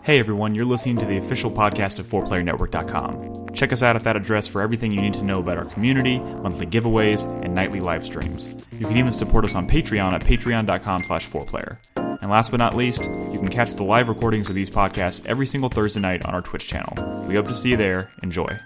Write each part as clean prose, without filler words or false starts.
Hey everyone, you're listening to the official podcast of 4playernetwork.com. Check us out at that address for everything you need to know about our community, monthly giveaways, and nightly live streams. You can even support us on Patreon at patreon.com/4player. And last but not least, you can catch the live recordings of these podcasts every single Thursday night on our Twitch channel. We hope to see you there. Enjoy.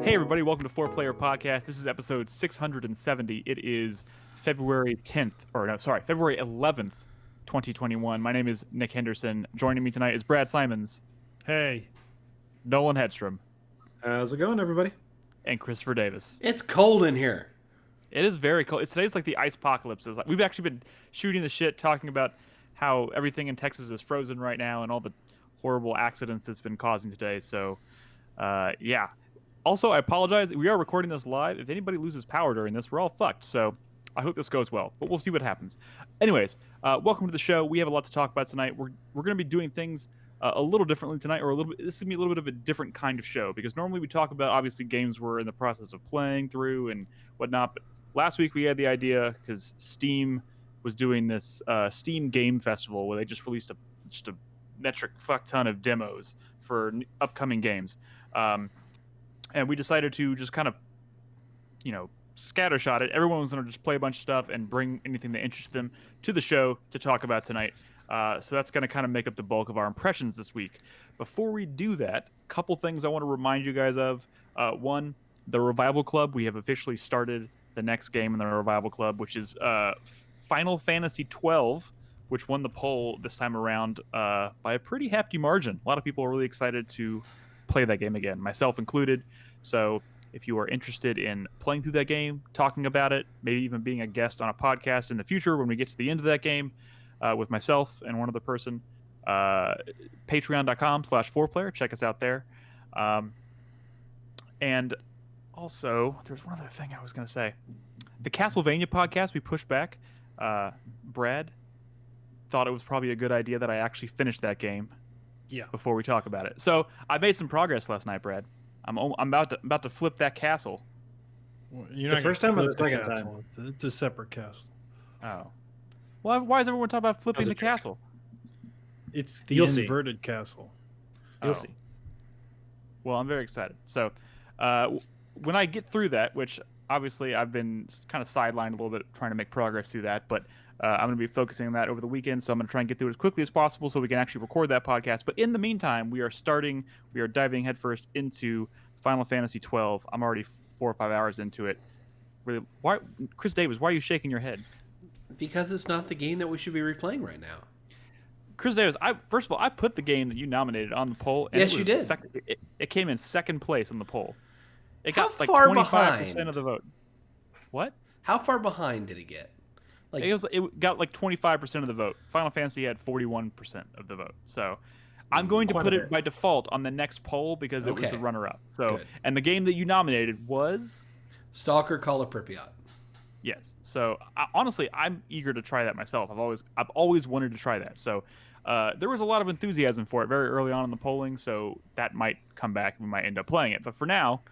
Everybody, welcome to 4Player Podcast. This is episode 670. It is February 11th, 2021. My name is Nick Henderson. Joining me tonight is Brad Simons. Hey. Nolan Hedstrom. How's it going, everybody? And Christopher Davis. It's cold in here. It is very cold. Today's like the ice apocalypse. We've actually been shooting the shit, talking about how everything in Texas is frozen right now and all the horrible accidents it's been causing today. So, yeah. Also, I apologize. We are recording this live. If anybody loses power during this, we're all fucked. So I hope this goes well, but we'll see what happens. Anyways, welcome to the show. We have a lot to talk about tonight. We're going to be doing things a little differently tonight, or this is going to be a little bit of a different kind of show, because normally we talk about, obviously, games we're in the process of playing through and whatnot. But last week we had the idea, because Steam was doing this Steam Game Festival where they just released a metric fuck ton of demos for upcoming games. And we decided to just kind of, scattershot it. Everyone was going to just play a bunch of stuff and bring anything that interests them to the show to talk about tonight. So that's going to kind of make up the bulk of our impressions this week. Before we do that, a couple things I want to remind you guys of. One, the Revival Club. We have officially started the next game in the Revival Club, which is Final Fantasy XII, which won the poll this time around by a pretty hefty margin. A lot of people are really excited to play that game again, myself included. So if you are interested in playing through that game, talking about it, maybe even being a guest on a podcast in the future when we get to the end of that game with myself and one other person, patreon.com/4player. Check us out there. And also, there's one other thing I was going to say. The Castlevania podcast we pushed back. Brad thought it was probably a good idea that I actually finished that game. Yeah. Before we talk about it, so I made some progress last night, Brad. I'm about to flip that castle. Well, you're the first time or the second castle. time? It's a separate castle. Oh, well, why is everyone talking about flipping the castle? It's the You'll inverted castle. You'll see. Well, I'm very excited. So, when I get through that, which obviously I've been kind of sidelined a little bit trying to make progress through that, but I'm going to be focusing on that over the weekend, so I'm going to try and get through it as quickly as possible so we can actually record that podcast. But in the meantime, we are diving headfirst into Final Fantasy XII. I'm already 4 or 5 hours into it. Really, why, Chris Davis, why are you shaking your head? Because it's not the game that we should be replaying right now. Chris Davis, first of all, I put the game that you nominated on the poll. And yes, you did. It came in second place on the poll. It How got like far 25% behind? of the vote. What? How far behind did it get? It got like 25% of the vote. Final Fantasy had 41% of the vote. So I'm going to put it by default on the next poll because it was the runner-up. So Good. And the game that you nominated was Stalker Call of Pripyat. Yes. So honestly, I'm eager to try that myself. I've always wanted to try that. So there was a lot of enthusiasm for it very early on in the polling. So that might come back. We might end up playing it. But for now,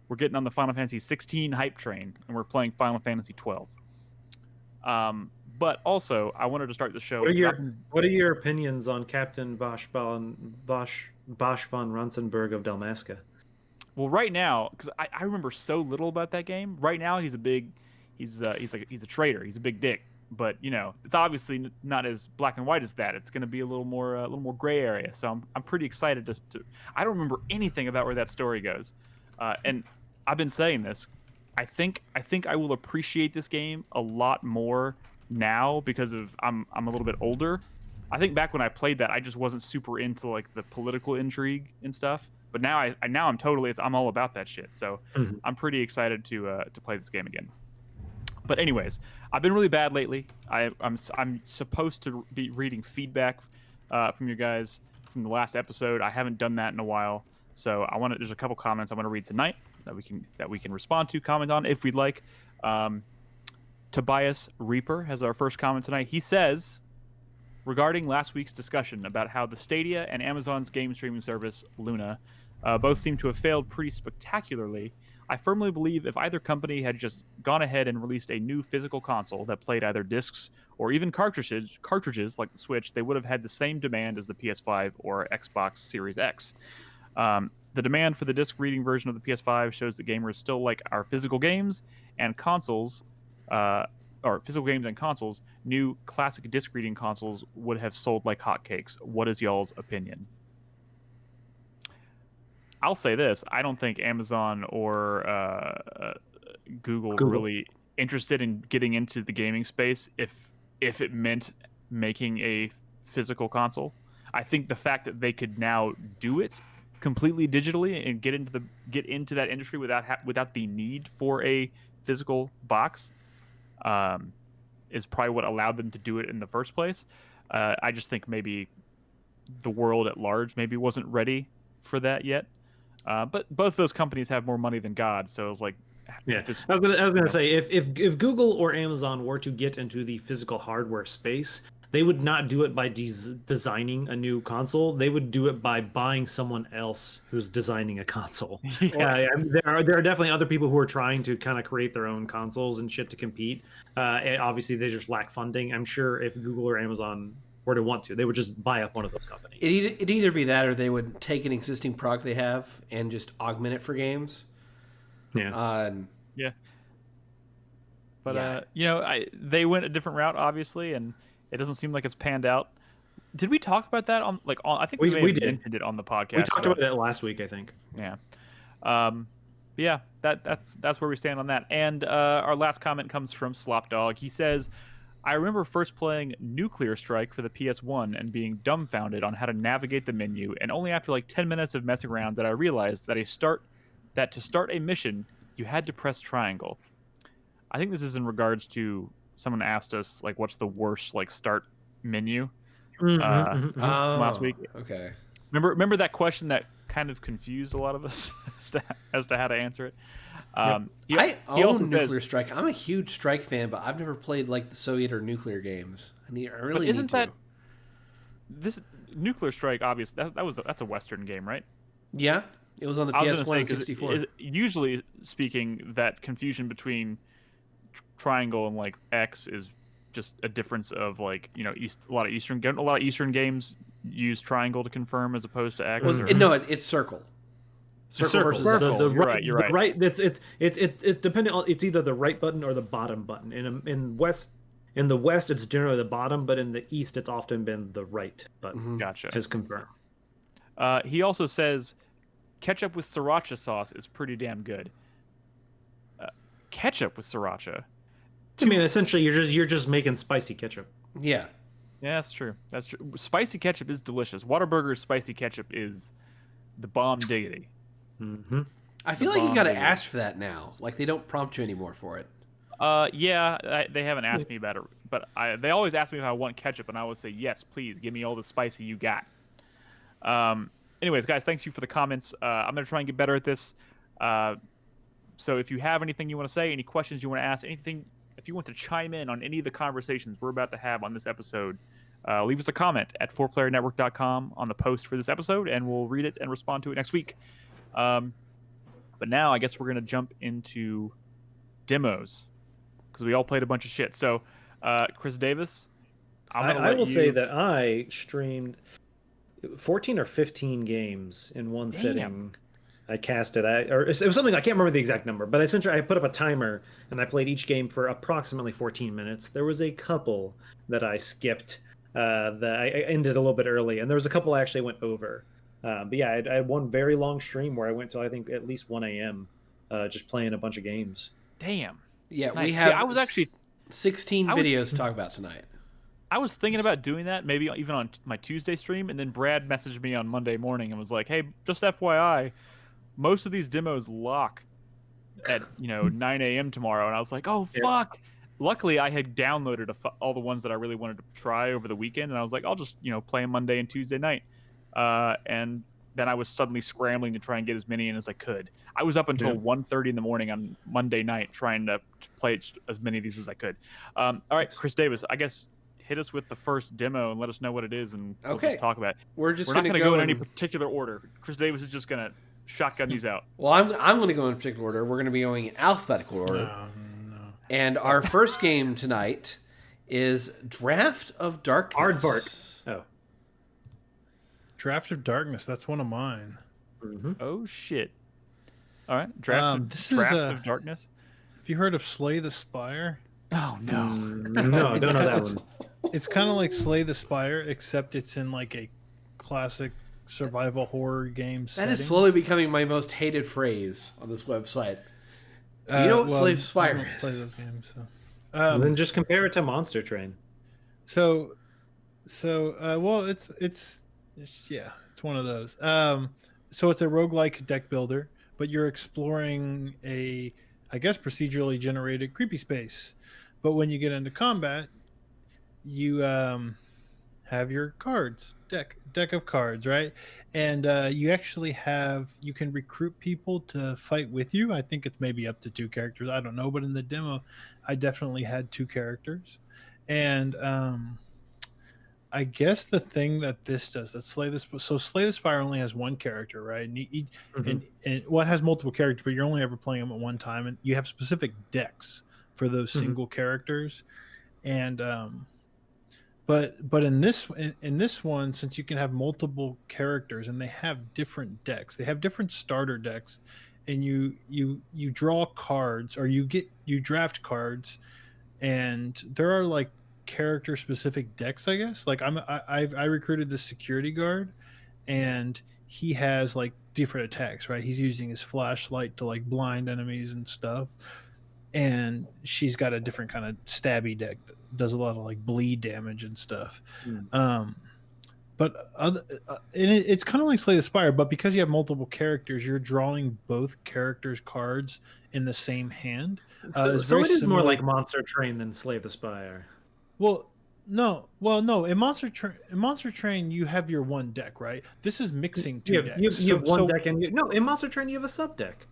we're getting on the Final Fantasy 16 hype train, and we're playing Final Fantasy 12. But also, I wanted to start the show. What are your opinions on Captain Bosch von Ronsenberg of Dalmasca? Well, right now, because I remember so little about that game. Right now, he's a traitor. He's a big dick. But it's obviously not as black and white as that. It's going to be a little more gray area. So I'm pretty excited to. I don't remember anything about where that story goes, and I've been saying this. I think I will appreciate this game a lot more now because I'm a little bit older. I think back when I played that, I just wasn't super into like the political intrigue and stuff. But now I'm all about that shit. So I'm pretty excited to play this game again. But anyways, I've been really bad lately. I'm supposed to be reading feedback from you guys from the last episode. I haven't done that in a while. So there's a couple comments I want to read tonight that we can respond to, comment on if we'd like. Tobias Reaper has our first comment tonight. He says, regarding last week's discussion about how the Stadia and Amazon's game streaming service, Luna, Both seem to have failed pretty spectacularly. I firmly believe if either company had just gone ahead and released a new physical console that played either discs or even cartridges like the Switch, they would have had the same demand as the PS5 or Xbox Series X. The demand for the disc reading version of the PS5 shows that gamers still like our physical games and consoles, or physical games and consoles. New classic disc reading consoles would have sold like hotcakes. What is y'all's opinion? I'll say this: I don't think Amazon or Google were really interested in getting into the gaming space if it meant making a physical console. I think the fact that they could now do it completely digitally and get into that industry without the need for a physical box is probably what allowed them to do it in the first place. I just think maybe the world at large maybe wasn't ready for that yet. But both those companies have more money than God, so it's like, yeah. I was gonna say if Google or Amazon were to get into the physical hardware space, they would not do it by designing a new console. They would do it by buying someone else who's designing a console. I mean, there are definitely other people who are trying to kind of create their own consoles and shit to compete. And obviously, they just lack funding. I'm sure if Google or Amazon were to want to, they would just buy up one of those companies. It'd either be that, or they would take an existing product they have and just augment it for games. Yeah. Yeah. But they went a different route, obviously, and it doesn't seem like it's panned out. Did we talk about that on I think we did mentioned it on the podcast. We talked about it last week, I think. Yeah. Yeah, that's where we stand on that. And our last comment comes from Slopdog. He says, I remember first playing Nuclear Strike for the PS1 and being dumbfounded on how to navigate the menu, and only after like 10 minutes of messing around did I realize that to start a mission, you had to press triangle. I think this is in regards to someone asked us like what's the worst like start menu last week. Okay. Remember that question that kind of confused a lot of us as to how to answer it. I own Nuclear Strike. I'm a huge Strike fan, but I've never played like the Soviet or nuclear games. I really need to. This Nuclear Strike? Obviously, that's a Western game, right? Yeah, it was on the PS1 and 64. Usually speaking, that confusion between triangle and like X is just a difference of like a lot of Eastern games use triangle to confirm as opposed to X. No, it's circle. Circle versus circle. You're right. Right. It's dependent on, it's either the right button or the bottom button. In the West, it's generally the bottom, but in the East, it's often been the right button. Gotcha. Is confirmed. He also says ketchup with sriracha sauce is pretty damn good. Ketchup with sriracha. I mean, essentially, you're just making spicy ketchup. Yeah. Yeah, that's true. That's true. Spicy ketchup is delicious. Whataburger's spicy ketchup is the bomb diggity. Mm-hmm. I feel like you got to ask for that now. Like they don't prompt you anymore for it. Yeah, they haven't asked me about it, but they always ask me if I want ketchup, and I would say yes, please give me all the spicy you got. Anyways, guys, thanks you for the comments. I'm gonna try and get better at this. So if you have anything you want to say, any questions you want to ask, anything, if you want to chime in on any of the conversations we're about to have on this episode, leave us a comment at 4playernetwork.com on the post for this episode, and we'll read it and respond to it next week. But now I guess we're going to jump into demos because we all played a bunch of shit. So, Chris Davis, I will say that I streamed 14 or 15 games in one sitting. I cast it. Or it was something, I can't remember the exact number, but essentially I put up a timer and I played each game for approximately 14 minutes. There was a couple that I skipped that I ended a little bit early, and there was a couple I actually went over. But yeah, I had one very long stream where I went till I think at least 1 a.m. Just playing a bunch of games. Damn. Yeah, nice. we have. I was actually 16 videos to talk about tonight. I was thinking about doing that, maybe even on my Tuesday stream, and then Brad messaged me on Monday morning and was like, "Hey, just FYI, most of these demos lock at 9 a.m. tomorrow," and I was like, "Oh fuck." Luckily, I had downloaded all the ones that I really wanted to try over the weekend, and I was like, "I'll just play them Monday and Tuesday night." And then I was suddenly scrambling to try and get as many in as I could. I was up until 1:30 in the morning on Monday night trying to play as many of these as I could. All right, Chris Davis, I guess hit us with the first demo and let us know what it is, and we'll just talk about it. We're not going to go in any particular order. Chris Davis is just going to shotgun these out? Well, I'm going to go in particular order. We're going to be going in alphabetical order. No. And our first game tonight is Draft of Darkness. Aardvark. Oh. Draft of Darkness. That's one of mine. Mm-hmm. Oh shit! All right, Draft of Darkness. Have you heard of Slay the Spire? Oh no, No, I don't know that one. It's kind of like Slay the Spire, except it's in like a classic survival horror game setting. That is slowly becoming my most hated phrase on this website. You know what Slay the Spire is? Play those games. So. Then just compare it to Monster Train. Well, it's one of those. So it's a roguelike deck builder, but you're exploring a, I guess, procedurally generated creepy space. But when you get into combat, you have your cards, deck of cards, right? And you can recruit people to fight with you. I think it's maybe up to 2 characters. I don't know, but in the demo, I definitely had 2 characters. And I guess the thing that this does, Slay the Spire only has 1 character, right? And it has multiple characters, but you're only ever playing them at one time, and you have specific decks for those single characters. And but in this one, since you can have multiple characters and they have different decks, they have different starter decks, and you draw cards, or you draft cards, and there are like character specific decks, I guess. Like I recruited this security guard, and he has like different attacks, right? He's using his flashlight to like blind enemies and stuff, and she's got a different kind of stabby deck that does a lot of like bleed damage and stuff. But it's kind of like Slay the Spire, but because you have multiple characters, you're drawing both characters' cards in the same hand. So it is more like Monster Train than Slay the Spire. Well, no. In Monster Train, you have your 1 deck, right? This is mixing 2 decks. You have one deck, and in Monster Train you have a sub deck.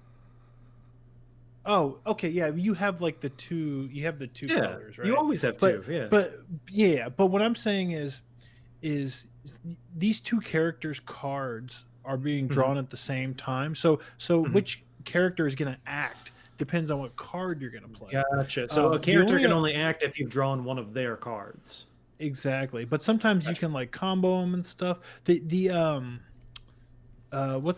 Oh, okay, yeah. You have like the 2. You have the 2 colors, right? You always have 2. But what I'm saying is these 2 characters' cards are being drawn at the same time. So which character is going to act depends on what card you're going to play. Gotcha. So a character can only act if you've drawn one of their cards. Exactly. But sometimes you can like combo them and stuff. What's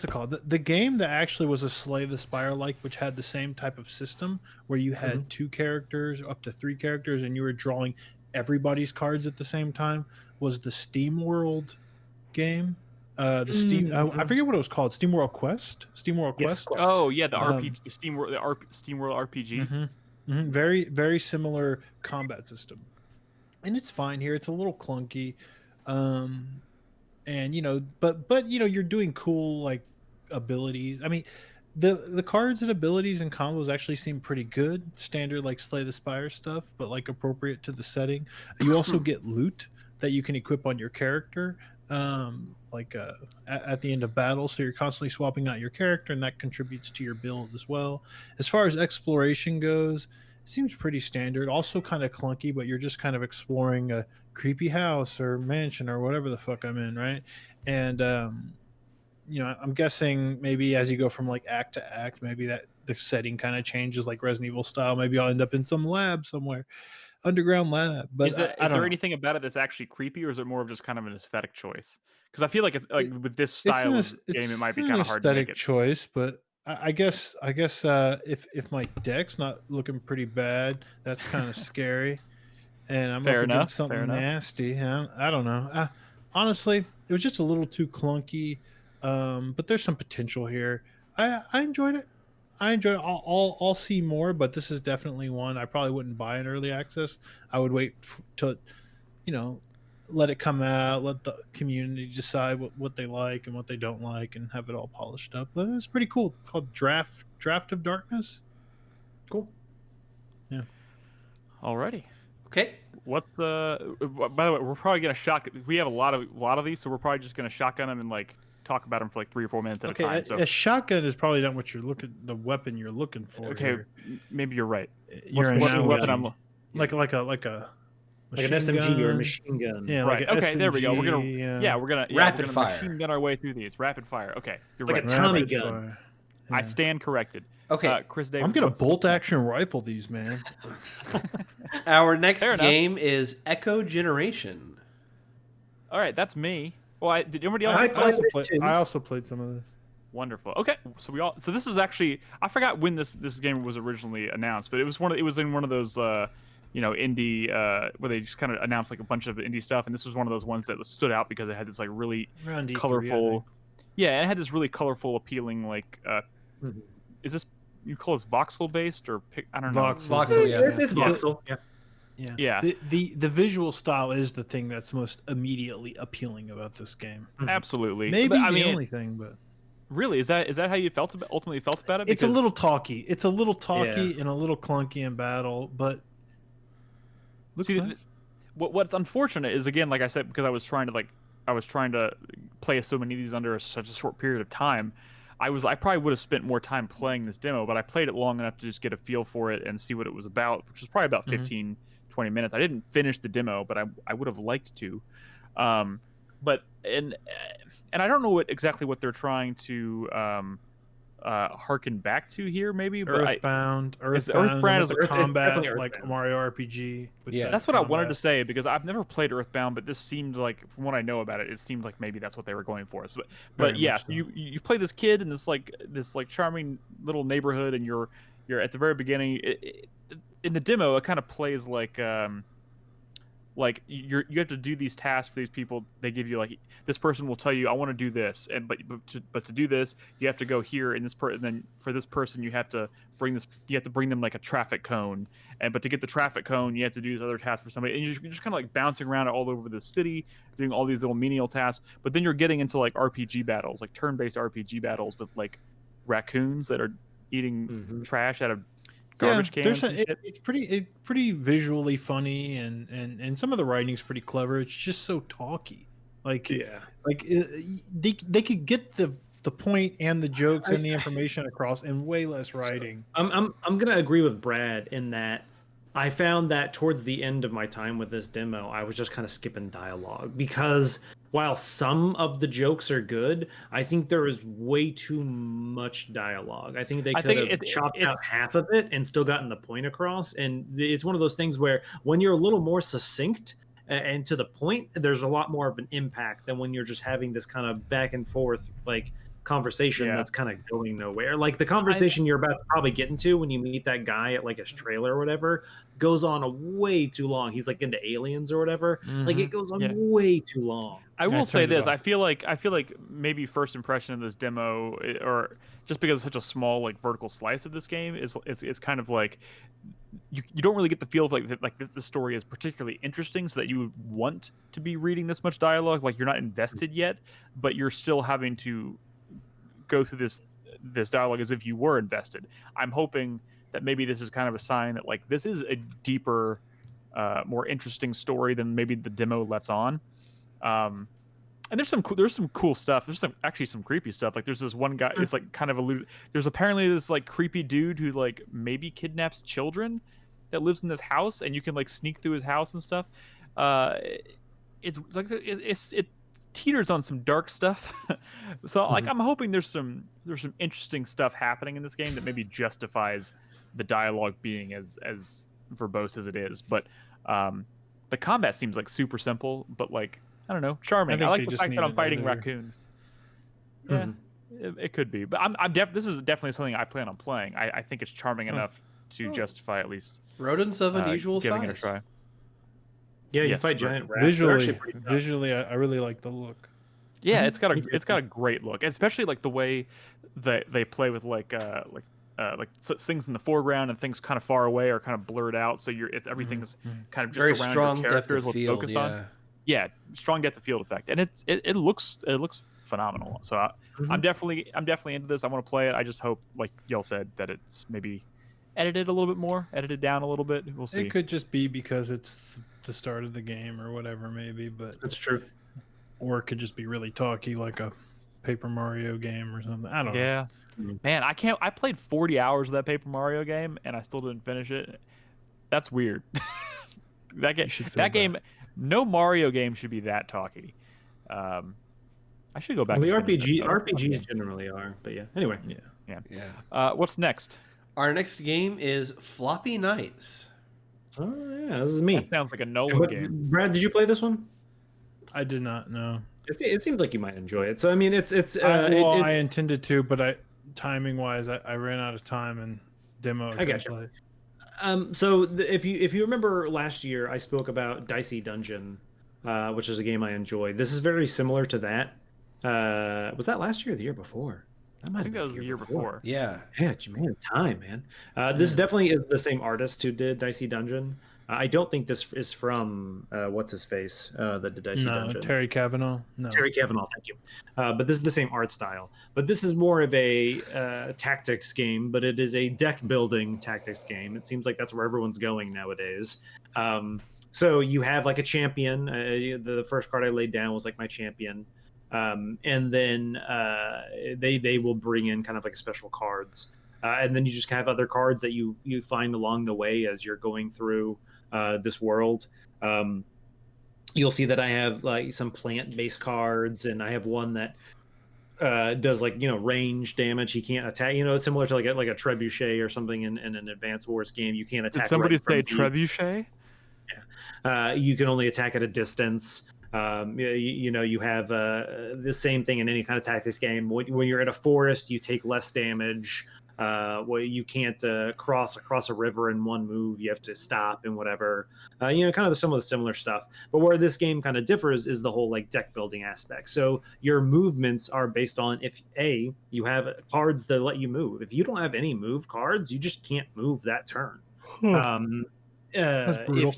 it called? The game that actually was a Slay the Spire like, which had the same type of system where you had 2 characters, up to 3 characters, and you were drawing everybody's cards at the same time, was the SteamWorld game. I forget what it was called. SteamWorld Quest. Quest. Oh yeah, the RPG, the SteamWorld RPG. Very very similar combat system, and it's fine here. It's a little clunky, and but you're doing cool like abilities. I mean, the cards and abilities and combos actually seem pretty good. Standard like Slay the Spire stuff, but like appropriate to the setting. You also get loot that you can equip on your character. At the end of battle, so you're constantly swapping out your character, and that contributes to your build as well. As far as exploration goes, it seems pretty standard, also kind of clunky, but you're just kind of exploring a creepy house or mansion or whatever the fuck I'm in, right? And I'm guessing maybe as you go from like act to act, maybe that the setting kind of changes like Resident Evil style. Maybe I'll end up in some lab somewhere, underground lab. But is there anything about it that's actually creepy, or is it more of just kind of an aesthetic choice? Because I feel like it's like with this style of game, it might be kind of hard to make it. Aesthetic choice, but I guess if my deck's not looking pretty bad, that's kind of scary, and I'm up against something nasty. I don't know. Honestly, it was just a little too clunky, but there's some potential here. I enjoyed it. I'll see more, but this is definitely one I probably wouldn't buy in early access. I would wait to, let it come out, let the community decide what they like and what they don't like, and have it all polished up. But it's pretty cool. It's called Draft of Darkness. Cool. Yeah. Alrighty. Okay. What's by the way, we're probably gonna we have a lot of these, so we're probably just gonna shotgun them and like talk about them for like 3 or 4 minutes at a time. So a shotgun is probably not what the weapon you're looking for. Okay, here. maybe you're right. You're what's the weapon I'm like a Like an SMG or a machine gun. Yeah, right. like Okay, there we go. We're gonna Rapid fire. machine gun our way through these. Rapid fire. Okay, you're Like right. a Tommy rapid gun. fire. I Yeah. stand corrected. Okay. Chris Davis. I'm gonna what's- bolt action rifle these, man. Our next Fair enough. game is Echo Generation. All right, that's me. Well, did anybody else? I I also played some of this. Wonderful. Okay, so this is actually, I forgot when this game was originally announced, but it was in one of those indie where they just kind of announced like a bunch of indie stuff, and this was one of those ones that stood out because it had this like really Around E3, I colorful. think. Yeah, and it had this really colorful, appealing like. Is this, you call this voxel based or I don't know. Voxel, yeah. It's voxel. Yeah. Yeah. The visual style is the thing that's most immediately appealing about this game. Absolutely. Maybe But, the only thing, but really, is that how you ultimately felt about it? it's a Because- little talky. It's a little talky and a little clunky in battle, but looks See, nice. what's unfortunate is, again, like I said, because I was trying to play so many of these under such a short period of time. I probably would have spent more time playing this demo, but I played it long enough to just get a feel for it and see what it was about, which was probably about 15, 20 minutes. I didn't finish the demo, but I would have liked to. But and I don't know exactly what they're trying to harken back to here, maybe. But Earthbound is is a combat definitely like Earthbound. Mario RPG. with Yeah. that that's what I wanted to combat. say, because I've never played Earthbound, but this seemed like, from what I know about it, it seemed like maybe that's what they were going for. So, but Very yeah, much so so. you play this kid in this charming little neighborhood, and you're at the very beginning. In the demo, it kind of plays like you have to do these tasks for these people. They give you like, this person will tell you, I want to do this, and but to do this you have to go here, and then for this person you have to bring them like a traffic cone, but to get the traffic cone you have to do this other task for somebody, and you're just kind of like bouncing around all over the city doing all these little menial tasks. But then you're getting into like RPG battles, like turn-based RPG battles with like raccoons that are eating trash out of garbage cans. And shit. It's pretty visually funny, and some of the writing's pretty clever. It's just so talky. They could get the point and the jokes and the information across in way less writing. I'm gonna agree with Brad in that I found that towards the end of my time with this demo, I was just kind of skipping dialogue, because while some of the jokes are good, I think there is way too much dialogue. I think they could have chopped out half of it and still gotten the point across. And it's one of those things where when you're a little more succinct and to the point, there's a lot more of an impact than when you're just having this kind of back and forth like conversation that's kind of going nowhere. Like the conversation you're about to probably get into when you meet that guy at like his trailer or whatever goes on a way too long. He's like into aliens or whatever. Like it goes on way too long. I will say this: I feel like maybe first impression of this demo, or just because it's such a small like vertical slice of this game, is kind of like you don't really get the feel of like the story is particularly interesting, so that you would want to be reading this much dialogue. Like you're not invested yet, but you're still having to go through this dialogue as if you were invested. I'm hoping that maybe this is kind of a sign that like this is a deeper, more interesting story than maybe the demo lets on. And there's some cool stuff. There's actually some creepy stuff. Like there's this one guy. It's like kind of there's apparently this like creepy dude who like maybe kidnaps children that lives in this house, and you can like sneak through his house and stuff. It's like it teeters on some dark stuff. So like I'm hoping there's some interesting stuff happening in this game that maybe justifies the dialogue being as verbose as it is. But the combat seems like super simple, but like I don't know, charming. I like the fact that I'm fighting raccoons. Yeah, it could be, but this is definitely something I plan on playing. I think it's charming enough to justify at least rodents of unusual giving size. it a try. Yeah, you fight giant rats. Visually, I really like the look. Yeah, it's got a great look, especially like the way that they play with like things in the foreground and things kind of far away are kind of blurred out, so everything's kind of just very around strong your depth characters of field. Focused on. Yeah, strong depth of field effect, and it looks phenomenal. So I'm definitely into this. I want to play it. I just hope, like y'all said, that it's maybe edited a little bit more, edited down a little bit. We'll see. It could just be because it's the start of the game or whatever, maybe. But that's true. Or it could just be really talky, like a Paper Mario game or something. I don't know. Yeah, man, I played 40 hours of that Paper Mario game and I still didn't finish it. That's weird. That game. No Mario game should be that talky. I should go back. Well, the to RPGs generally are, but yeah. Anyway, yeah. What's next? Our next game is Floppy Knights. Oh yeah, this is me. That sounds like a Nolan game. Brad, did you play this one? I did not know. It seems like you might enjoy it. So I mean, I intended to, but timing wise, I ran out of time and demo. I got you. If you remember last year, I spoke about Dicey Dungeon, which is a game I enjoyed. This is very similar to that. Was that last year or the year before? I think that was the year before. Yeah. Yeah, man, time, man. This definitely is the same artist who did Dicey Dungeon. I don't think this is from what's his face that did Dicey Dungeon. Terry Cavanaugh. No, Terry Cavanaugh. Thank you. But this is the same art style. But this is more of a tactics game. But it is a deck building tactics game. It seems like that's where everyone's going nowadays. So you have like a champion. The first card I laid down was like my champion. And then they will bring in kind of like special cards. And then you just have other cards that you find along the way as you're going through this world. You'll see that I have like some plant-based cards, and I have one that does like range damage. He can't attack. Similar to like a trebuchet or something in an Advanced Wars game. You can't attack. Did somebody say right trebuchet? Yeah. You can only attack at a distance. You have the same thing in any kind of tactics game. When you're in a forest, you take less damage. You can't cross across a river in one move. You have to stop and whatever. Kind of some of the similar stuff. But where this game kind of differs is the whole like deck building aspect. So your movements are based on if you have cards that let you move. If you don't have any move cards, you just can't move that turn. That's brutal.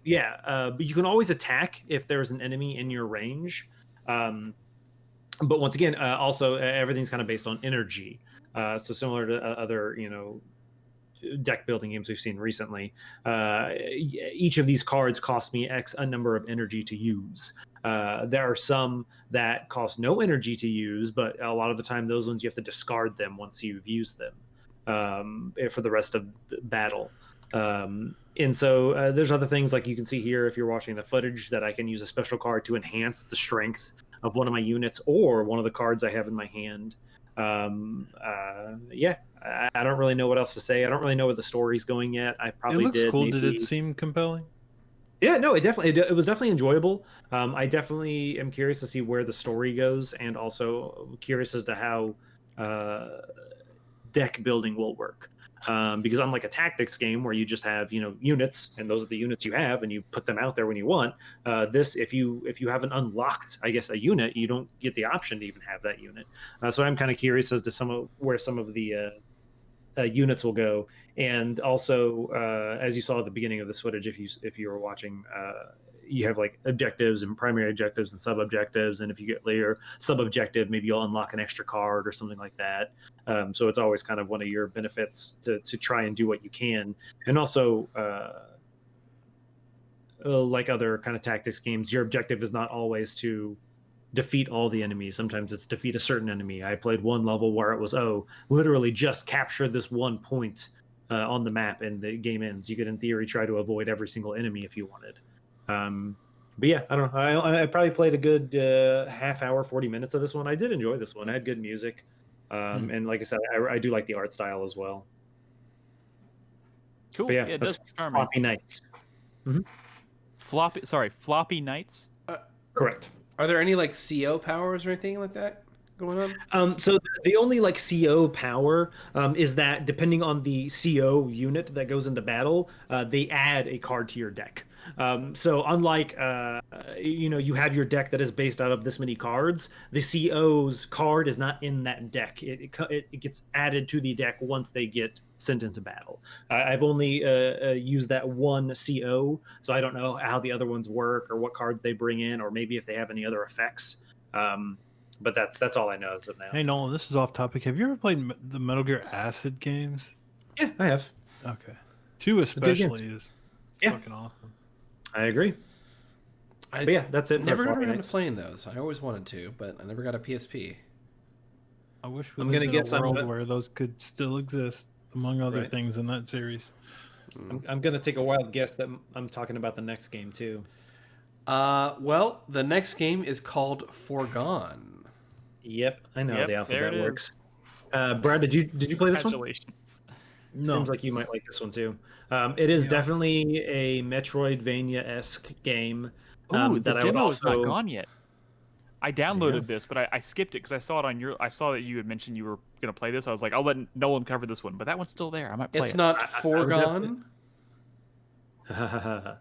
But you can always attack if there's an enemy in your range. But once again, also everything's kind of based on energy. So similar to other, deck building games we've seen recently, each of these cards cost me a number of energy to use. There are some that cost no energy to use, but a lot of the time those ones you have to discard them once you've used them for the rest of the battle. And so there's other things like you can see here if you're watching the footage that I can use a special card to enhance the strength of one of my units or one of the cards I have in my hand. I don't really know what else to say. I don't really know where the story's going yet. I probably It looks cool. maybe... Did it seem compelling? Yeah, no, it was definitely enjoyable. I definitely am curious to see where the story goes, and also curious as to how deck building will work. Because unlike a tactics game where you just have units and those are the units you have and you put them out there when you want, this if you haven't unlocked a unit, you don't get the option to even have that unit. So I'm kind of curious as to where some of the units will go, and also as you saw at the beginning of this footage, if you were watching, you have like objectives and primary objectives and sub objectives, and if you get later sub objective, maybe you'll unlock an extra card or something like that. So it's always kind of one of your benefits to try and do what you can. And also like other kind of tactics games, your objective is not always to defeat all the enemies. Sometimes it's defeat a certain enemy. I played one level where it was literally just capture this one point on the map and the game ends. You could in theory try to avoid every single enemy if you wanted. But yeah, I don't know. I probably played a good half hour, 40 minutes of this one. I did enjoy this one. I had good music. And like I said, I do like the art style as well. Cool. But yeah, that's Floppy Knights. Mm-hmm. Floppy Knights? Correct. Are there any like CO powers or anything like that going on? So the only like CO power is that depending on the CO unit that goes into battle, they add a card to your deck. So unlike you have your deck that is based out of this many cards, the CO's card is not in that deck. It gets added to the deck once they get sent into battle. I've only used that one CO, so I don't know how the other ones work or what cards they bring in, or maybe if they have any other effects. But that's all I know as of now. Hey Nolan, this is off topic. Have you ever played the Metal Gear Acid games? Yeah, I have. Okay. 2 especially is fucking awesome. I agree. But yeah, that's it. Never got around to playing those. I always wanted to, but I never got a PSP. I wish we lived in a world where those could still exist, among other things in that series. I'm gonna take a wild guess that I'm talking about the next game too. Well, the next game is called Foregone. Yep, I know the alphabet works. Is. Brad, did you play this one? Congratulations. No. Seems like you might like this one too. It is definitely a Metroidvania-esque game. Ooh, the that demo I would is not also... gone yet. I downloaded this, but I skipped it because I saw it on your. I saw that you had mentioned you were gonna play this. I was like, I'll let Nolan cover this one, but that one's still there. I might play it. It's not Foregone. I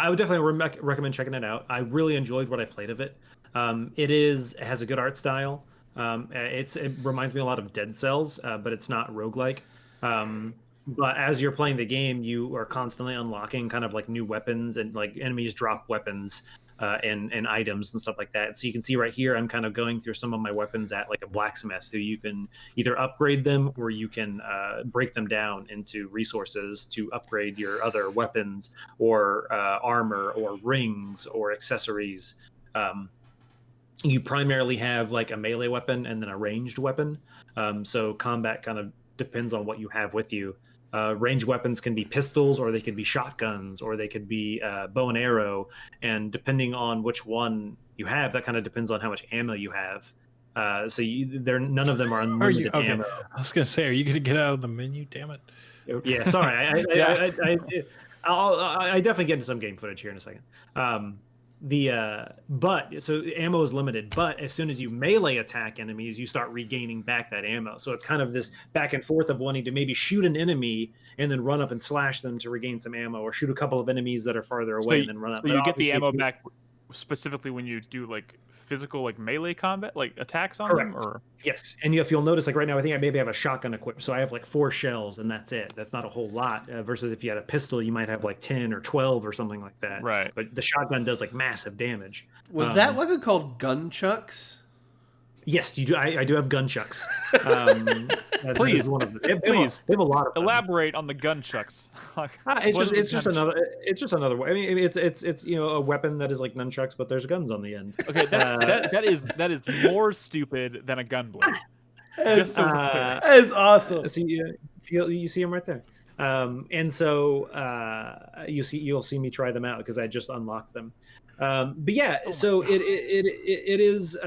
would definitely recommend checking it out. I really enjoyed what I played of it. It has a good art style. It reminds me a lot of Dead Cells, but it's not roguelike. But as you're playing the game, you are constantly unlocking kind of like new weapons, and like enemies drop weapons and items and stuff like that. So you can see right here, I'm kind of going through some of my weapons at like a blacksmith, who you can either upgrade them or you can break them down into resources to upgrade your other weapons or armor or rings or accessories. You primarily have like a melee weapon and then a ranged weapon. So combat kind of depends on what you have with you. Ranged weapons can be pistols, or they could be shotguns, or they could be bow and arrow. And depending on which one you have, that kind of depends on how much ammo you have. So none of them are unlimited ammo. I was gonna say, are you gonna get out of the menu? Damn it! Yeah, sorry. I definitely get into some game footage here in a second. So ammo is limited, but as soon as you melee attack enemies, you start regaining back that ammo. So it's kind of this back and forth of wanting to maybe shoot an enemy and then run up and slash them to regain some ammo, or shoot a couple of enemies that are farther away and then run up. So you get the ammo back specifically when you do like physical like melee combat, like attacks on them, or yes. And if you'll notice, like right now, I think I maybe have a shotgun equipped, so I have like 4 shells and that's it. That's not a whole lot. Versus if you had a pistol, you might have like 10 or 12 or something like that. Right. But the shotgun does like massive damage. Was that weapon called gunchucks? Yes, you do. I do have gunchucks. Please, one of them. please, they have a lot of them. Elaborate on the gunchucks. It's just another way. I mean, it's a weapon that is like nunchucks, but there's guns on the end. Okay, that is more stupid than a gun blade. Just so we're clear. That is awesome. So you see them right there. And so you'll see me try them out because I just unlocked them. But yeah, so it is.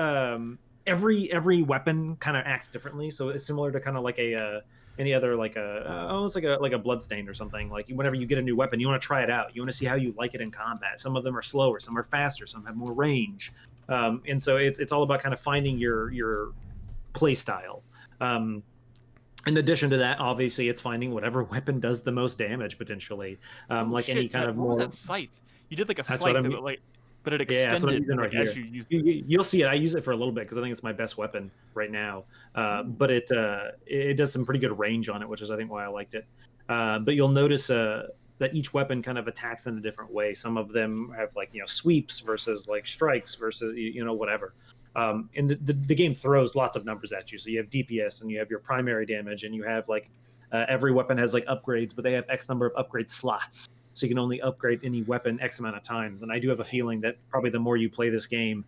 Every weapon kind of acts differently, so it's similar to kind of like any other like almost like a bloodstain or something. Like whenever you get a new weapon, you want to try it out. You want to see how you like it in combat. Some of them are slower, some are faster, some have more range, and so it's all about kind of finding your play style. In addition to that, obviously, it's finding whatever weapon does the most damage potentially. Any kind of more. That scythe. You did like a scythe that like. But it extended that's what I'm using right as here. you use You'll see it. I use it for a little bit because I think it's my best weapon right now. But it does some pretty good range on it, which is I think why I liked it. But you'll notice that each weapon kind of attacks in a different way. Some of them have like sweeps versus like strikes versus whatever. And the game throws lots of numbers at you. So you have DPS and you have your primary damage, and you have like every weapon has like upgrades, but they have X number of upgrade slots. So you can only upgrade any weapon X amount of times. And I do have a feeling that probably the more you play this game,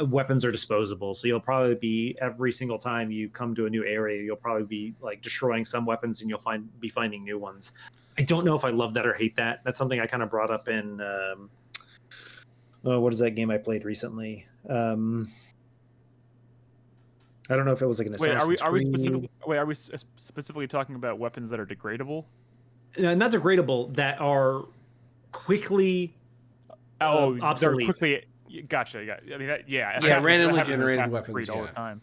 weapons are disposable. So you'll probably be, every single time you come to a new area, you'll probably be like destroying some weapons and you'll be finding new ones. I don't know if I love that or hate that. That's something I kind of brought up in, what is that game I played recently? I don't know if it was like an Assassin's Creed. Are we specifically talking about weapons that are degradable? Not degradable, that are quickly obsolete. They're quickly. Gotcha. Yeah. I mean, randomly generated weapons all the time.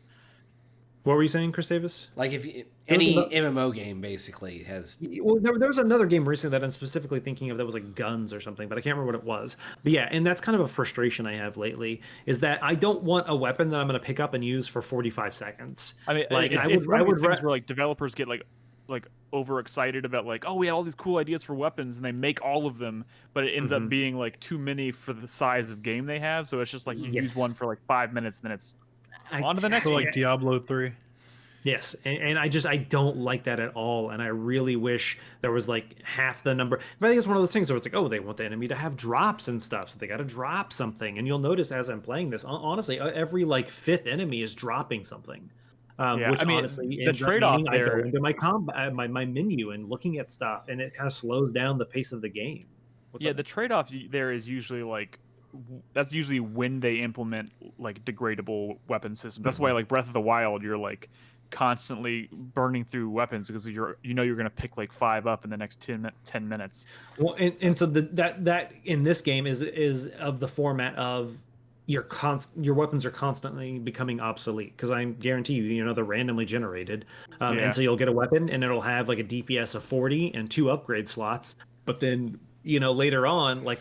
What were you saying, Chris Davis? Like any MMO game basically has. Well, there was another game recently that I'm specifically thinking of that was like guns or something, but I can't remember what it was. But yeah, and that's kind of a frustration I have lately, is that I don't want a weapon that I'm going to pick up and use for 45 seconds. I mean, like it's one of these things where like developers get like overexcited about like, oh, we have all these cool ideas for weapons, and they make all of them, but it ends up being like too many for the size of game they have. So it's just like you use one for like 5 minutes, and then it's on to the next one. Like Diablo 3. Yes, and I don't like that at all, and I really wish there was like half the number. But I think it's one of those things where it's like, oh, they want the enemy to have drops and stuff, so they got to drop something. And you'll notice as I'm playing this, honestly, every like 5th enemy is dropping something. Which I mean, honestly the ends up trade-off meaning I go there. into my menu and looking at stuff, and it kind of slows down the pace of the game. Yeah, the trade-off there is usually like that's usually when they implement like degradable weapon systems. That's why like Breath of the Wild, you're like constantly burning through weapons because you're gonna pick like 5 up in the next 10 minutes. Well, and so that in this game is of the format of your weapons are constantly becoming obsolete, because I guarantee you, they're randomly generated, and so you'll get a weapon and it'll have like a DPS of 40 and 2 upgrade slots, but then later on, like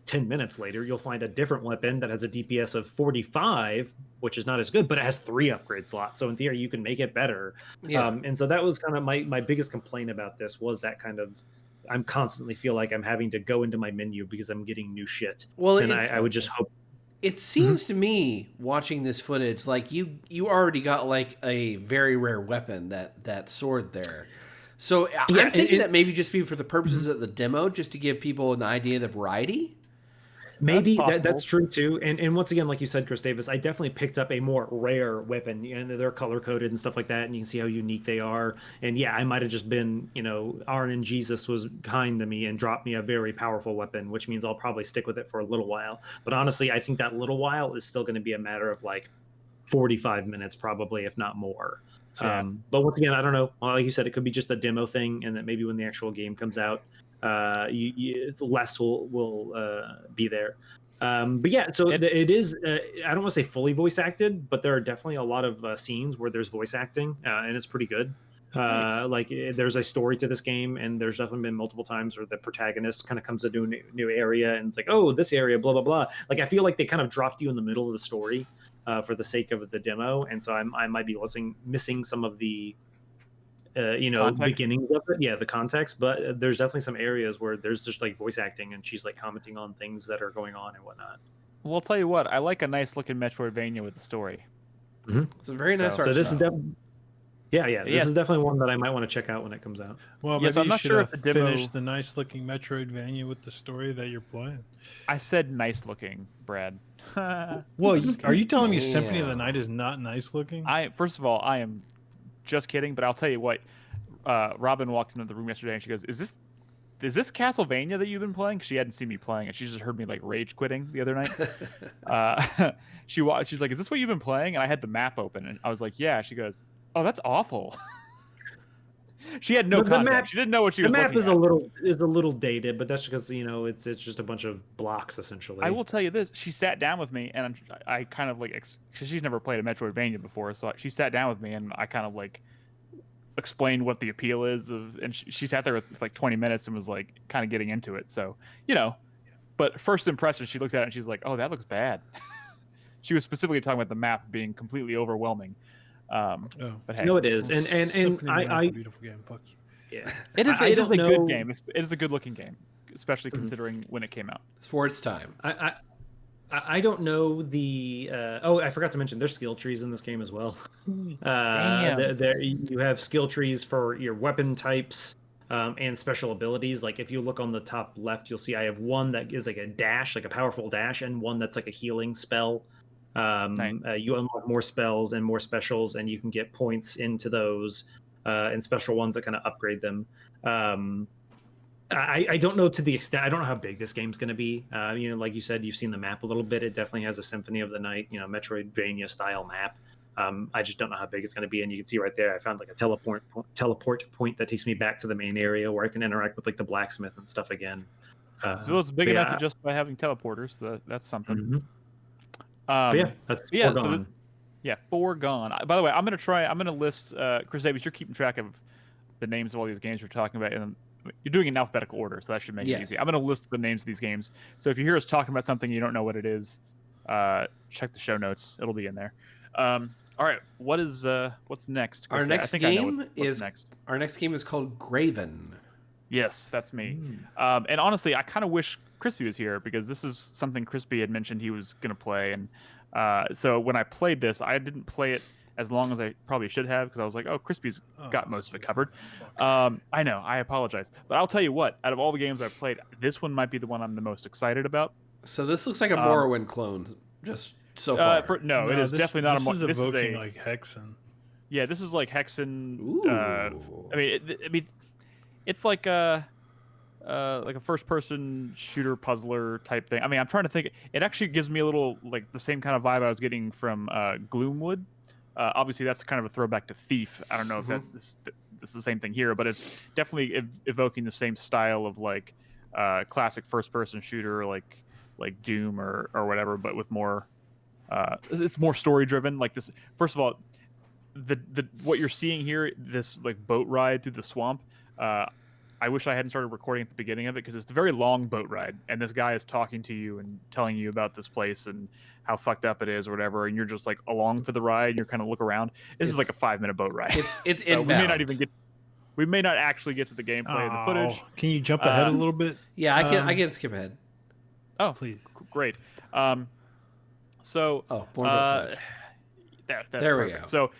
10 minutes later, you'll find a different weapon that has a DPS of 45, which is not as good, but it has 3 upgrade slots. So in theory, you can make it better. And so that was kind of my biggest complaint about this, was that kind of, I'm constantly feel like I'm having to go into my menu because I'm getting new shit. Well, and I would just hope. It seems to me, watching this footage, like you already got like a very rare weapon, that sword there. So I'm thinking that maybe just be for the purposes of the demo, just to give people an idea of the variety. Maybe that's true too. And once again, like you said, Chris Davis, I definitely picked up a more rare weapon, and they're color coded and stuff like that, and you can see how unique they are. And yeah, I might have just been, Arn Jesus was kind to me and dropped me a very powerful weapon, which means I'll probably stick with it for a little while. But honestly, I think that little while is still going to be a matter of like 45 minutes, probably, if not more. But once again, I don't know. Like you said, it could be just a demo thing, and that maybe when the actual game comes out, less will be there. But yeah, so it is. I don't want to say fully voice acted, but there are definitely a lot of scenes where there's voice acting, and it's pretty good. Nice. Like there's a story to this game, and there's definitely been multiple times where the protagonist kind of comes into a new area, and it's like, oh, this area, blah blah blah. Like I feel like they kind of dropped you in the middle of the story for the sake of the demo, and so I might be missing some of the beginnings of it, the context. But there's definitely some areas where there's just like voice acting, and she's like commenting on things that are going on and whatnot. Well, I'll tell you what, I like a nice looking Metroidvania with the story. It's a very nice art. So this is definitely. This is definitely one that I might want to check out when it comes out. Well, maybe I'm not sure if the demo finish the nice-looking Metroidvania with the story that you're playing. I said nice-looking, Brad. Well, are you telling me Symphony of the Night is not nice-looking? First of all, I am just kidding, but I'll tell you what. Robin walked into the room yesterday and she goes, "Is this Castlevania that you've been playing?" Because she hadn't seen me playing it. She just heard me like rage quitting the other night. She's like, "Is this what you've been playing?" And I had the map open, and I was like, "Yeah." She goes, "Oh, that's awful." She had no context. She didn't know what she was looking at. The map is a little dated, but that's because it's just a bunch of blocks essentially. I will tell you this: she sat down with me, and I kind of like, cause she's never played a Metroidvania before, so she sat down with me, and I kind of like explained what the appeal is of, and she sat there with like 20 minutes and was like kind of getting into it. So but first impression, she looked at it and she's like, "Oh, that looks bad." She was specifically talking about the map being completely overwhelming. But hey, no, it is, and I beautiful game. Fuck you. Yeah, it is. It is a good game. It is a good looking game, especially considering when it came out. It's for its time. I don't know the. I forgot to mention there's skill trees in this game as well. There you have skill trees for your weapon types and special abilities. Like if you look on the top left, you'll see I have one that is like a dash, like a powerful dash, and one that's like a healing spell. Nice. You unlock more spells and more specials, and you can get points into those and special ones that kind of upgrade them. I don't know to the extent. I don't know how big this game's going to be. Like you said, you've seen the map a little bit. It definitely has a Symphony of the Night, Metroidvania style map. I just don't know how big it's going to be. And you can see right there, I found like a teleport point that takes me back to the main area where I can interact with like the blacksmith and stuff again. So it's big enough to justify having teleporters. So that's something. Mm-hmm. That's Foregone. Foregone. By the way, I'm gonna list Chris Davis. You're keeping track of the names of all these games we're talking about, and you're doing it in alphabetical order, so that should make it easy. I'm gonna list the names of these games. So if you hear us talking about something you don't know what it is, check the show notes. It'll be in there. All right, what's next? Our next game is called Graven. Yes, that's me. And honestly, I kind of wish Crispy was here because this is something Crispy had mentioned he was going to play. And so when I played this, I didn't play it as long as I probably should have because I was like, oh, Crispy's got most of it covered. I know, I apologize. But I'll tell you what, out of all the games I've played, this one might be the one I'm the most excited about. So this looks like a Morrowind clone, just so far. No, it is definitely not a Morrowind. This is evoking like Hexen. Yeah, this is like Hexen. Ooh. I mean, it's like a first-person shooter puzzler type thing. I mean, I'm trying to think. It actually gives me a little like the same kind of vibe I was getting from Gloomwood. Obviously, that's kind of a throwback to Thief. I don't know if this is the same thing here, but it's definitely evoking the same style of like classic first-person shooter, like Doom or whatever, but with more. It's more story-driven. Like this. First of all, the what you're seeing here, this like boat ride through the swamp. I wish I hadn't started recording at the beginning of it because it's a very long boat ride, and this guy is talking to you and telling you about this place and how fucked up it is or whatever, and you're just like along for the ride. And you're kind of look around. This is like a 5-minute boat ride. It's so inbound. We may not actually get to the gameplay and the footage. Can you jump ahead a little bit? Yeah, I can skip ahead. Oh, please. Great. Born that's there we perfect. go.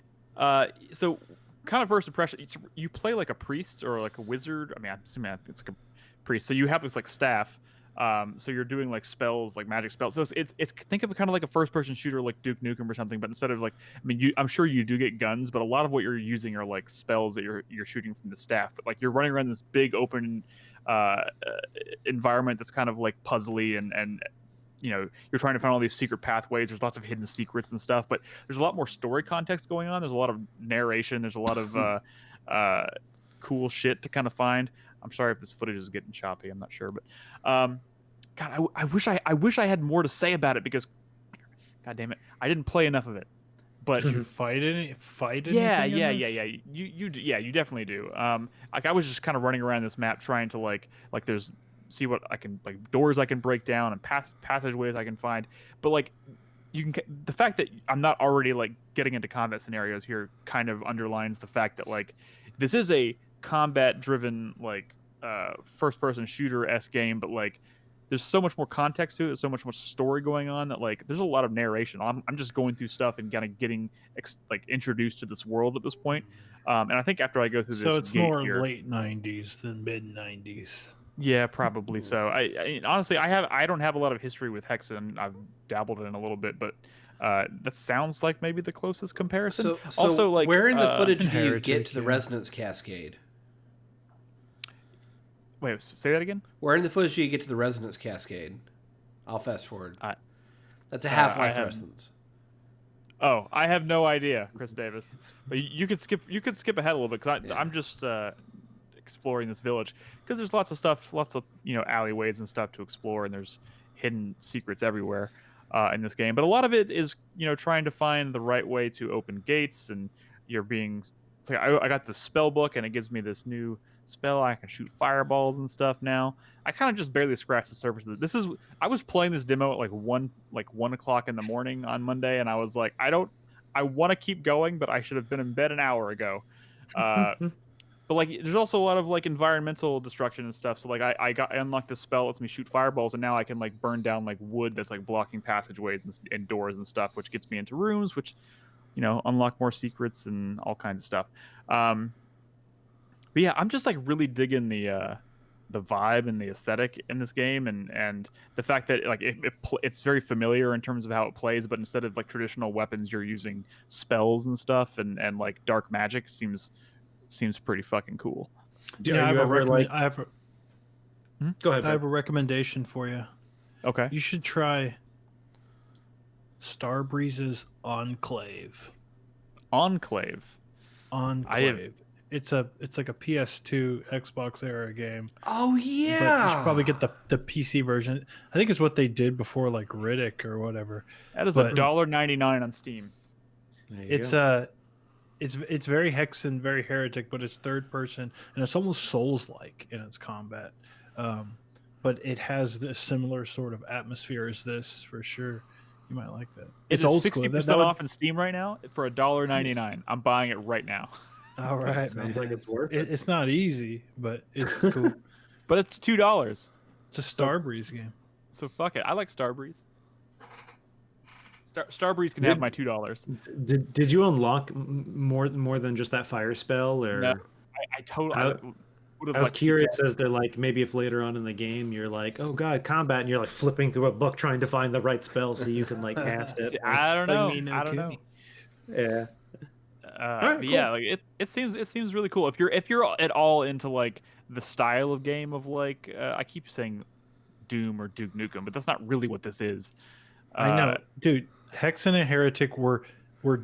So kind of first impression, you play like a priest or like a wizard. I mean, I'm assuming it's like a priest. So you have this like staff. So you're doing like spells, like magic spells. So it's think of it kind of like a first person shooter like Duke Nukem or something, but instead of like, I mean, I'm sure you do get guns, but a lot of what you're using are like spells that you're shooting from the staff. But like you're running around this big open environment that's kind of like puzzly and you know, you're trying to find all these secret pathways. There's lots of hidden secrets and stuff, but there's a lot more story context going on. There's a lot of narration. There's a lot of cool shit to kind of find. I'm sorry if this footage is getting choppy. I'm not sure, but God, I wish I had more to say about it because, God damn it, I didn't play enough of it. But did you fight it? Yeah. You definitely do. Like I was just kind of running around this map trying to like there's. See what I can, like doors I can break down and passageways I can find, but like the fact that I'm not already like getting into combat scenarios here kind of underlines the fact that like this is a combat driven like first person shooter-esque game, but like there's so much more context to it, there's so much more story going on that like there's a lot of narration. I'm just going through stuff and kind of getting like introduced to this world at this point, and I think after I go through this, so it's more here, late 90s than mid 90s. Yeah, probably so. I honestly, I don't have a lot of history with Hexen. I've dabbled in a little bit, but that sounds like maybe the closest comparison. So also, like, where in the footage do you Heretic, get to the resonance cascade? Wait, say that again. Where in the footage do you get to the resonance cascade? I'll fast forward. That's a Half-Life resonance. Oh, I have no idea, Chris Davis. But you could skip ahead a little bit because I'm just exploring this village because there's lots of stuff, lots of alleyways and stuff to explore, and there's hidden secrets everywhere in this game. But a lot of it is trying to find the right way to open gates, and you're being. It's like I got this spell book, and it gives me this new spell. I can shoot fireballs and stuff now. I kind of just barely scratched the surface of it. I was playing this demo at like 1 o'clock in the morning on Monday, and I was like, I want to keep going, but I should have been in bed an hour ago. But like, there's also a lot of like environmental destruction and stuff. So like, I unlocked this spell that lets me shoot fireballs, and now I can like burn down like wood that's like blocking passageways and doors and stuff, which gets me into rooms, which unlock more secrets and all kinds of stuff. But yeah, I'm just like really digging the vibe and the aesthetic in this game, and the fact that like it's very familiar in terms of how it plays, but instead of like traditional weapons, you're using spells and stuff, and like dark magic seems pretty fucking cool. Go ahead. I have a recommendation for you. Okay. You should try Starbreeze's Enclave. Enclave. It's like a PS2 Xbox era game. Oh yeah. But you should probably get the PC version. I think it's what they did before like Riddick or whatever. That is $1.99 on Steam. It's very Hexen, very Heretic, but it's third person, and it's almost Souls-like in its combat. But it has this similar sort of atmosphere as this, for sure. You might like that. It's old 60% off in Steam right now for $1.99. I'm buying it right now. All right, sounds like it's worth it. It's not easy, but it's cool. But it's $2. It's a Starbreeze game. So fuck it. I like Starbreeze. Starbreeze can have my $2. Did you unlock more than just that fire spell, or? No, I totally. I was curious as to like maybe if later on in the game you're like, oh god, combat, and you're like flipping through a book trying to find the right spell so you can like cast it. I don't know. I don't know. Yeah. right, but cool. yeah, like it seems really cool. If you're at all into like the style of game of like I keep saying Doom or Duke Nukem, but that's not really what this is. I know, dude. Hex and a Heretic were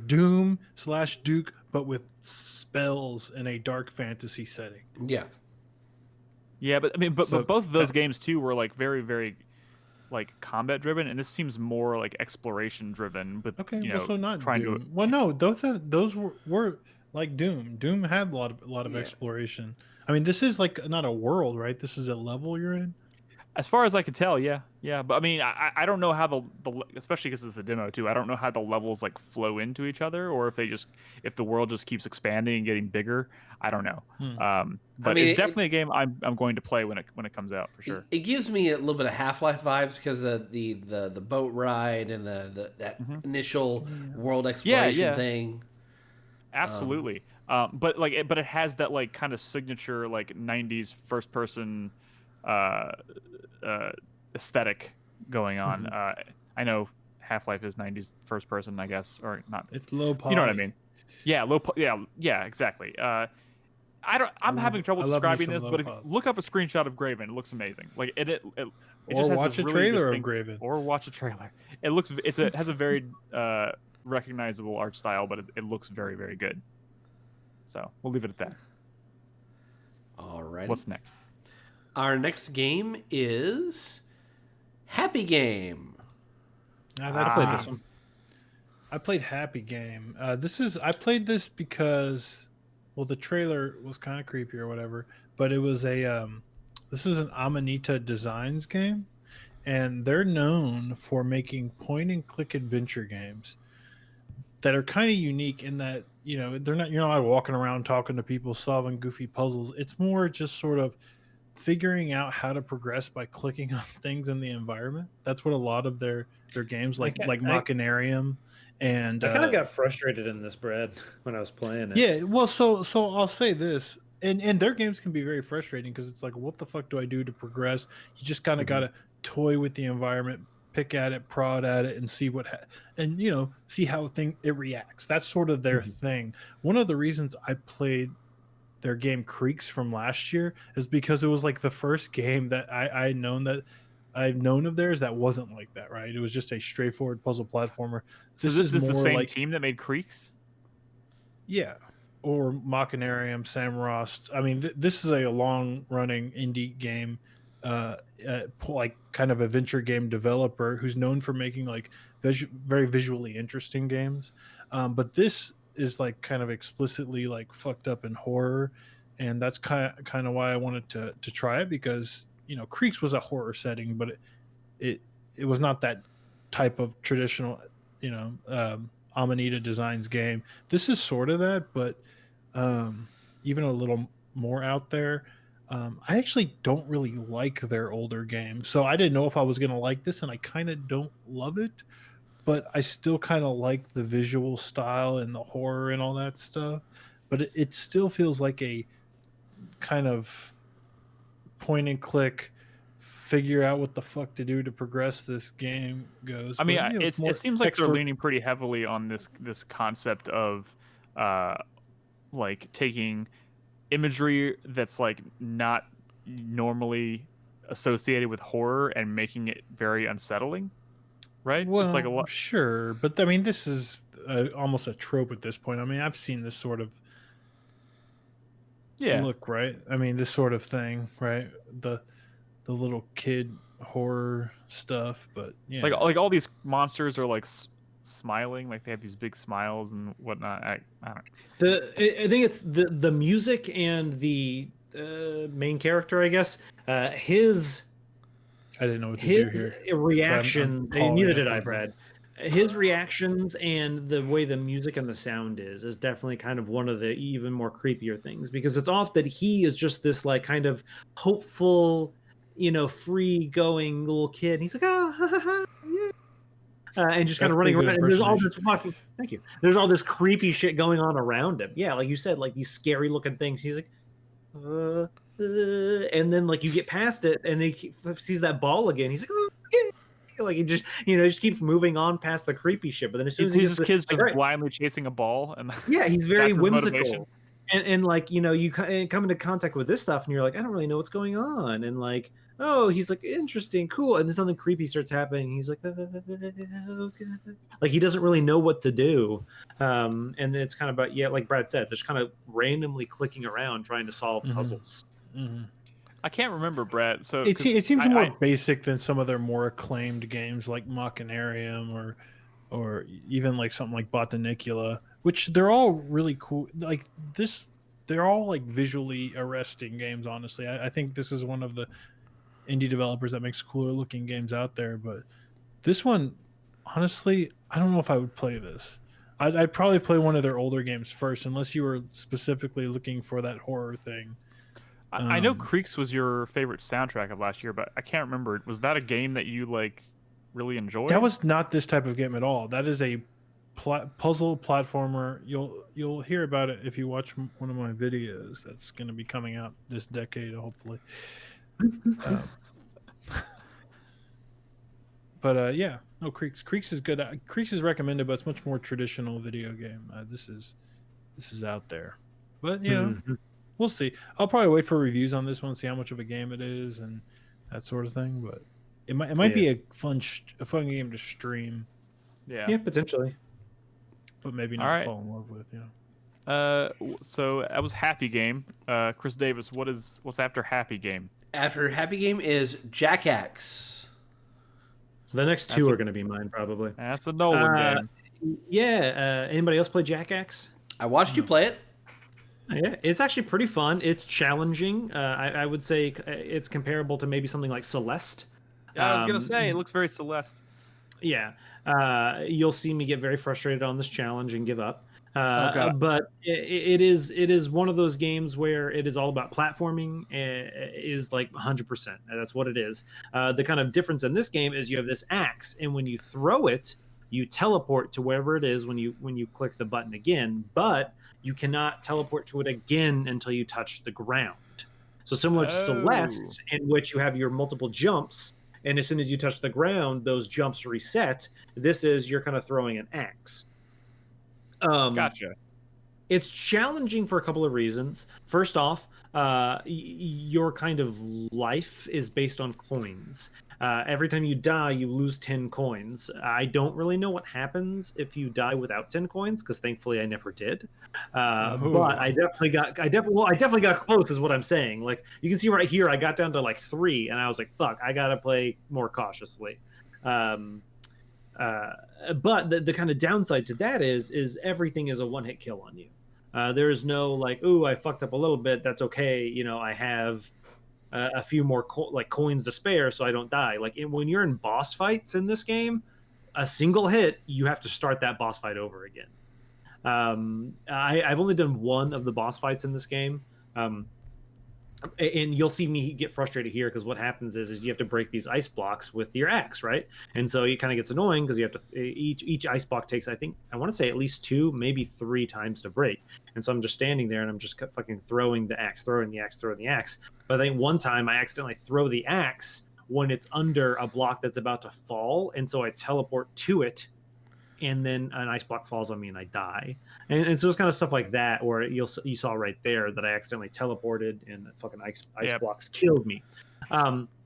Doom / Duke, but with spells in a dark fantasy setting. Yeah. Yeah, but I mean, but So both of those games too were like very like combat driven, and this seems more like exploration driven. But okay, you well, know, so not trying Doom. to Well, no, those were like Doom. Doom had a lot of Yeah. exploration. I mean, this is like not a world, right? This is a level you're in. as far as I can tell, yeah. But I mean, I don't know how the especially because it's a demo too. I don't know how the levels like flow into each other, or if the world just keeps expanding and getting bigger. I don't know. But mean, it's definitely a game I'm going to play when it comes out for sure. It gives me a little bit of Half-Life vibes because the boat ride and that initial world exploration thing. Absolutely. But it has that like kind of signature like '90s first person aesthetic going on. I know Half-Life is '90s first person, I guess, or not. It's low poly. You know what I mean? Yeah, yeah, exactly. I'm having trouble describing this, but if you look up a screenshot of Graven, it looks amazing. Like it just has watch this a really trailer of distinct, Graven. or watch a trailer. It has a very recognizable art style, but it looks very, very good. So we'll leave it at that. All right. What's next? Our next game is Happy Game. That's played this one. I played Happy Game. I played this because, well, the trailer was kind of creepy or whatever, but it was this is an Amanita Designs game, and they're known for making point and click adventure games that are kind of unique in that, you know, you're not like walking around talking to people solving goofy puzzles. It's more just sort of figuring out how to progress by clicking on things in the environment. That's what a lot of their games like Machinarium and I kind of got frustrated in this, Brad, when I was playing it. Yeah, well, so I'll say this, and their games can be very frustrating because it's like, what the fuck do I do to progress? You just kind of got to toy with the environment, pick at it, prod at it, and see and see how it reacts. That's sort of their thing. One of the reasons I played their game Creeks from last year is because it was like the first game that I've known of theirs that wasn't like that, right? It was just a straightforward puzzle platformer. So this is the same team that made Creeks? Yeah. Or Machinarium, Samrost. I mean, this is a long-running indie game, like kind of adventure game developer who's known for making like very visually interesting games. But this is like kind of explicitly like fucked up in horror, and that's kind of why I wanted to try it, because Creeks was a horror setting, but it was not that type of traditional Amanita Designs game. This is sort of that, but even a little more out there. I actually don't really like their older games, so I didn't know if I was gonna like this, and I kind of don't love it, but I still kind of like the visual style and the horror and all that stuff. But it still feels like a kind of point and click, figure out what the fuck to do to progress this game goes. I mean, but, it seems like they're leaning pretty heavily on this concept of like taking imagery that's like not normally associated with horror and making it very unsettling. Right? Well, it's like a lot. Sure, but I mean, this is almost a trope at this point. I mean, I've seen this sort of look, right? I mean, this sort of thing, right? The little kid horror stuff, but yeah, like all these monsters are like smiling, like they have these big smiles and whatnot. I don't. I think it's the music and the main character, I guess. I didn't know what to do here. His reactions, and neither did I, Brad. His reactions and the way the music and the sound is definitely kind of one of the even more creepier things, because it's off that he is just this like kind of hopeful, free going little kid. And he's like, yeah. And just kind of running around. And there's all this thank you. There's all this creepy shit going on around him. Yeah, like you said, like these scary looking things. He's like, and then like you get past it, and he sees that ball again. He's like, oh, yeah. Like he just just keeps moving on past the creepy shit. But then as soon He as he sees gets his kids like, just right, blindly chasing a ball, and yeah, he's very that's his motivation. whimsical. And like you come into contact with this stuff, and you're like, I don't really know what's going on. And like, oh, he's like interesting, cool. And then something creepy starts happening. He's like, okay. Like he doesn't really know what to do. And then it's kind of about like Brad said, just kind of randomly clicking around trying to solve puzzles. I can't remember, Brad. So it seems I, more I, basic than some of their more acclaimed games like Machinarium or even like something like Botanicula, which they're all really cool. Like this, they're all like visually arresting games. Honestly, I think this is one of the indie developers that makes cooler looking games out there. But this one, honestly, I don't know if I would play this. I'd probably play one of their older games first, unless you were specifically looking for that horror thing. I know Creeks was your favorite soundtrack of last year, but I can't remember. Was that a game that you like really enjoyed? That was not this type of game at all. That is a puzzle platformer. You'll hear about it if you watch one of my videos. That's going to be coming out this decade, hopefully. But yeah, no, Creeks is good. Creeks is recommended, but it's much more traditional video game. This is out there, but you know. We'll see. I'll probably wait for reviews on this one, see how much of a game it is, and that sort of thing. But it might be a fun game to stream. Yeah, potentially. But maybe not fall in love with. So that was Happy Game. Chris Davis, what's after Happy Game? After Happy Game is Jackaxe. The next two are going to be mine, probably. That's a Nolan game. Yeah. Anybody else play Jackaxe? I watched you play it. Yeah, it's actually pretty fun. It's challenging. I would say it's comparable to maybe something like Celeste. I was gonna say it looks very Celeste. Yeah, you'll see me get very frustrated on this challenge and give up. But it is one of those games where it is all about platforming. Is like 100%. That's what it is. The kind of difference in this game is you have this axe, and when you throw it, you teleport to wherever it is when you click the button again. But you cannot teleport to it again until you touch the ground. So similar to Celeste, in which you have your multiple jumps, and as soon as you touch the ground, those jumps reset. This is you're kind of throwing an axe. Gotcha. It's challenging for a couple of reasons. First off, your kind of life is based on coins. Every time you die, you lose 10 coins. I don't really know what happens if you die without 10 coins, because thankfully I never did. But I definitely got close, is what I'm saying. Like you can see right here, I got down to like 3, and I was like, "Fuck, I gotta play more cautiously." But the kind of downside to that is everything is a one-hit kill on you. There is no like, "Ooh, I fucked up a little bit. That's okay. You know, I have." A few more coins to spare so I don't die. Like when you're in boss fights in this game, a single hit, you have to start that boss fight over again. I've only done one of the boss fights in this game. And you'll see me get frustrated here because what happens is you have to break these ice blocks with your axe, right? And so it kind of gets annoying because you have to each ice block takes, I want to say at least 2, maybe 3 times to break. And so I'm just standing there and I'm just fucking throwing the axe. But I think one time I accidentally throw the axe when it's under a block that's about to fall, and so I teleport to it, and then an ice block falls on me and I die. And so it's kind of stuff like that, or you saw right there that I accidentally teleported and the fucking ice blocks killed me.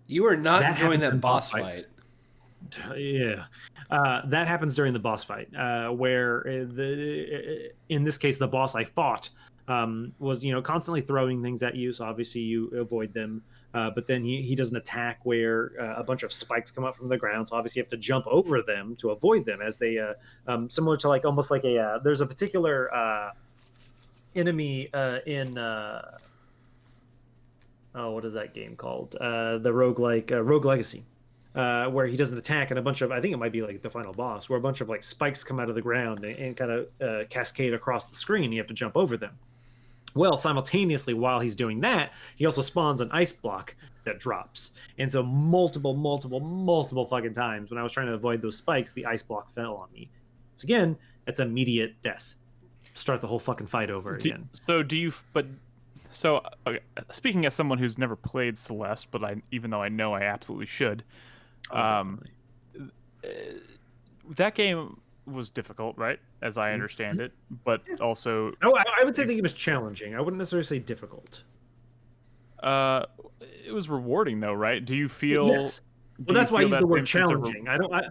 You are not enjoying that boss fight. Yeah. That happens during the boss fight, where in this case, the boss I fought was constantly throwing things at you, so obviously you avoid them, but then he does an attack where a bunch of spikes come up from the ground, so obviously you have to jump over them to avoid them, as they similar to like almost like a there's a particular enemy in what is that game called, the Rogue Legacy, where he does an attack and a bunch of, I think it might be like the final boss, where a bunch of like spikes come out of the ground and kind of cascade across the screen. You have to jump over them. Well, simultaneously, while he's doing that, he also spawns an ice block that drops. And so multiple fucking times when I was trying to avoid those spikes, the ice block fell on me. So again, it's immediate death. Start the whole fucking fight over again. So okay, speaking as someone who's never played Celeste, but even though I know I absolutely should, that game was difficult, right? As I understand it, but also I would say the game was challenging. I wouldn't necessarily say difficult. it was rewarding though, right? Do you feel? Yes. Well, that's why I use the word same sense of challenging. I don't want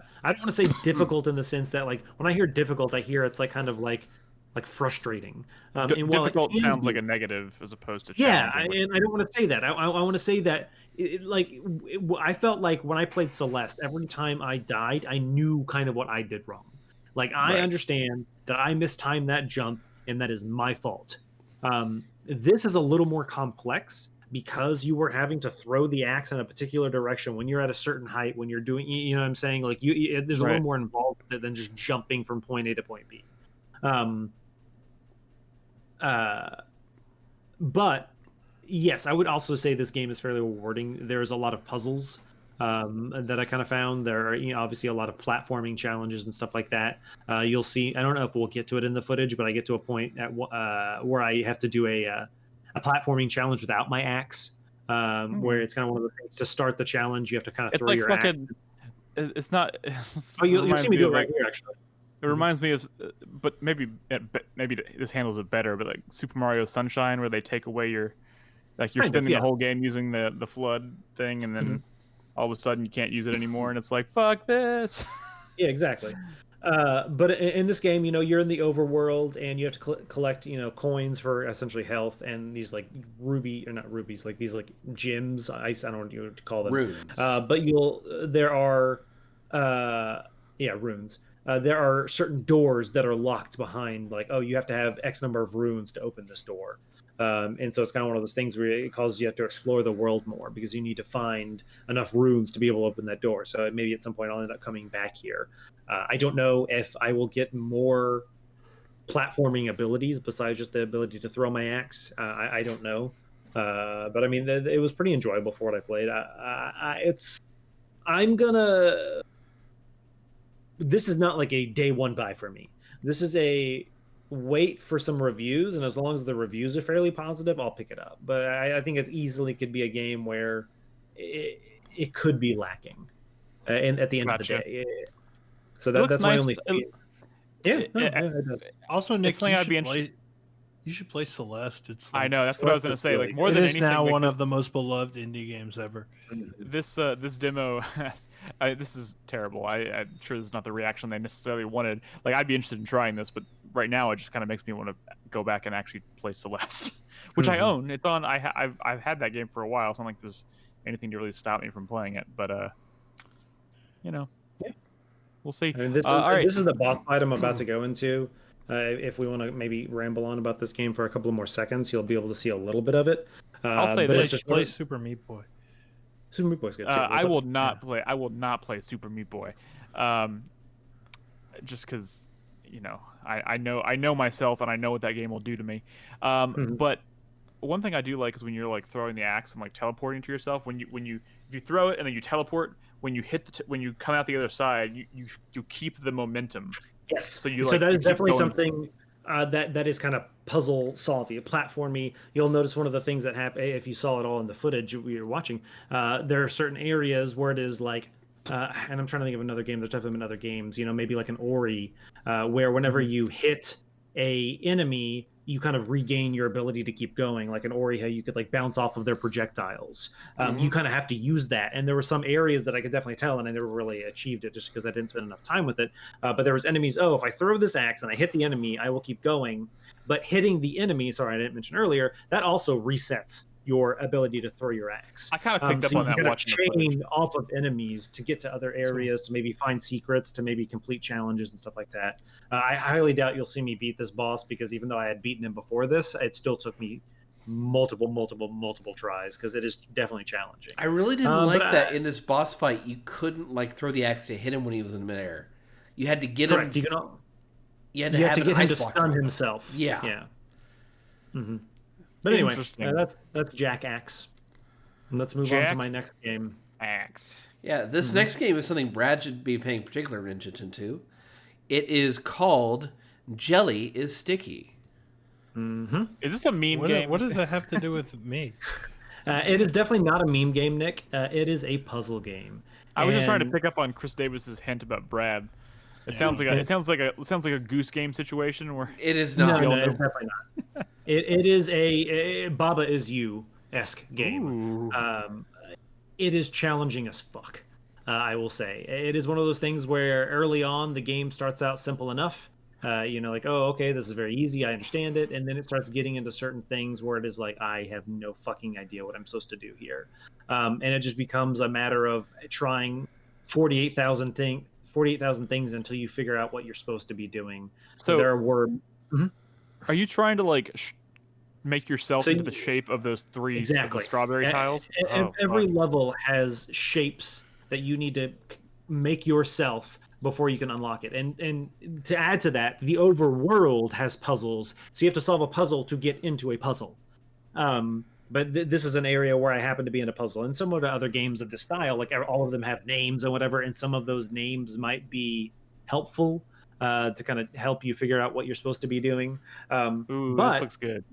to say difficult in the sense that like when I hear difficult, I hear it's like kind of like frustrating. And while difficult it can sounds be, like a negative as opposed to yeah, challenging. and I don't want to say that. I want to say that I felt like when I played Celeste, every time I died, I knew kind of what I did wrong. Like I understand that I mistimed that jump, and that is my fault. This is a little more complex because you were having to throw the axe in a particular direction when you're at a certain height. When you're doing, you know what I'm saying? Like there's a little more involved than just jumping from point A to point B. But yes, I would also say this game is fairly rewarding. There's a lot of puzzles that I kind of found. There are obviously a lot of platforming challenges and stuff like that. You'll see. I don't know if we'll get to it in the footage, but I get to a point at where I have to do a platforming challenge without my axe, where it's kind of one of the things to start the challenge. You have to kind of throw your axe. It's not. You'll see me do it right here, actually. It reminds me of, but maybe this handles it better. But like Super Mario Sunshine, where they take away you're spending the whole game using the flood thing, and then all of a sudden you can't use it anymore, and it's like fuck this. Yeah, exactly. But in this game, you're in the overworld, and you have to collect, coins for essentially health, and these like not rubies, like these like gems. I don't know what you would call them. Runes. But there are runes. There are certain doors that are locked behind, like, oh, you have to have X number of runes to open this door. And so it's kind of one of those things where it causes you have to explore the world more because you need to find enough runes to be able to open that door. So maybe at some point I'll end up coming back here. I don't know if I will get more platforming abilities besides just the ability to throw my axe. I don't know. But I mean, it was pretty enjoyable for what I played. This is not like a day one buy for me. This is a wait for some reviews, and as long as the reviews are fairly positive, I'll pick it up. But I think it easily could be a game where it could be lacking and at the end of the day. So that's my only thing. Also, Nick, you should play Celeste. It's I know that's what I was going to say. Like more than anything, now one of the most beloved indie games ever. This demo, this is terrible. I'm sure this is not the reaction they necessarily wanted. Like I'd be interested in trying this, but right now it just kind of makes me want to go back and actually play Celeste, which I own. It's on. I've had that game for a while. So I don't think there's anything to really stop me from playing it. But we'll see. I mean, this is the boss fight I'm about to go into. If we want to maybe ramble on about this game for a couple of more seconds, you'll be able to see a little bit of it. I'll say this: just play Super Meat Boy. Super Meat Boy's good too. I will not play Super Meat Boy, just because I know myself and I know what that game will do to me. But one thing I do like is when you're like throwing the axe and like teleporting to yourself. If you throw it and then you teleport, when you hit when you come out the other side, you keep the momentum. Yes. So that is definitely something that is kind of puzzle solving, platformy. You'll notice one of the things that happen if you saw it all in the footage we were watching. There are certain areas where it is like, and I'm trying to think of another game. There's definitely been other games, maybe like an Ori, where whenever you hit a enemy, you kind of regain your ability to keep going. Like an Ori, how you could like bounce off of their projectiles. You kind of have to use that. And there were some areas that I could definitely tell, and I never really achieved it just because I didn't spend enough time with it. But there was enemies. Oh, if I throw this axe and I hit the enemy, I will keep going. But hitting the enemy, sorry, I didn't mention earlier, that also resets your ability to throw your axe. I kind of picked up on that watching the chain off of enemies to get to other areas, to maybe find secrets, to maybe complete challenges and stuff like that. I highly doubt you'll see me beat this boss because even though I had beaten him before this, it still took me multiple tries because it is definitely challenging. I really didn't like that in this boss fight. You couldn't like throw the axe to hit him when he was in midair. You had to get him. You had to get him to stun himself. Yeah. Mm-hmm. But anyway, that's Jack Axe. And let's move on to my next game. Axe. Yeah, this next game is something Brad should be paying particular attention to. It is called Jelly is Sticky. Is this a meme game? What does that have to do with me? It is definitely not a meme game, Nick. It is a puzzle game. I was just trying to And- pick up on Chris Davis's hint about Brad. It Yeah. sounds like it sounds like a Goose Game situation where It is No, not. no, it's definitely not. It is a Baba Is You-esque game. Ooh. It is challenging as fuck. I will say it is one of those things where early on the game starts out simple enough. Like, oh, okay, this is very easy. I understand it, and then it starts getting into certain things where it is like, I have no fucking idea what I'm supposed to do here, and it just becomes a matter of trying 48,000 things until you figure out what you're supposed to be doing. So there were. Are you trying to like make yourself So into the shape of those three Exactly. strawberry tiles? Oh, Every fuck. level has shapes that you need to make yourself before you can unlock it. And to add to that, the overworld has puzzles, so you have to solve a puzzle to get into a puzzle. But this is an area where I happen to be in a puzzle. And similar to other games of this style, like all of them have names and whatever, and some of those names might be helpful to kind of help you figure out what you're supposed to be doing. Ooh, But this looks good.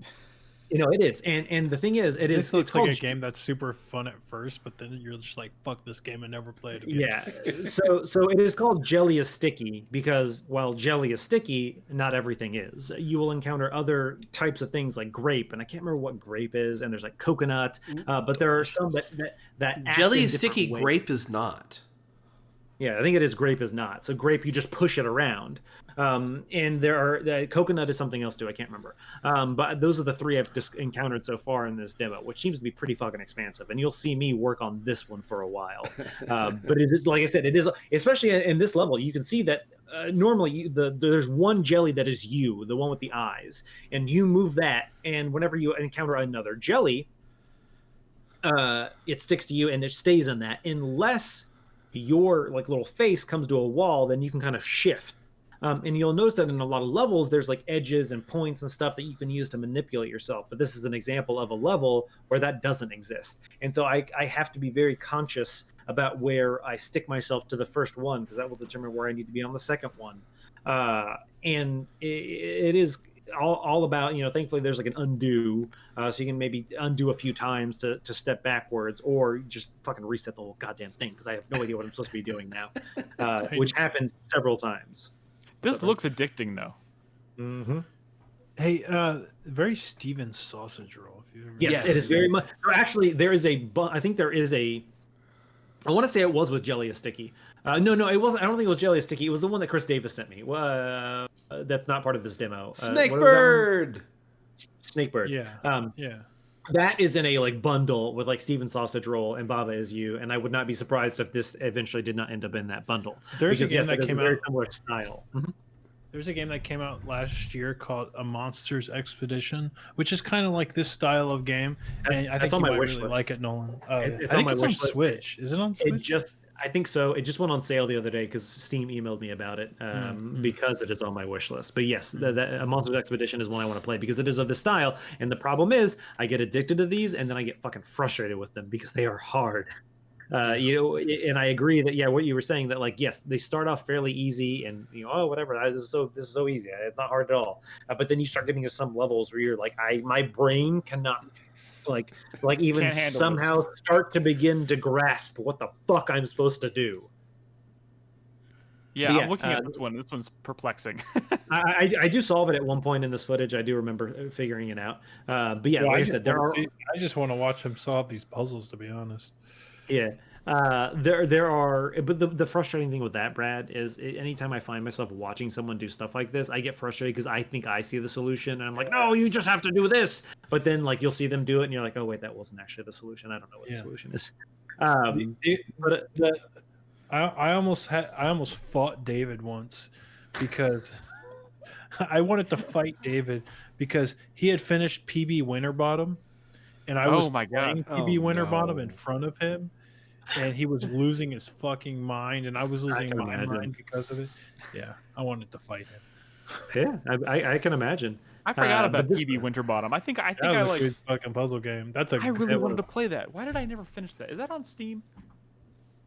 it is. And the thing is, This looks it's like a called game that's super fun at first, but then you're just like, fuck this game and never play it again. Yeah. So it is called Jelly is Sticky because while jelly is sticky, not everything is. You will encounter other types of things like grape, and I can't remember what grape is, and there's like coconut, but there are some that act Jelly in is different sticky. ways. Grape is not. Yeah, I think it is grape is not. So grape, you just push it around. And there are coconut is something else too. I can't remember. But those are the three I've just encountered so far in this demo, which seems to be pretty fucking expansive. And you'll see me work on this one for a while. But it is, like I said, it is, especially in this level, you can see that normally there's one jelly that is you, the one with the eyes, and you move that, and whenever you encounter another jelly, it sticks to you and it stays in that unless your like little face comes to a wall, then you can kind of shift. And you'll notice that in a lot of levels, there's like edges and points and stuff that you can use to manipulate yourself. But this is an example of a level where that doesn't exist. And so I have to be very conscious about where I stick myself to the first one, because that will determine where I need to be on the second one. And it is all about, thankfully there's like an undo, so you can maybe undo a few times to step backwards, or just fucking reset the whole goddamn thing, because I have no idea what I'm supposed to be doing now, which happens several times. This looks addicting though. Mm-hmm. Hey, very Steven sausage roll. If you've ever Yes, it is very much. Actually, there is I think there is a. I want to say it was with Jelly is Sticky. No, it wasn't. I don't think it was Jelly is Sticky. It was the one that Chris Davis sent me. That's not part of this demo. Snakebird. Snakebird. Yeah. Yeah. That is in a like bundle with like Steven Sausage Roll and Baba Is You, and I would not be surprised if this eventually did not end up in that bundle. There's a because, game yes, that it is came a very out. similar style. There's a game that came out last year called A Monsters Expedition, which is kind of like this style of game, and I think on you my might wish really list. like it, Nolan. It's I on think my it's on wish list. Switch. Is it on Switch? I think so. It just went on sale the other day because Steam emailed me about it because it is on my wish list. But yes, a Monsters Expedition is one I want to play because it is of this style. And the problem is I get addicted to these and then I get fucking frustrated with them because they are hard. And I agree that, yeah, what you were saying that like, yes, they start off fairly easy and oh, whatever. This is so easy. It's not hard at all. But then you start getting to some levels where you're like, my brain cannot like even somehow start to begin to grasp what the fuck I'm supposed to do. Yeah, I'm looking at this one. This one's perplexing. I do solve it at one point in this footage. I do remember figuring it out. But yeah, like I said, I just want to watch him solve these puzzles, to be honest. Yeah. There are, but the frustrating thing with that, Brad, is anytime I find myself watching someone do stuff like this, I get frustrated because I think I see the solution and I'm like, no, you just have to do this. But then like you'll see them do it and you're like, oh wait, that wasn't actually the solution. I don't know what the solution is. I almost fought David once because I wanted to fight David because he had finished PB Winterbottom and I was playing PB Winterbottom in front of him. And he was losing his fucking mind, and I was losing my mind because of it. Yeah, I wanted to fight him. Yeah, I can imagine. I forgot about PB Winterbottom. I think I like a good fucking puzzle game. I really wanted to play that. Why did I never finish that? Is that on Steam?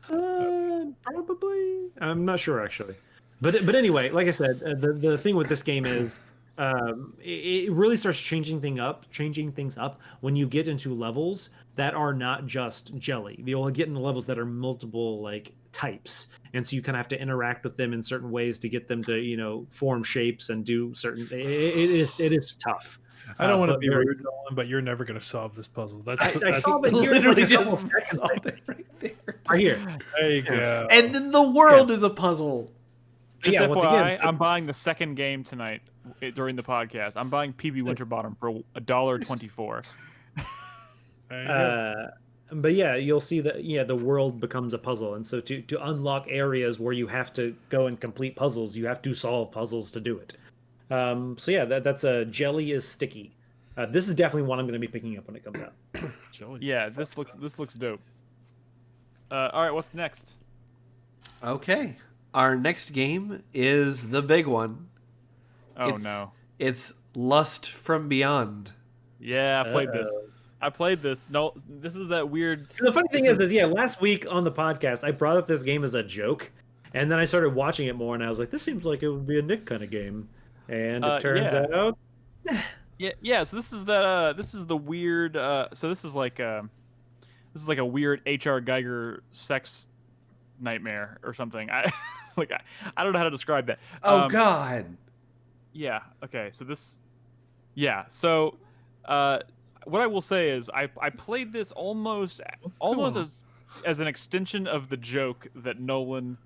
Probably. I'm not sure actually. But anyway, like I said, the thing with this game is it really starts changing things up when you get into levels that are not just jelly. You'll get into levels that are multiple like types, and so you kind of have to interact with them in certain ways to get them to form shapes and do certain. It is tough. I don't want to but be very- rude, Nolan, but you're never going to solve this puzzle. I saw that here Literally like a couple just seconds saw it right there. right here. There you go. And then the world is a puzzle. Just Yeah, FYI, once again, I'm buying the second game tonight during the podcast. I'm buying PB Winterbottom for $1.24. There you go. But yeah, you'll see that the world becomes a puzzle, and so to unlock areas where you have to go and complete puzzles, you have to solve puzzles to do it. So yeah, that's a jelly is sticky. This is definitely one I'm going to be picking up when it comes out. Yeah, this looks dope. All right, what's next? Okay. Our next game is the big one. Oh no. It's Lust from Beyond. Yeah, I played this. I played this. No, this is that weird. So the funny thing is last week on the podcast, I brought up this game as a joke, and then I started watching it more, and I was like, this seems like it would be a Nick kind of game, and it turns out. Yeah. So this is the weird. So this is like a weird H.R. Geiger sex nightmare or something. I don't know how to describe that. Oh God. Yeah. Okay. So this. Yeah. So, what I will say is I played this almost as an extension of the joke that Nolan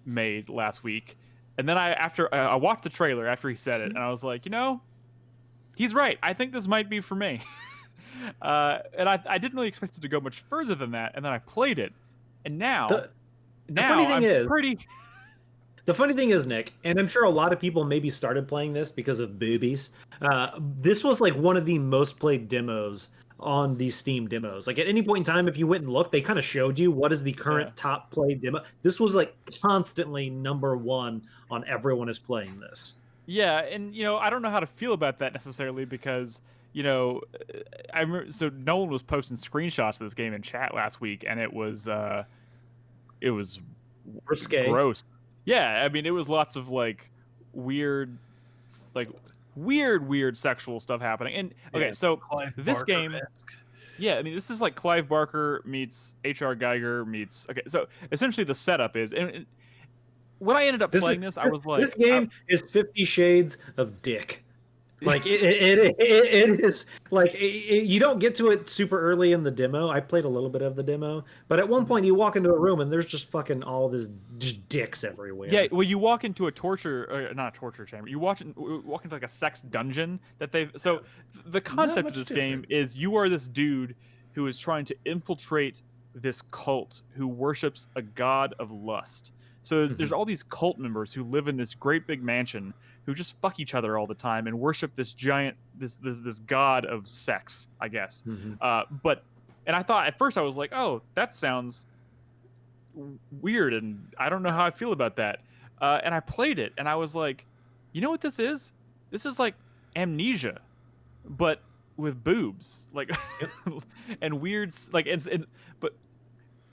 made last week, and then I watched the trailer after he said it, and I was like, he's right. I think this might be for me. And I didn't really expect it to go much further than that, and then I played it, and now The funny thing is, pretty. the funny thing is, Nick, and I'm sure a lot of people maybe started playing this because of boobies. This was like one of the most played demos on these Steam demos. Like at any point in time, if you went and looked, they kind of showed you what is the current top played demo. This was like constantly #1 on everyone is playing this. Yeah, and I don't know how to feel about that necessarily because I remember Nolan was posting screenshots of this game in chat last week, and it was Risque. gross. Yeah, I mean it was lots of like weird sexual stuff happening. And okay, so Clive this game, Barker-esque. yeah, I mean this is like Clive Barker meets H.R. Geiger meets. Okay, so essentially the setup is, and when I ended up playing this, I was like, this game is 50 Shades of Dick. Like it is like you don't get to it super early in the demo. I played a little bit of the demo, but at one point you walk into a room and there's just fucking all this just dicks everywhere. Yeah, well, you walk into a not a torture chamber. You walk into like a sex dungeon that they've. So the concept of this game is you are this dude who is trying to infiltrate this cult who worships a god of lust. So there's all these cult members who live in this great big mansion who just fuck each other all the time and worship this giant this god of sex, I guess. And I thought at first I was like, oh, that sounds weird, and I don't know how I feel about that. And I played it, and I was like, you know what this is? This is like Amnesia, but with boobs, like, and weird, like, but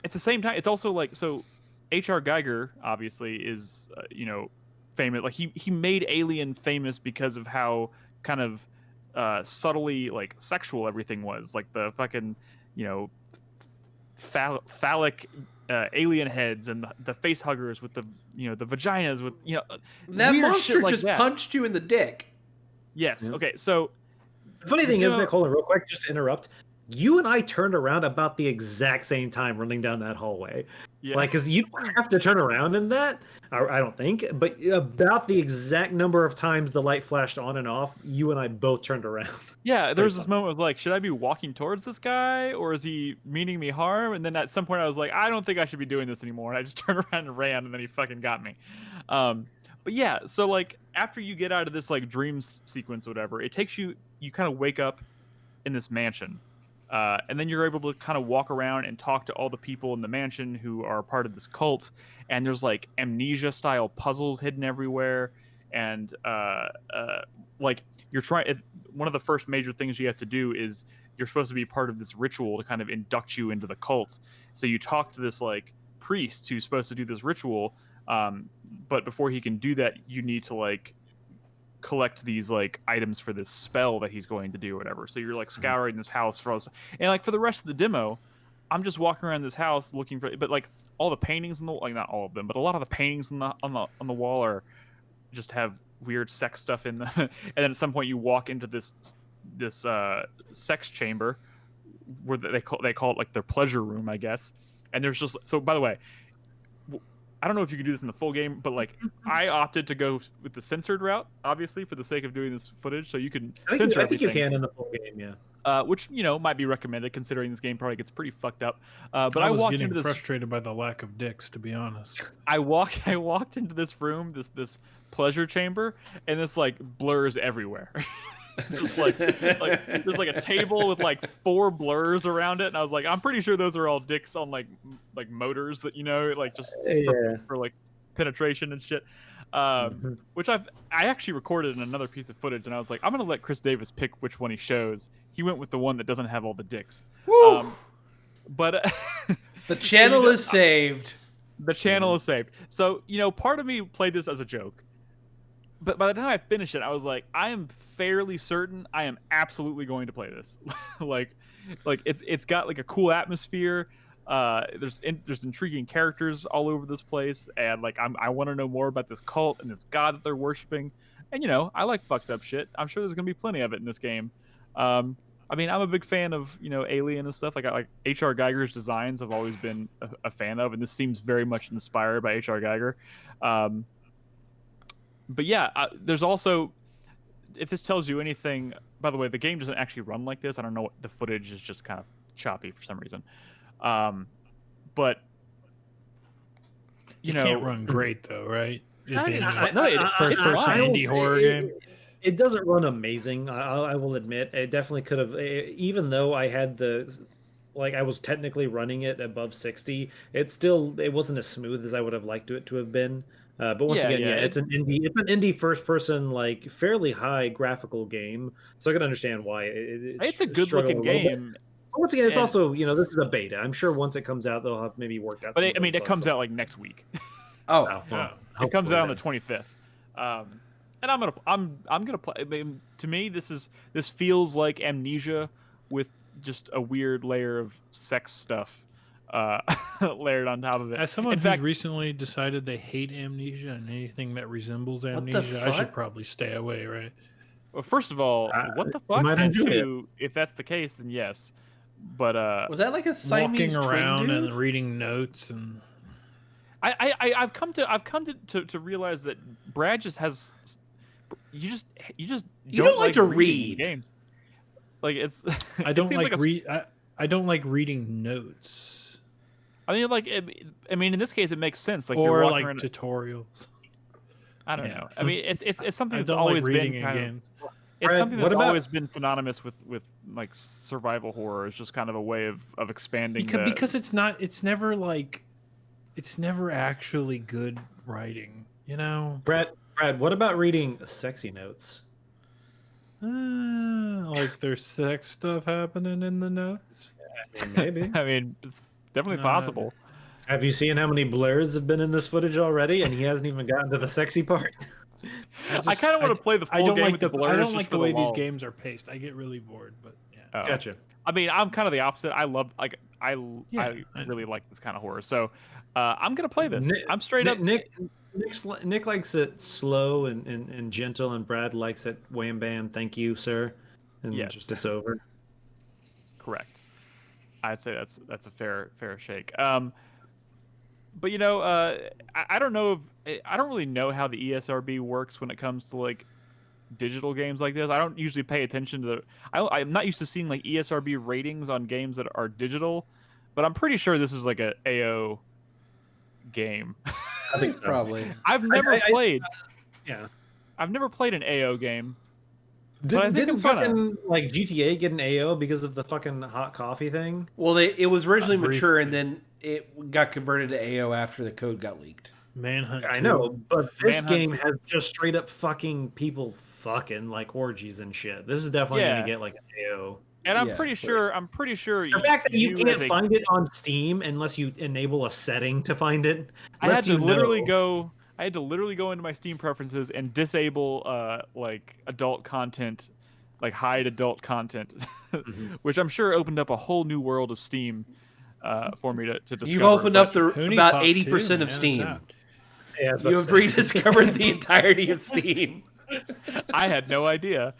at the same time, it's also like so. H.R. Geiger obviously is famous. Like he made Alien famous because of how kind of subtly like sexual everything was. Like the fucking phallic alien heads and the face huggers with the the vaginas with that weird monster shit like just that. punched you in the dick. Yes. Yeah. Okay. So the funny thing is, Nick, hold on real quick, just to interrupt. You and I turned around about the exact same time running down that hallway. yeah. Like, because you don't have to turn around in that, I don't think, but about the exact number of times the light flashed on and off, you and I both turned around. Yeah, there was this moment of like, should I be walking towards this guy or is he meaning me harm? And then at some point I was like, I don't think I should be doing this anymore. And I just turned around and ran, and then he fucking got me. But yeah, so like after you get out of this like dreams sequence or whatever, it takes you kind of wake up in this mansion. And then you're able to kind of walk around and talk to all the people in the mansion who are part of this cult. And there's like Amnesia style puzzles hidden everywhere. And like you're trying, one of the first major things you have to do is you're supposed to be part of this ritual to kind of induct you into the cult. So you talk to this like priest who's supposed to do this ritual. But before he can do that, you need to like collect these like items for this spell that he's going to do or whatever. So you're like scouring this house for all this, and like for the rest of the demo, I'm just walking around this house looking for, but like all the paintings in the, like not all of them, but a lot of the paintings on the wall are just have weird sex stuff in them. And then at some point you walk into this sex chamber where they call it like their pleasure room, I guess. And there's just, so by the way, I don't know if you can do this in the full game, but like I opted to go with the censored route, obviously for the sake of doing this footage, so you can censor everything. I think you can in the full game, yeah. Which might be recommended considering this game probably gets pretty fucked up. But I was walked getting into this, frustrated by the lack of dicks, to be honest. I walked into this room, this pleasure chamber, and this like blurs everywhere. Just like there's like a table with like 4 blurs around it, and I was like, I'm pretty sure those are all dicks on like motors that like just for like penetration and shit. Which I actually recorded in another piece of footage, and I was like, I'm gonna let Chris Davis pick which one he shows. He went with the one that doesn't have all the dicks. But the channel is saved. The channel is saved. So part of me played this as a joke. But by the time I finished it, I was like, I am fairly certain I am absolutely going to play this. like it's got like a cool atmosphere. There's intriguing characters all over this place, and like I want to know more about this cult and this god that they're worshiping. And I like fucked up shit. I'm sure there's gonna be plenty of it in this game. I mean, I'm a big fan of Alien and stuff. Like H.R. Geiger's designs I've always been a fan of, and this seems very much inspired by H.R. Geiger. But yeah, there's also, if this tells you anything, by the way, the game doesn't actually run like this. I don't know what the footage is, just kind of choppy for some reason. But it can't run great though, right? First person indie horror game. It doesn't run amazing. I will admit, it definitely could have. Even though I had I was technically running it above 60, it wasn't as smooth as I would have liked it to have been. But once again, it's an indie first person, like fairly high graphical game. So I can understand why it's a good looking game. But once again, it's also this is a beta. I'm sure once it comes out, they'll have maybe worked out. But it comes out like next week. It comes out on the 25th. And I'm gonna play. I mean, to me, this feels like Amnesia with just a weird layer of sex stuff layered on top of it. As someone who's recently decided they hate Amnesia and anything that resembles Amnesia, I should probably stay away, right? Well, first of all, what the fuck? And two, if that's the case, then yes. But was that like a Siamese walking around twin dude? and reading notes and I've come to realize that Brad just has you don't like to read games. Like it's I don't like reading notes. I mean, in this case, it makes sense. Like or you're like around tutorials. I don't know. I mean, it's something that's don't always like been reading kind games. of. It's something that's about, always been synonymous with like survival horror. It's just kind of a way of expanding. Because it's never actually good writing. Brad, what about reading sexy notes? Like there's sex stuff happening in the notes. Maybe. I mean, it's definitely possible. Have you seen how many blurs have been in this footage already, and he hasn't even gotten to the sexy part? I kind of want to play the full game with the blurs. I don't like just the way these games are paced. I get really bored, but yeah. Gotcha. I mean, I'm kind of the opposite. I really like this kind of horror. So I'm gonna play this. I'm straight up. Nick likes it slow and gentle, and Brad likes it wham bam. Thank you, sir. And just it's over. Correct. I'd say that's a fair shake. But I don't know if I don't really know how the ESRB works when it comes to like digital games like this. I don't usually pay attention to I'm not used to seeing like ESRB ratings on games that are digital, but I'm pretty sure this is like a AO game. I think so. Probably. I've never played. I've never played an AO game. Didn't fucking like GTA get an AO because of the fucking hot coffee thing? Well, it was originally mature, and then it got converted to AO after the code got leaked. Manhunt. I know, but this game has just straight up fucking people fucking like orgies and shit. This is definitely gonna get like an AO. And I'm pretty sure. The fact that you can't find it on Steam unless you enable a setting to find it. I had to literally go I had to literally go into my Steam preferences and disable like adult content, like hide adult content, which I'm sure opened up a whole new world of Steam for me to discover. You've opened up Honey about Pot 80% too, of man, it's Steam. out. Yeah, I was about You to have say. rediscovered the entirety of Steam. I had no idea.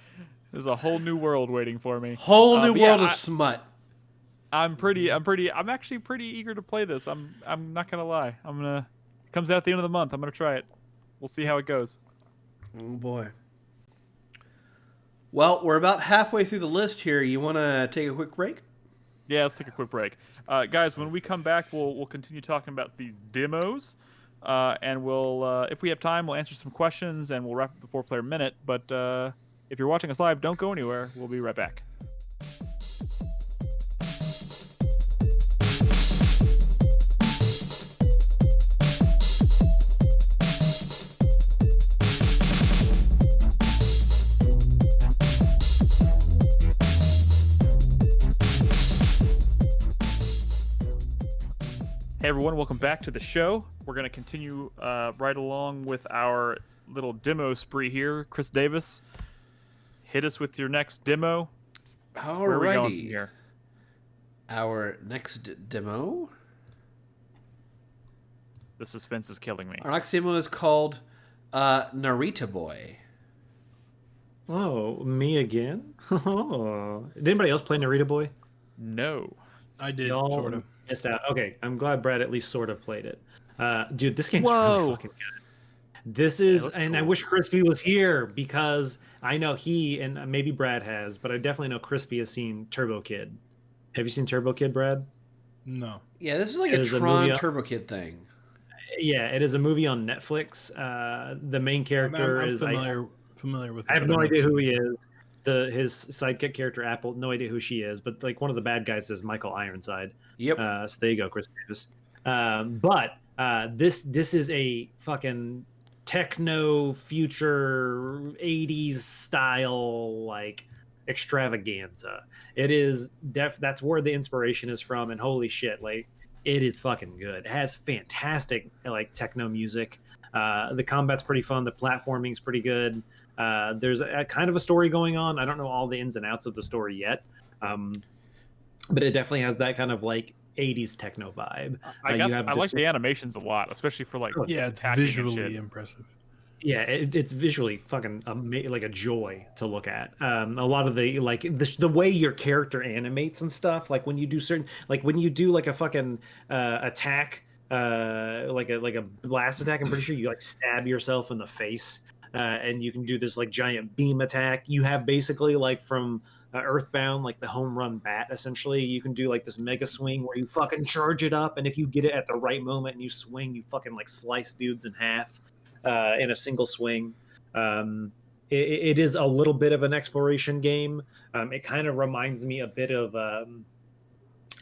There's a whole new world waiting for me. Whole new But yeah, world of smut. I'm actually pretty eager to play this. I'm not gonna lie. It comes out at the end of the month. I'm gonna try it. We'll see how it goes. Oh boy. Well, we're about halfway through the list here. You want to take a quick break? Yeah, let's take a quick break. Guys, when we come back, we'll continue talking about these demos. And we'll, if we have time, we'll answer some questions and we'll wrap up the 4-player minute. But if you're watching us live, don't go anywhere. We'll be right back. Hey everyone, welcome back to the show. We're going to continue right along with our little demo spree here. Chris Davis, hit us with your next demo. Where are we going from Alrighty. here? Our next demo. The suspense is killing me. Our next demo is called Narita Boy. Oh, me again? Oh. Did anybody else play Narita Boy? No. I did, Y'all sort of. missed out. Okay, I'm glad Brad at least sort of played it. Dude, this game's Whoa. really fucking good. This is, looks and I cool. wish Crispy was here because I know he and maybe Brad has, but I definitely know Crispy has seen Turbo Kid. Have you seen Turbo Kid, Brad? No. Yeah, this is like It a is a Tron movie on- Turbo Kid thing. Yeah, it is a movie on Netflix. The main character I'm is familiar with. I have it, no but I'm idea not- who he is. His sidekick character Apple, no idea who she is, but like one of the bad guys is Michael Ironside. Yep. So there you go, Chris Davis. But this is a fucking techno future 80s style like extravaganza. It is that's where the inspiration is from, and holy shit, like it is fucking good. It has fantastic like techno music. The combat's pretty fun. The platforming's pretty good. There's a kind of a story going on. I don't know all the ins and outs of the story yet, but it definitely has that kind of like 80s techno vibe. I You have like this- the animations a lot, especially for like Yeah, it's attacking and shit. visually impressive. Yeah, it's visually fucking like a joy to look at. A lot of the like the way your character animates and stuff, like when you do certain, like when you do like a fucking attack, like a blast attack. I'm pretty sure you like stab yourself in the face, and you can do this like giant beam attack. You have basically like from Earthbound, like the home run bat. Essentially, you can do like this mega swing where you fucking charge it up, and if you get it at the right moment and you swing, you fucking like slice dudes in half. In a single swing. It is a little bit of an exploration game. It kind of reminds me a bit of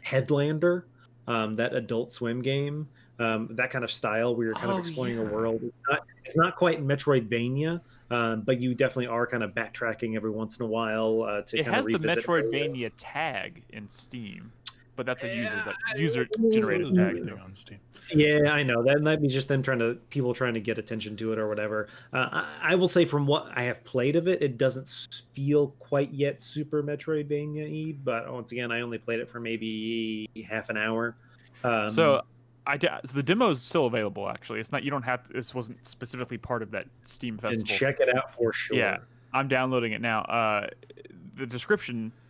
Headlander, that Adult Swim game, that kind of style where you're kind of exploring a world. It's not quite Metroidvania, but you definitely are kind of backtracking every once in a while to It kind has of the revisit. Metroidvania tag in Steam, but that's a user What generated is tag. everything on Steam? Yeah, I know that might be just them people trying to get attention to it or whatever. I will say from what I have played of it, it doesn't feel quite yet super Metroidvania-y. But once again, I only played it for maybe half an hour. So the demo is still available. Actually, it's not. You don't have to. This wasn't specifically part of that Steam festival. and check it out for sure. Yeah, I'm downloading it now.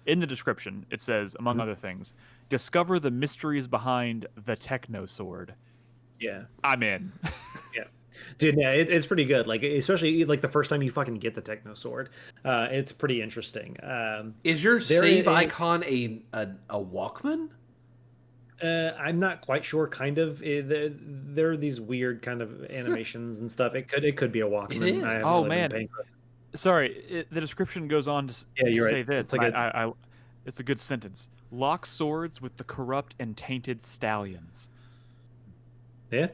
In the description, it says, among other things, discover the mysteries behind the Techno Sword. Yeah, I'm in. dude. Yeah, it's pretty good. Like especially like the first time you fucking get the Techno Sword, it's pretty interesting. Is your there save is- icon a Walkman? I'm not quite sure. Kind of, there are these weird kind of animations and stuff. It could be a Walkman. is. I haven't Oh, really been man. paying close- Sorry, the description goes on to, Yeah, you're to say right. this. It's like and it's a good sentence. Lock swords with the corrupt and tainted stallions. Yeah,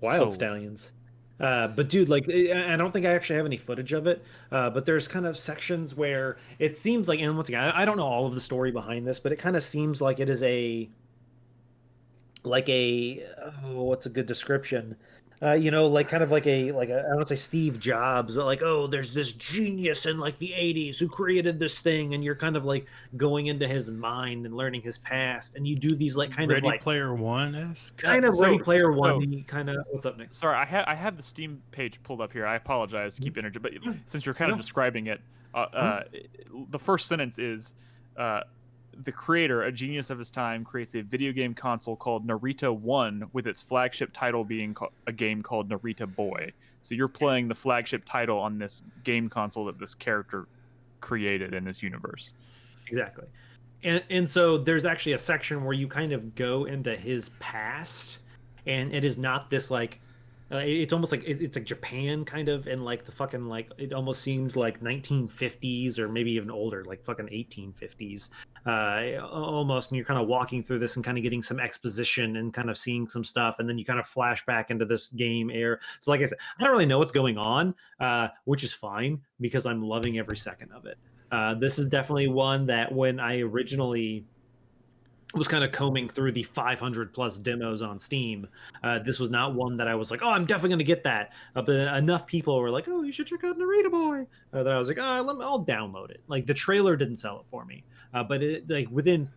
wild Sold. stallions. But dude, like, I don't think I actually have any footage of it. But there's kind of sections where it seems like, and once again, I don't know all of the story behind this, but it kind of seems like it is what's a good description? You know, like kind of like a I don't say Steve Jobs, but like, oh, there's this genius in like the 80s who created this thing, and you're kind of like going into his mind and learning his past, and you do these like kind of Ready like Player One-esque? kind of Ready Player One kind of. What's up, Nick? Sorry, I have the Steam page pulled up here. I apologize to keep interrupting, but since you're kind of describing it, the first sentence is, the creator, a genius of his time, creates a video game console called Narita 1 with its flagship title being a game called Narita Boy. So you're playing the flagship title on this game console that this character created in this universe. Exactly. And so there's actually a section where you kind of go into his past, and it is not this like it's almost like it's like Japan kind of, and like the fucking like it almost seems like 1950s or maybe even older, like fucking 1850s almost. And you're kind of walking through this and kind of getting some exposition and kind of seeing some stuff, and then you kind of flash back into this game air. So like I said, I don't really know what's going on, which is fine because I'm loving every second of it. This is definitely one that when I originally was kind of combing through the 500 plus demos on Steam, this was not one that I was like, oh, I'm definitely going to get that. But enough people were like, oh, you should check out Narita Boy. That I was like, oh, I'll download it. Like the trailer didn't sell it for me, but it, like within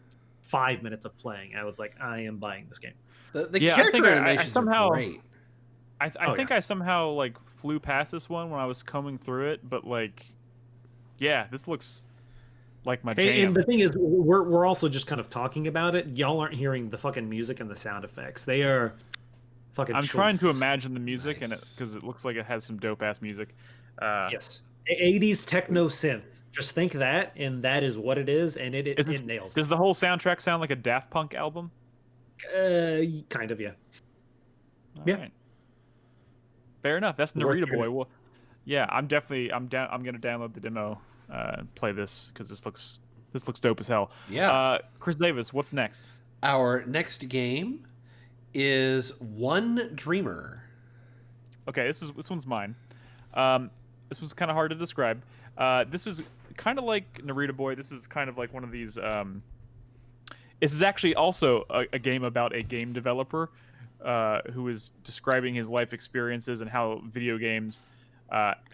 5 minutes of playing, I was like, I am buying this game. The character animations are great. I think I somehow like flew past this one when I was combing through it, but like, yeah, this looks like my jam. And the thing is, we're also just kind of talking about it. Y'all aren't hearing the fucking music and the sound effects. They are fucking. I'm trying to imagine the music, and because it looks like it has some dope ass music. Yes, 80s techno synth. Just think that, and that is what it is, and it nails. Does the whole soundtrack sound like a Daft Punk album? Kind of, yeah. Right. Fair enough. That's Narita Boy. Well, yeah, I'm gonna download the demo. Play this because this looks dope as hell. Yeah. Chris Davis, what's next? Our next game is One Dreamer. Okay, this one's mine. This one's kind of hard to describe. This is kind of like Narita Boy. This is kind of like one of these. This is actually also a game about a game developer who is describing his life experiences and how video games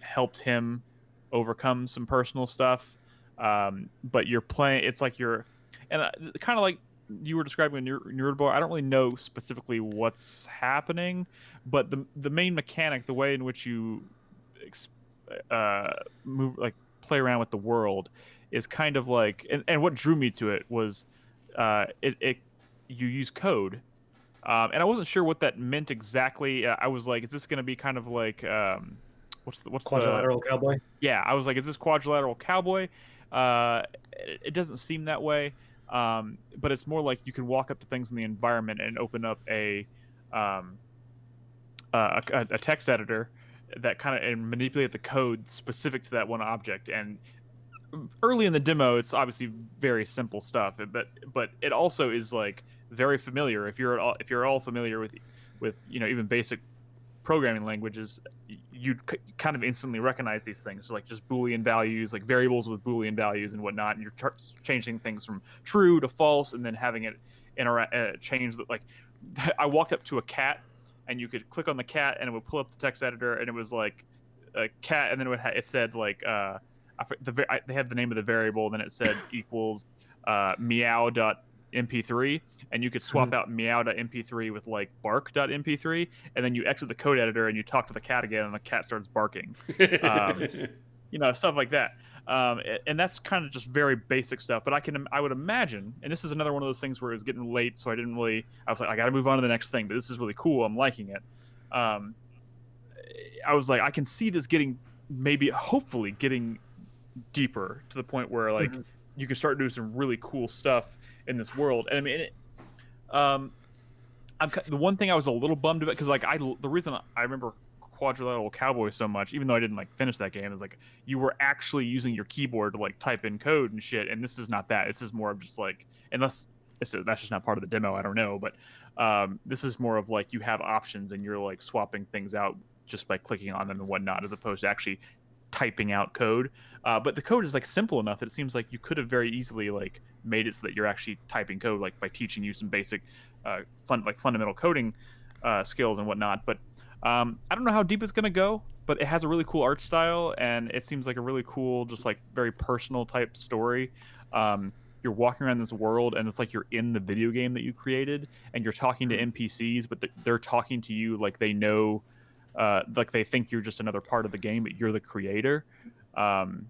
helped him overcome some personal stuff, but you're playing. It's like you're, and kind of like you were describing in Narita Boy. I don't really know specifically what's happening, but the main mechanic, the way in which you move, like play around with the world, is kind of like, and what drew me to it was, you use code, and I wasn't sure what that meant exactly. I was like, is this going to be kind of like what's Quadrilateral Cowboy? Yeah, I was like, is this Quadrilateral Cowboy? It doesn't seem that way, but it's more like you can walk up to things in the environment and open up a text editor that kind of and manipulate the code specific to that one object. And early in the demo, it's obviously very simple stuff, but it also is like very familiar. If you're at all familiar with even basic programming languages, you'd kind of instantly recognize these things, like just Boolean values, like variables with Boolean values and whatnot, and you're changing things from true to false, and then having it change. Like, I walked up to a cat, and you could click on the cat, and it would pull up the text editor, and it was like a cat, and then it said like they had the name of the variable, and then it said equals meow.mp3, and you could swap out meow.mp3 with like bark.mp3, and then you exit the code editor and you talk to the cat again, and the cat starts barking. Stuff like that. And that's kind of just very basic stuff, but I would imagine, and this is another one of those things where it was getting late, so I was like, I gotta move on to the next thing, but this is really cool, I'm liking it. I was like, I can see this hopefully getting deeper to the point where like you can start doing some really cool stuff in this world. And I mean, the one thing I was a little bummed about, because like the reason I remember Quadrilateral Cowboy so much, even though I didn't like finish that game, is like you were actually using your keyboard to like type in code and shit, and this is not that. This is more of just like, unless that's just not part of the demo, I don't know, but this is more of like you have options and you're like swapping things out just by clicking on them and whatnot, as opposed to actually typing out code. But the code is like simple enough that it seems like you could have very easily like made it so that you're actually typing code, like by teaching you some basic fundamental coding skills and whatnot. But I don't know how deep it's gonna go, but it has a really cool art style, and it seems like a really cool, just like very personal type story. You're walking around this world, and it's like you're in the video game that you created, and you're talking to NPCs, but they're talking to you like they know, like they think you're just another part of the game, but you're the creator. So I don't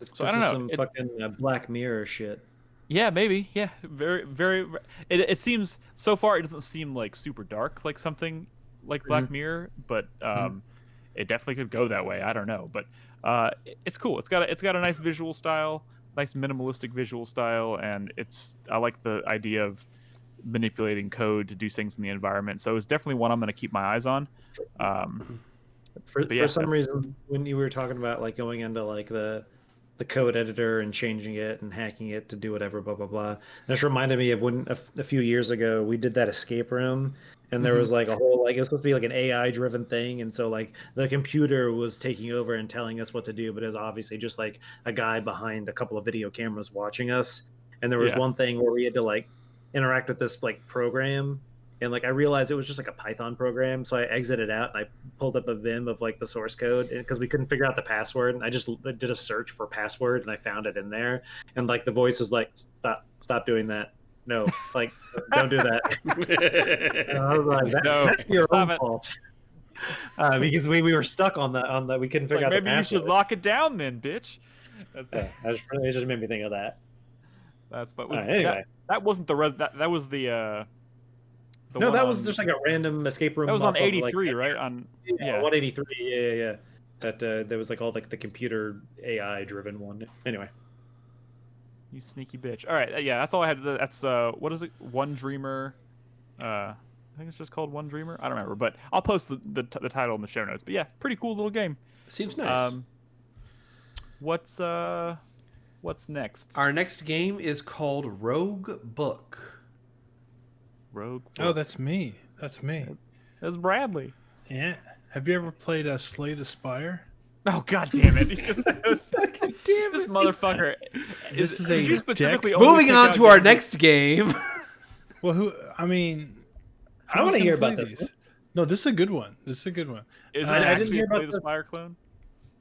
is know. some fucking Black Mirror shit. Yeah, maybe. Yeah, very. It seems so far. It doesn't seem like super dark, like something like Black Mirror, but it definitely could go that way. I don't know, but it's cool. It's got a nice visual style, nice minimalistic visual style, and I like the idea of manipulating code to do things in the environment. So it's definitely one I'm going to keep my eyes on. For some reason, when you were talking about like going into like the code editor and changing it and hacking it to do whatever, blah blah blah. This reminded me of when a few years ago we did that escape room, and there was like a whole like it was supposed to be like an AI driven thing, and so like the computer was taking over and telling us what to do, but it was obviously just like a guy behind a couple of video cameras watching us. And there was one thing where we had to like interact with this like program, and like I realized it was just like a Python program, so I exited out and I pulled up a Vim of like the source code because we couldn't figure out the password, and I just did a search for password and I found it in there, and like the voice was like, stop doing that, no, like don't do that. And I was like, that's your own fault. Because we were stuck on that we couldn't figure out the password. Maybe you should lock it down then, bitch. That's it just made me think of that. That's but anyway, that wasn't that was the no, that was just like a random escape room. That was on 83, like, right? On 183. Yeah. That there was like all like the computer AI driven one. Anyway, you sneaky bitch. All right, yeah, that's all I had. That's what is it? One Dreamer. I think it's just called One Dreamer. I don't remember, but I'll post the title in the show notes. But yeah, pretty cool little game. Seems nice. What's next? Our next game is called Rogue Book. Rogue Book. Oh, that's me. That's That's Bradley. Yeah. Have you ever played Slay the Spire? Oh, god damn it. Fucking damn it. This motherfucker. This is a Moving on to our next game. Well, I want to hear about this. No, this is a good one. Is I didn't hear about the Spire clone?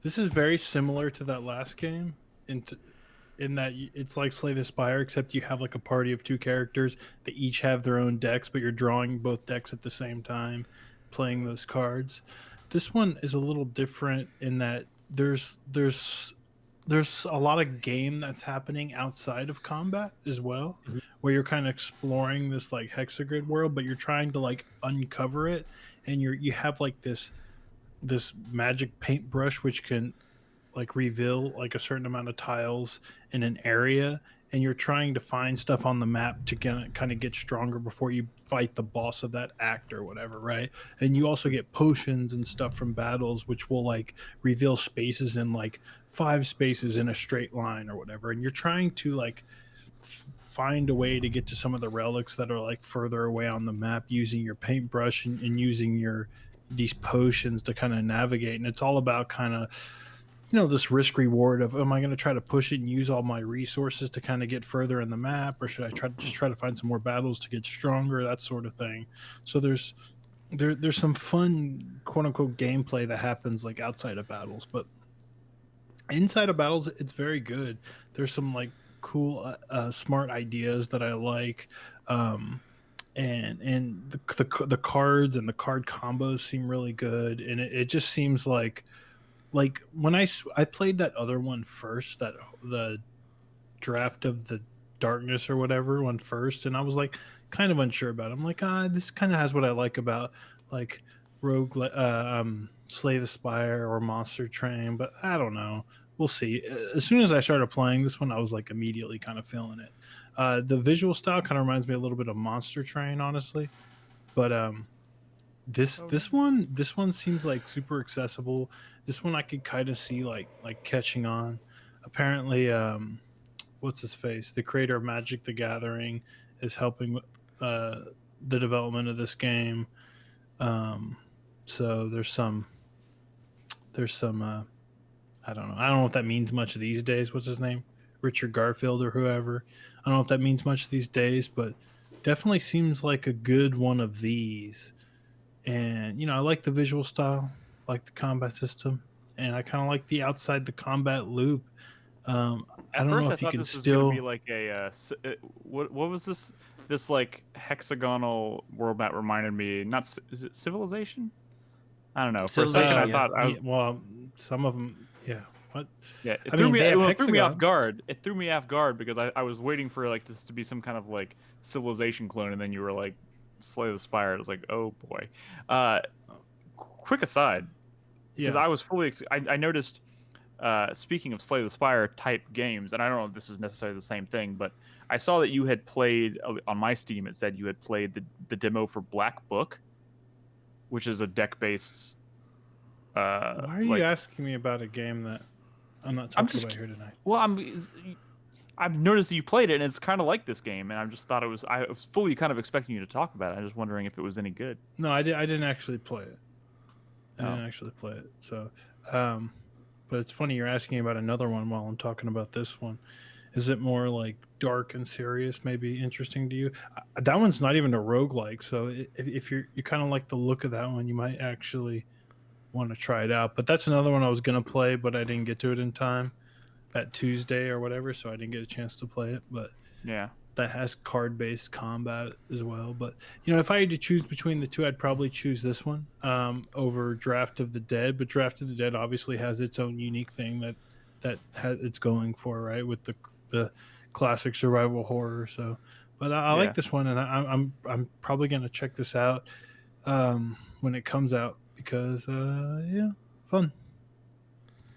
This is very similar to that last game in that it's like Slay the Spire, except you have like a party of 2 characters. They each have their own decks, but you're drawing both decks at the same time, playing those cards. This one is a little different in that there's a lot of game that's happening outside of combat as well, where you're kind of exploring this like hexagrid world, but you're trying to like uncover it, and you have like this magic paintbrush which can like reveal like a certain amount of tiles in an area, and you're trying to find stuff on the map to kind of get stronger before you fight the boss of that act or whatever, right? And you also get potions and stuff from battles which will like reveal spaces in like 5 spaces in a straight line or whatever, and you're trying to like find a way to get to some of the relics that are like further away on the map using your paintbrush and using these potions to kind of navigate. And it's all about kind of this risk reward of, am I going to try to push it and use all my resources to kind of get further in the map, or should I try to find some more battles to get stronger, that sort of thing. So there's some fun quote unquote gameplay that happens like outside of battles, but inside of battles it's very good. There's some like cool smart ideas that I like, and the cards and the card combos seem really good, and it just seems like when I played that other one first, that the Draft of the Darkness or whatever one first, and I was like kind of unsure about it. I'm like, this kind of has what I like about like Rogue, Slay the Spire or Monster Train, but I don't know. We'll see. As soon as I started playing this one, I was like immediately kind of feeling it. The visual style kind of reminds me a little bit of Monster Train, honestly, but this one seems like super accessible. This one I could kind of see like catching on. Apparently, what's his face? The creator of Magic the Gathering is helping the development of this game. So there's some I don't know if that means much these days. What's his name? Richard Garfield or whoever. I don't know if that means much these days, but definitely seems like a good one of these. and I like the visual style, like the combat system, and I kind of like the outside the combat loop. I At don't know first, I if you thought can this was gonna be still. like what was this? This like hexagonal world map reminded me. Not is it Civilization? I don't know. For a second, I Civilization, thought I was. Yeah, well, some of them, yeah. What? Yeah, it I threw mean, me. they have Well, it threw me off hexagons. guard. It threw me off guard because I was waiting for like this to be some kind of like Civilization clone, and then you were like Slay the Spire. I was like, oh boy. Quick aside, because Yeah. I was fully. I noticed. Speaking of Slay the Spire type games, and I don't know if this is necessarily the same thing, but I saw that you had played on my Steam. It said you had played the demo for Black Book, which is a deck based. Why are you asking me about a game that I'm not talking about here tonight? Well, I've noticed that you played it, and it's kind of like this game, and I just thought I was fully kind of expecting you to talk about it. I was just wondering if it was any good. No, I didn't actually play it. I didn't actually play it. So, but it's funny you're asking about another one while I'm talking about this one. Is it more like dark and serious, maybe interesting to you? That one's not even a roguelike, so if you kind of like the look of that one, you might actually want to try it out. But that's another one I was going to play, but I didn't get to it in time that Tuesday or whatever, so I didn't get a chance to play it. But yeah, that has card-based combat as well. But if I had to choose between the two, I'd probably choose this one over Draft of the Dead. But Draft of the Dead obviously has its own unique thing that it's going for, right, with the classic survival horror. So, but I like this one, and I'm probably gonna check this out when it comes out because fun.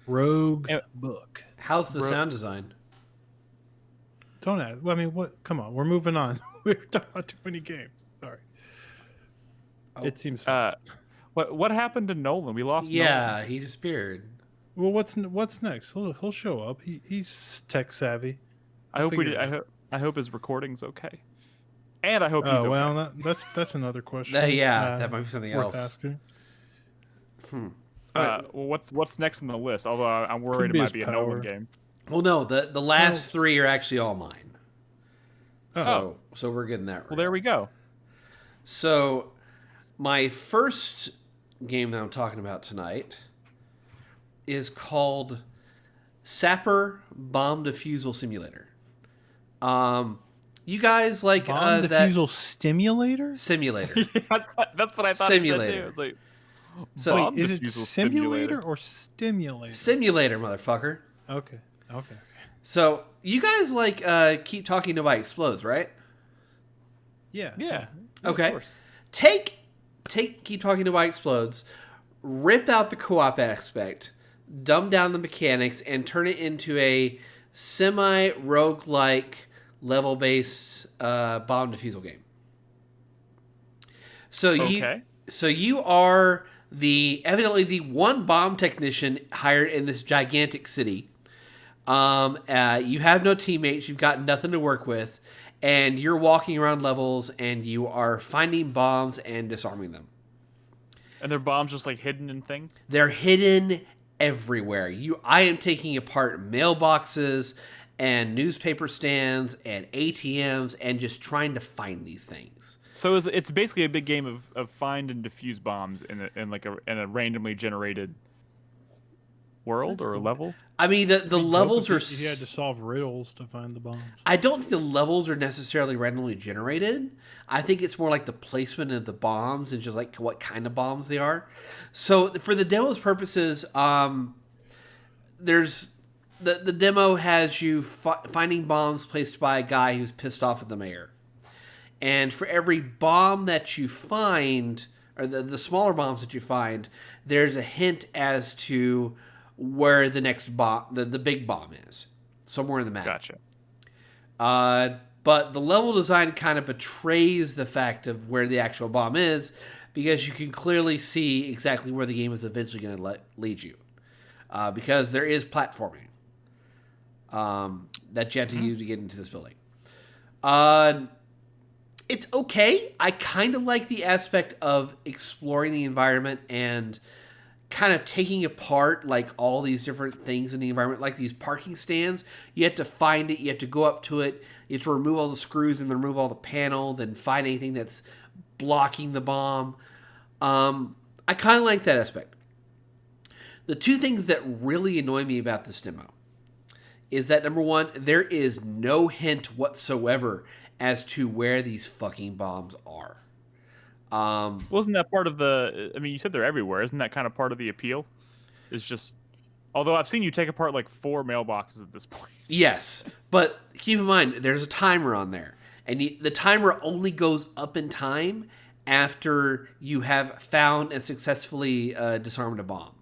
Rogue Book. How's the sound design? Don't ask. Well, I mean, what? Come on, we're moving on. We're talking about too many games. Sorry. Oh. It seems fun. What happened to Nolan? We lost. Yeah, Nolan. he disappeared. Well, what's next? He'll show up. He's tech savvy. I hope his recording's okay, and I hope he's okay. Well, that's another question. That might be something worth else. Asking. Well, what's next on the list? Although I'm worried it might be a Nolan game. Well, no, the last three are actually all mine. Oh. So we're getting that right. Well, there we go. So my first game that I'm talking about tonight is called Sapper Bomb Defusal Simulator. You guys like Bomb defusal stimulator? Simulator. That's what I thought. Simulator. It was like, so wait, is it simulator or stimulator? Simulator, motherfucker. Okay. So you guys like keep talking to Nobody Explodes, right? Yeah. Yeah. Okay. Of course. Take Keep Talking to Nobody Explodes, rip out the co-op aspect, dumb down the mechanics, and turn it into a semi-roguelike level-based bomb defusal game. So you are evidently the one bomb technician hired in this gigantic city. You have no teammates. You've got nothing to work with, and you're walking around levels and you are finding bombs and disarming them. And their bombs just like hidden in things? They're hidden everywhere. I am taking apart mailboxes and newspaper stands and ATMs and just trying to find these things. So it's basically a big game of find and defuse bombs in a randomly generated world or a level. I mean, the levels are. You had to solve riddles to find the bombs. I don't think the levels are necessarily randomly generated. I think it's more like the placement of the bombs and just like what kind of bombs they are. So for the demo's purposes, there's the demo has you finding bombs placed by a guy who's pissed off at the mayor, and for every bomb that you find, or the smaller bombs that you find, there's a hint as to where the next bomb, the big bomb is, somewhere in the map. Gotcha. But the level design kind of betrays the fact of where the actual bomb is, because you can clearly see exactly where the game is eventually going to lead you. Because there is platforming that you have to use to get into this building. It's okay. I kind of like the aspect of exploring the environment and kind of taking apart like all these different things in the environment, like these parking stands. You have to find it, you have to go up to it, you have to remove all the screws and then remove all the panel, then find anything that's blocking the bomb. I kind of like that aspect. The two things that really annoy me about this demo is that, number one, there is no hint whatsoever as to where these fucking bombs are. Wasn't that part of the? I mean, you said they're everywhere. Isn't that kind of part of the appeal? It's just, although I've seen you take apart like 4 mailboxes at this point. Yes, but keep in mind there's a timer on there, and the timer only goes up in time after you have found and successfully disarmed a bomb.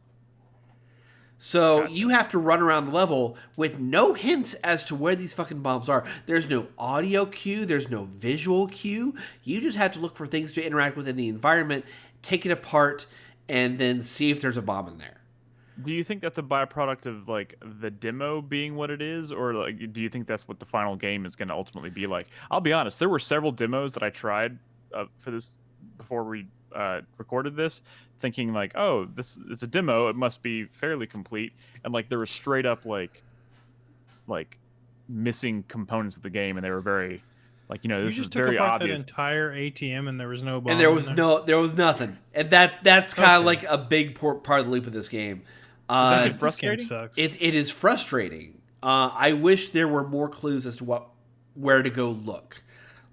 So Gotcha. you have to run around the level with no hints as to where these fucking bombs are. There's no audio cue. There's no visual cue. You just have to look for things to interact with in the environment, take it apart, and then see if there's a bomb in there. Do you think that's a byproduct of like the demo being what it is, or like do you think that's what the final game is going to ultimately be like? I'll be honest. There were several demos that I tried for this before we recorded this, thinking like, oh, this is a demo, it must be fairly complete, and like there was straight up like missing components of the game, and they were very like, you know, this is very obvious. That entire ATM and there was no bomb. And there was nothing, and that's kind of like a big part of the loop of this game. Is that frustrating? This game sucks. It is frustrating. I wish there were more clues as to where to go look.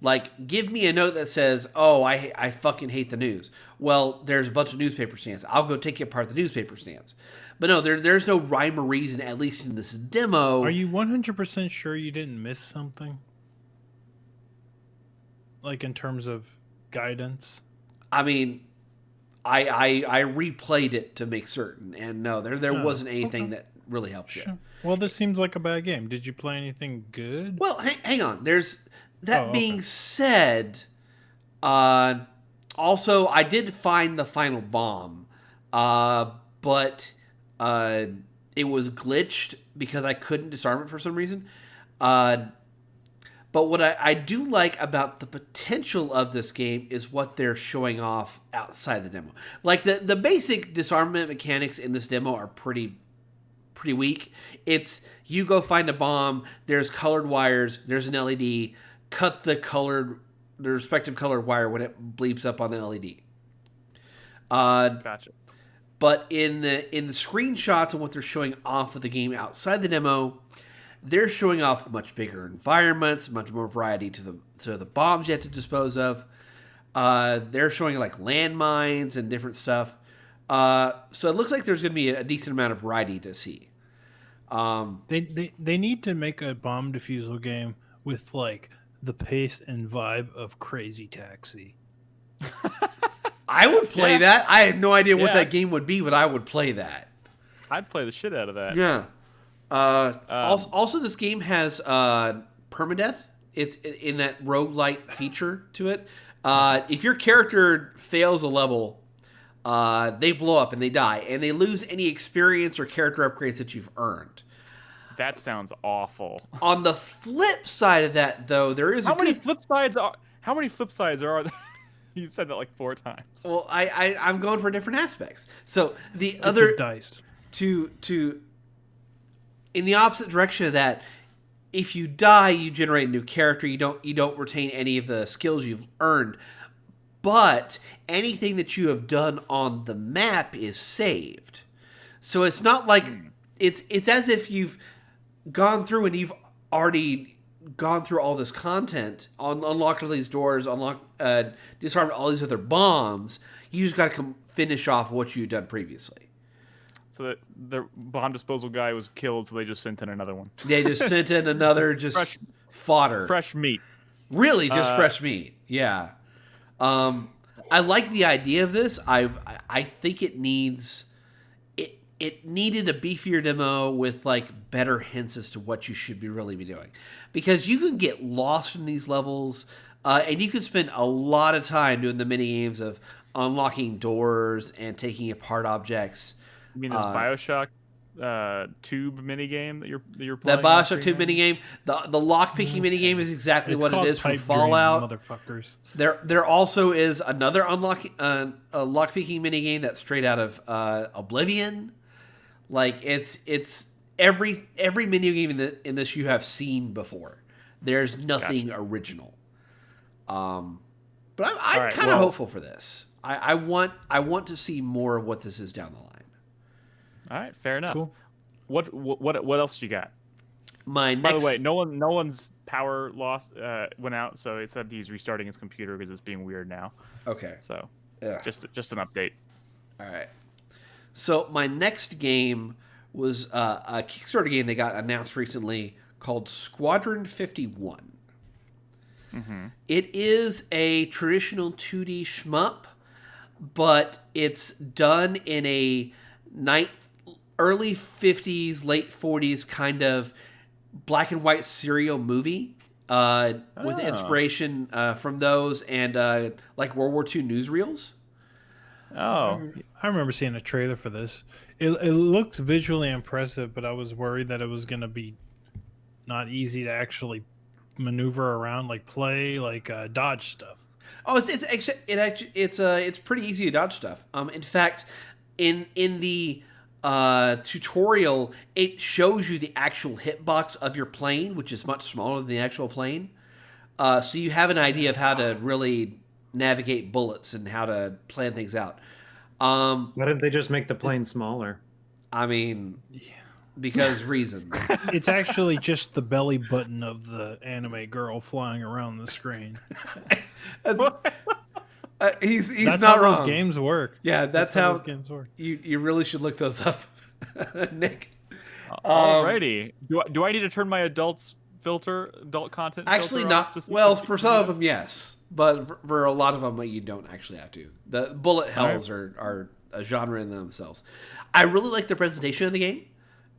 Like, give me a note that says, oh, I fucking hate the news. Well, there's a bunch of newspaper stands. I'll go take apart the newspaper stands. But no, there's no rhyme or reason, at least in this demo. Are you 100% sure you didn't miss something? Like, in terms of guidance? I mean, I replayed it to make certain. And no, there wasn't anything that really helped you. Well, this seems like a bad game. Did you play anything good? Well, hang on. That being said, also, I did find the final bomb, but it was glitched because I couldn't disarm it for some reason. But what I do like about the potential of this game is what they're showing off outside the demo. Like, the basic disarmament mechanics in this demo are pretty weak. It's, you go find a bomb, there's colored wires, there's an LED, cut the respective colored wire when it bleeps up on the LED. Gotcha. But in the screenshots and what they're showing off of the game outside the demo, they're showing off much bigger environments, much more variety to the bombs you have to dispose of. They're showing like landmines and different stuff. So it looks like there's going to be a decent amount of variety to see. They need to make a bomb defusal game with like the pace and vibe of Crazy Taxi. I would play that. I had no idea what that game would be, but I would play that. I'd play the shit out of that. Yeah. Also, this game has permadeath. It's in that roguelite feature to it. If your character fails a level, they blow up and they die, and they lose any experience or character upgrades that you've earned. That sounds awful. On the flip side of that, though, there is how many flip sides are there? You've said that like 4 times. Well, I'm going for different aspects. So the It's other a dice to in the opposite direction of that, if you die, you generate a new character. You don't retain any of the skills you've earned, but anything that you have done on the map is saved. So it's not like it's as if you've gone through and you've already gone through all this content, unlocked all these doors, disarmed all these other bombs. You just got to finish off what you've done previously. So that the bomb disposal guy was killed, so they just sent in another one. They just sent in another fodder. Fresh meat. Really, just fresh meat. Yeah. I like the idea of this. I think it needs... It needed a beefier demo with like better hints as to what you should really be doing, because you can get lost in these levels, and you can spend a lot of time doing the mini games of unlocking doors and taking apart objects. You mean this BioShock tube mini game that you're playing? That BioShock tube mini game, the lock picking mini game is exactly what it is from Fallout. Motherfuckers. There also is another lock picking mini game that's straight out of Oblivion. Like it's every mini game in this you have seen before. There's nothing original. But I'm kind of hopeful for this. I want to see more of what this is down the line. All right, fair enough. Cool. What else you got? My next, By the way, Nolan's power loss went out, so it said he's restarting his computer because it's being weird now. okay, So yeah. just an update. All right. So my next game was a Kickstarter game that got announced recently called Squadron 51. Mm-hmm. It is a traditional 2D shmup, but it's done in a early 50s, late 40s kind of black and white serial movie with inspiration from those and like World War II newsreels. Oh, I remember seeing a trailer for this. It looked visually impressive, but I was worried that it was going to be not easy to actually maneuver around, like play, like dodge stuff. Oh, it's pretty easy to dodge stuff. In fact, in the tutorial, it shows you the actual hitbox of your plane, which is much smaller than the actual plane. So you have an idea of how to really navigate bullets and how to plan things out. Why didn't they just make the plane smaller? I mean, because reasons. It's actually just the belly button of the anime girl flying around the screen. He's That's not how wrong. those games work. Yeah, that's how those games work. You really should look those up, Nick. alrighty. Do I need to turn my adult content? Actually, filter not off to see well. if For it's some of good? them, yes, but for a lot of them, you don't actually have to. The bullet hells are a genre in themselves. I really like the presentation of the game.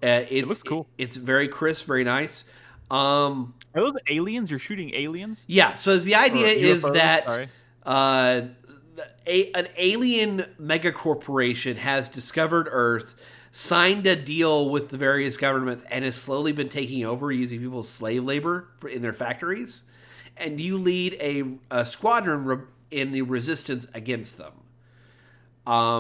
It looks cool. It's very crisp, very nice. Are those aliens? You're shooting aliens? Yeah. So the idea is UFOs? that Sorry. an alien mega corporation has discovered Earth, signed a deal with the various governments, and has slowly been taking over using people's slave labor in their factories. And you lead a squadron in the resistance against them.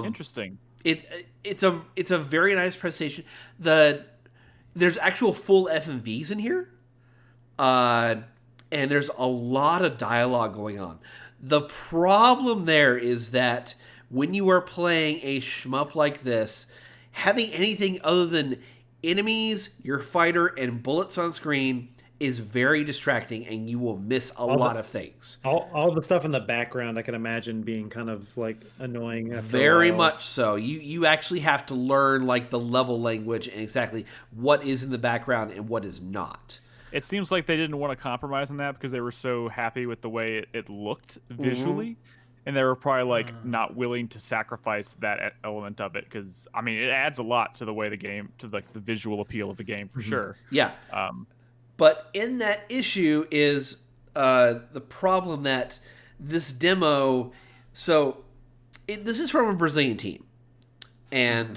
Interesting. It's a very nice presentation. There's actual full FMVs in here, and there's a lot of dialogue going on. The problem there is that when you are playing a shmup like this, having anything other than enemies, your fighter, and bullets on screen is very distracting, and you will miss a lot of things. All the stuff in the background, I can imagine being kind of like annoying. After Very a while. much so. You actually have to learn like the level language and exactly what is in the background and what is not. It seems like they didn't want to compromise on that because they were so happy with the way it looked visually. And they were probably like not willing to sacrifice that element of it because I mean it adds a lot to the way the game, to like the visual appeal of the game for sure. Yeah. But in that issue is the problem that this demo. So this is from a Brazilian team, and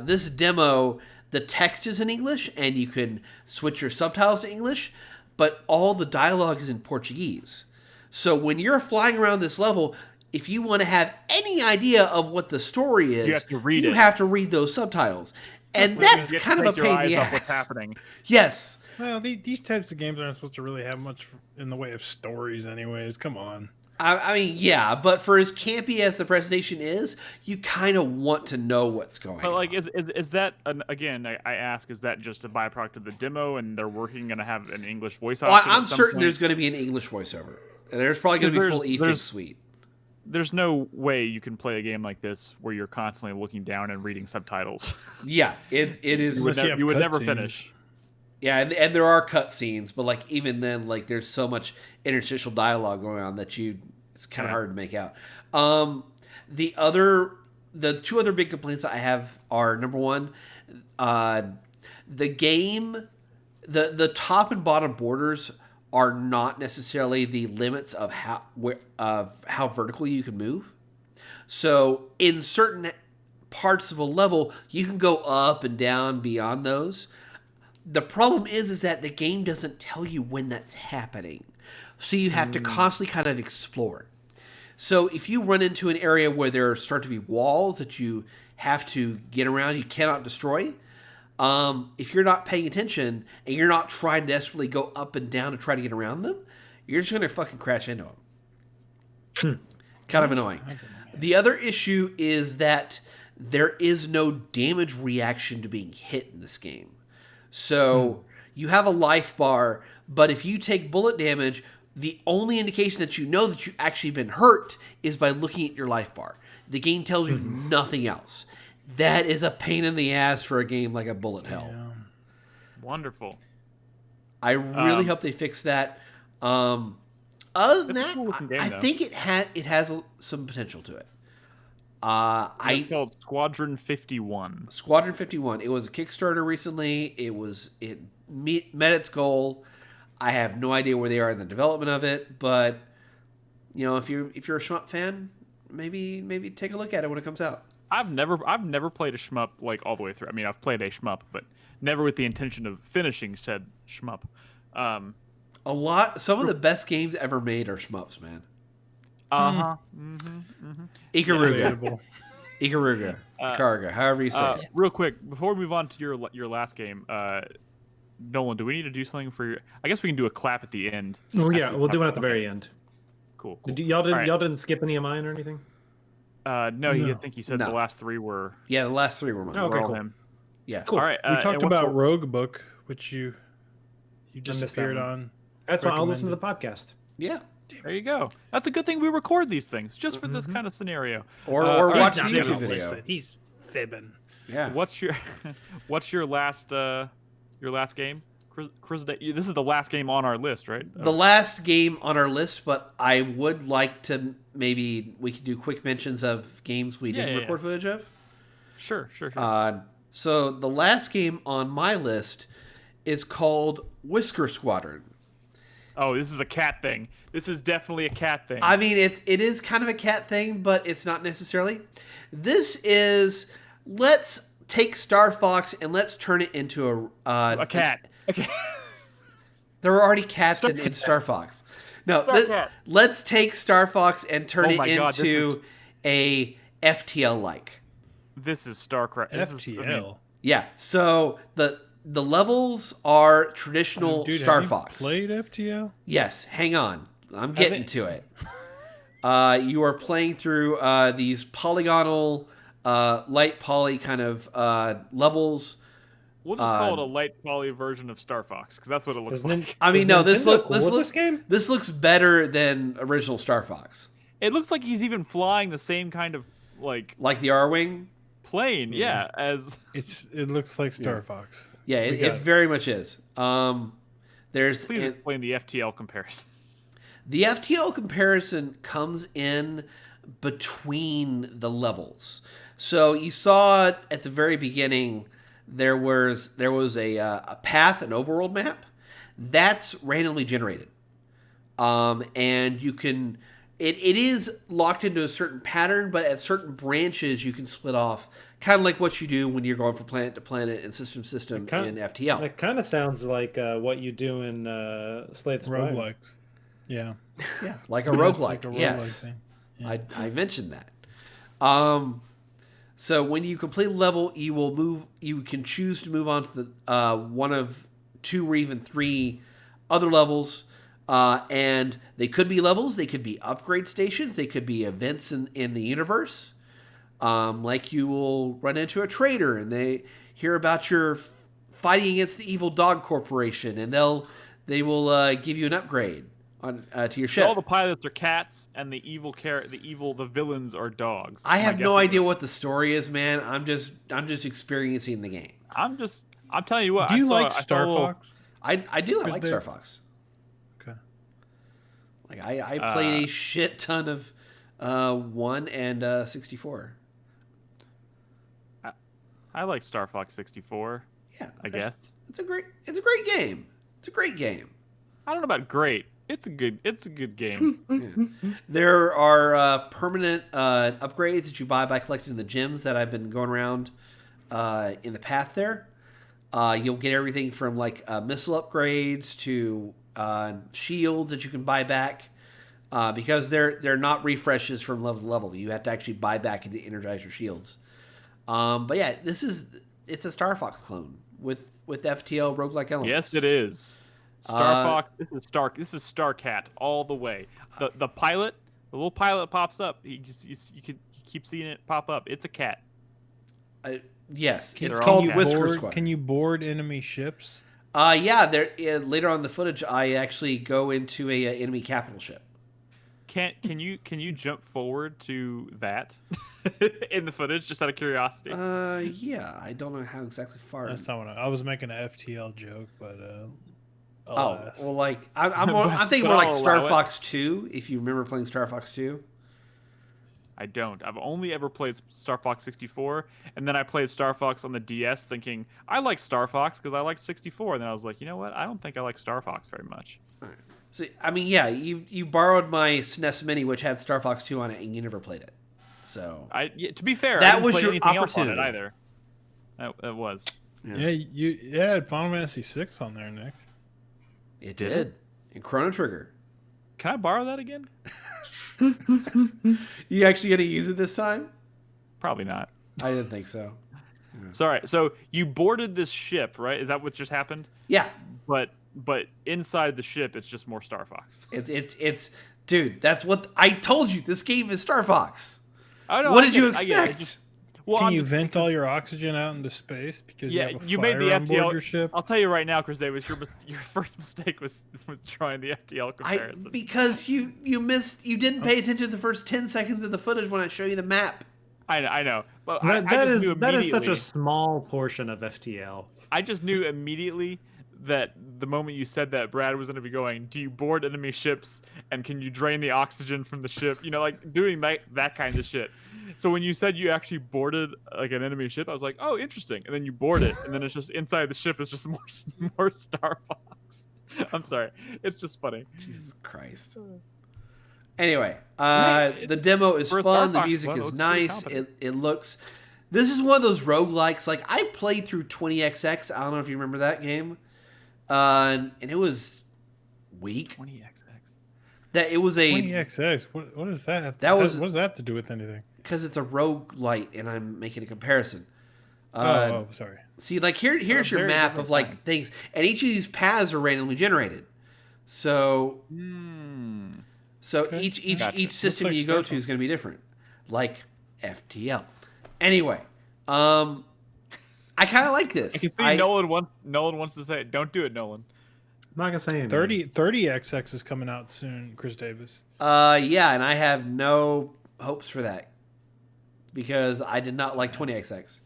this demo, the text is in English, and you can switch your subtitles to English, but all the dialogue is in Portuguese. So when you're flying around this level, if you want to have any idea of what the story is, you have to read those subtitles. And that's kind of a pain in the ass. What's happening. Yes. Well, these types of games aren't supposed to really have much in the way of stories anyways. Come on. I mean, yeah, but for as campy as the presentation is, you kind of want to know what's going on. But like, is that again? I ask, is that just a byproduct of the demo, and they're going to have an English voice option? Well, I'm certain there's going to be an English voiceover, and there's probably going to be full eFix suite. There's no way you can play a game like this where you're constantly looking down and reading subtitles. Yeah, it is. You would never finish. Yeah, and there are cutscenes, but like even then, like there's so much interstitial dialogue going on that it's kind of hard to make out. The two other big complaints that I have are, number one, the game, the top and bottom borders are not necessarily the limits of how vertical you can move. So in certain parts of a level, you can go up and down beyond those. The problem is that the game doesn't tell you when that's happening. So you have to constantly kind of explore. So if you run into an area where there start to be walls that you have to get around, you cannot destroy. If you're not paying attention and you're not trying to desperately go up and down to try to get around them, you're just going to fucking crash into them. Kind of annoying. The other issue is that there is no damage reaction to being hit in this game. So you have a life bar, but if you take bullet damage, the only indication that you know that you've actually been hurt is by looking at your life bar. The game tells you nothing else. That is a pain in the ass for a game like a Bullet Hell. Yeah. Wonderful. I really hope they fix that. Other than It's a that, cool-looking game, I though. think it has some potential to it. It's called Squadron 51. Squadron 51. It was a Kickstarter recently. It met its goal. I have no idea where they are in the development of it, but if you're a shmup fan, maybe take a look at it when it comes out. I've never played a shmup like all the way through. I mean, I've played a shmup, but never with the intention of finishing said shmup. Some of the best games ever made are shmups, man. Ikaruga. Ikaruga. Ikaruga, however you say it. Real quick, before we move on to your last game, Nolan, do we need to do something for your... I guess we can do a clap at the end. Oh yeah, we'll do one at the very end. Cool. Y'all didn't skip any of mine or anything? No, I think he said the last three were... Yeah, the last three were mine. Oh, okay, all cool. him. Yeah. Cool. All right. We talked about Rogue Book, which you just appeared one. on. That's fine. I'll listen to the podcast. Yeah. There you go. That's a good thing we record these things just for this kind of scenario. Or watch the YouTube video. He's fibbing. Yeah. What's your last game? This is the last game on our list, right? The last game on our list, but I would like to maybe we could do quick mentions of games we didn't record footage of. Sure. So the last game on my list is called Whisker Squadron. Oh, this is a cat thing. This is definitely a cat thing. I mean, it is kind of a cat thing, but it's not necessarily. This is, let's take Star Fox and let's turn it into a cat. Okay. There were already cats in Star Fox. No, let's take Star Fox and turn it into a FTL-like. This is StarCraft. FTL. Yeah, so the levels are traditional Star Fox. Played FTL? Yes, hang on. I'm getting to it. You are playing through these polygonal, light poly kind of levels. We'll just call it a light poly version of Star Fox because that's what it looks like. I mean, no, this looks better than original Star Fox. It looks like he's even flying the same kind of like the R-wing plane. Yeah, as it looks like Star Fox. Yeah, it very much is. Please explain the FTL comparison. The FTL comparison comes in between the levels. So you saw it at the very beginning. There was a path, an overworld map that's randomly generated, and you can. It is locked into a certain pattern, but at certain branches you can split off, kind of like what you do when you're going from planet to planet and system in FTL. It kind of sounds like what you do in Slay the Spire. Roguelikes. Yeah. Yeah, like a roguelike. Like a roguelike Yes, thing. Yeah. I mentioned that. So when you complete a level, you will move. You can choose to move on to the one of two or even three other levels. And they could be levels, they could be upgrade stations, they could be events in the universe. Like you will run into a trader and they hear about your fighting against the evil dog corporation, and they will give you an upgrade on to your ship. So all the pilots are cats, and the villains are dogs. I have no idea what the story is, man. I'm just experiencing the game. I'm telling you what. Do you like Star Fox? I do. I like Star Fox. Okay. Like I played a shit ton of 1 and 64. I like Star Fox 64. Yeah, I guess it's a great game. It's a great game. I don't know about great. It's a good game. Yeah. There are permanent upgrades that you buy by collecting the gems that I've been going around in the path there. You'll get everything from like missile upgrades to shields that you can buy back because they're not refreshes from level to level. You have to actually buy back and energize your shields. But yeah, it's a Star Fox clone with FTL roguelike elements. Yes, it is. Star Fox. This is Star Cat all the way. The pilot, the little pilot pops up. You keep seeing it pop up. It's a cat. Yes, it's They're all called cats. Whisker Board, Squadron. can you board enemy ships? Yeah, there. Later on in the footage, I actually go into a enemy capital ship. Can you jump forward to that in the footage just out of curiosity? Yeah, I don't know how exactly far. That's not what I was making an FTL joke, but Oh, alas. well, like I'm thinking But more like I'll Star allow it. Fox 2. If you remember playing Star Fox 2. I don't. I've only ever played Star Fox 64, and then I played Star Fox on the DS, thinking I like Star Fox because I like 64. And then I was like, you know what? I don't think I like Star Fox very much. So I mean, yeah, you borrowed my SNES Mini, which had Star Fox 2 on it, and you never played it. So To be fair, That I didn't was play your anything else on it opportunity. either. It was. Yeah, you had Final Fantasy 6 on there, Nick. it did. And Chrono Trigger. Can I borrow that again? You actually gonna use it this time? Probably not. I didn't think so. Sorry. So you boarded this ship, right? Is that what just happened? Yeah, But inside the ship, it's just more Star Fox. it's dude. That's what I told you. This game is Star Fox. I know. What I did get you it, I get it. expect? Well, Can I'm you just- vent all your oxygen out into space because Yeah, you have a you made the fire on board FTL. your ship? I'll tell you right now, Chris Davis, your first mistake was trying the FTL comparison. Because you didn't pay attention to the first 10 seconds of the footage when I show you the map. I know, but That I just is knew that is such a immediately- small portion of FTL. I just knew immediately that the moment you said that, Brad was going to be going, do you board enemy ships and can you drain the oxygen from the ship? You know, like doing that kind of shit. So when you said you actually boarded like an enemy ship, I was like, oh, interesting. And then you board it, and then it's just inside the ship is just more Star Fox. I'm sorry. It's just funny. Jesus Christ. Anyway, the demo is for a fun. Star The Fox music one, it is looks pretty nice. competent. It looks. This is one of those roguelikes. Like I played through 20XX. I don't know if you remember that game. And it was weak. 20XX. That it was a 20XX. What does that have? That was- what does that have to do with anything? because it's a roguelite, and I'm making a comparison. Oh, sorry. See, like here's your very map different of like things, and each of these paths are randomly generated. So Okay. each Gotcha. each system like you go Star to is going to be different, like FTL. Anyway, I kind of like this. I can see Nolan wants to say it. Don't do it, Nolan. I'm not gonna say anything. 30XX is coming out soon, Chris Davis. Yeah, and I have no hopes for that because I did not like 20XX.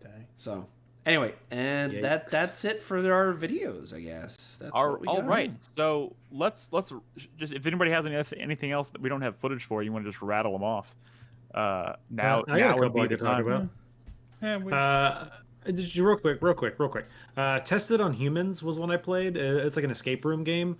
Dang. So anyway, and Yikes. that's it for our videos, I guess. That's what we All got. right. So let's just if anybody has anything else that we don't have footage for, you want to just rattle them off. Now I got a now would couple be I the could talk time. about. Just real quick. Tested on Humans was one I played. It's like an escape room game.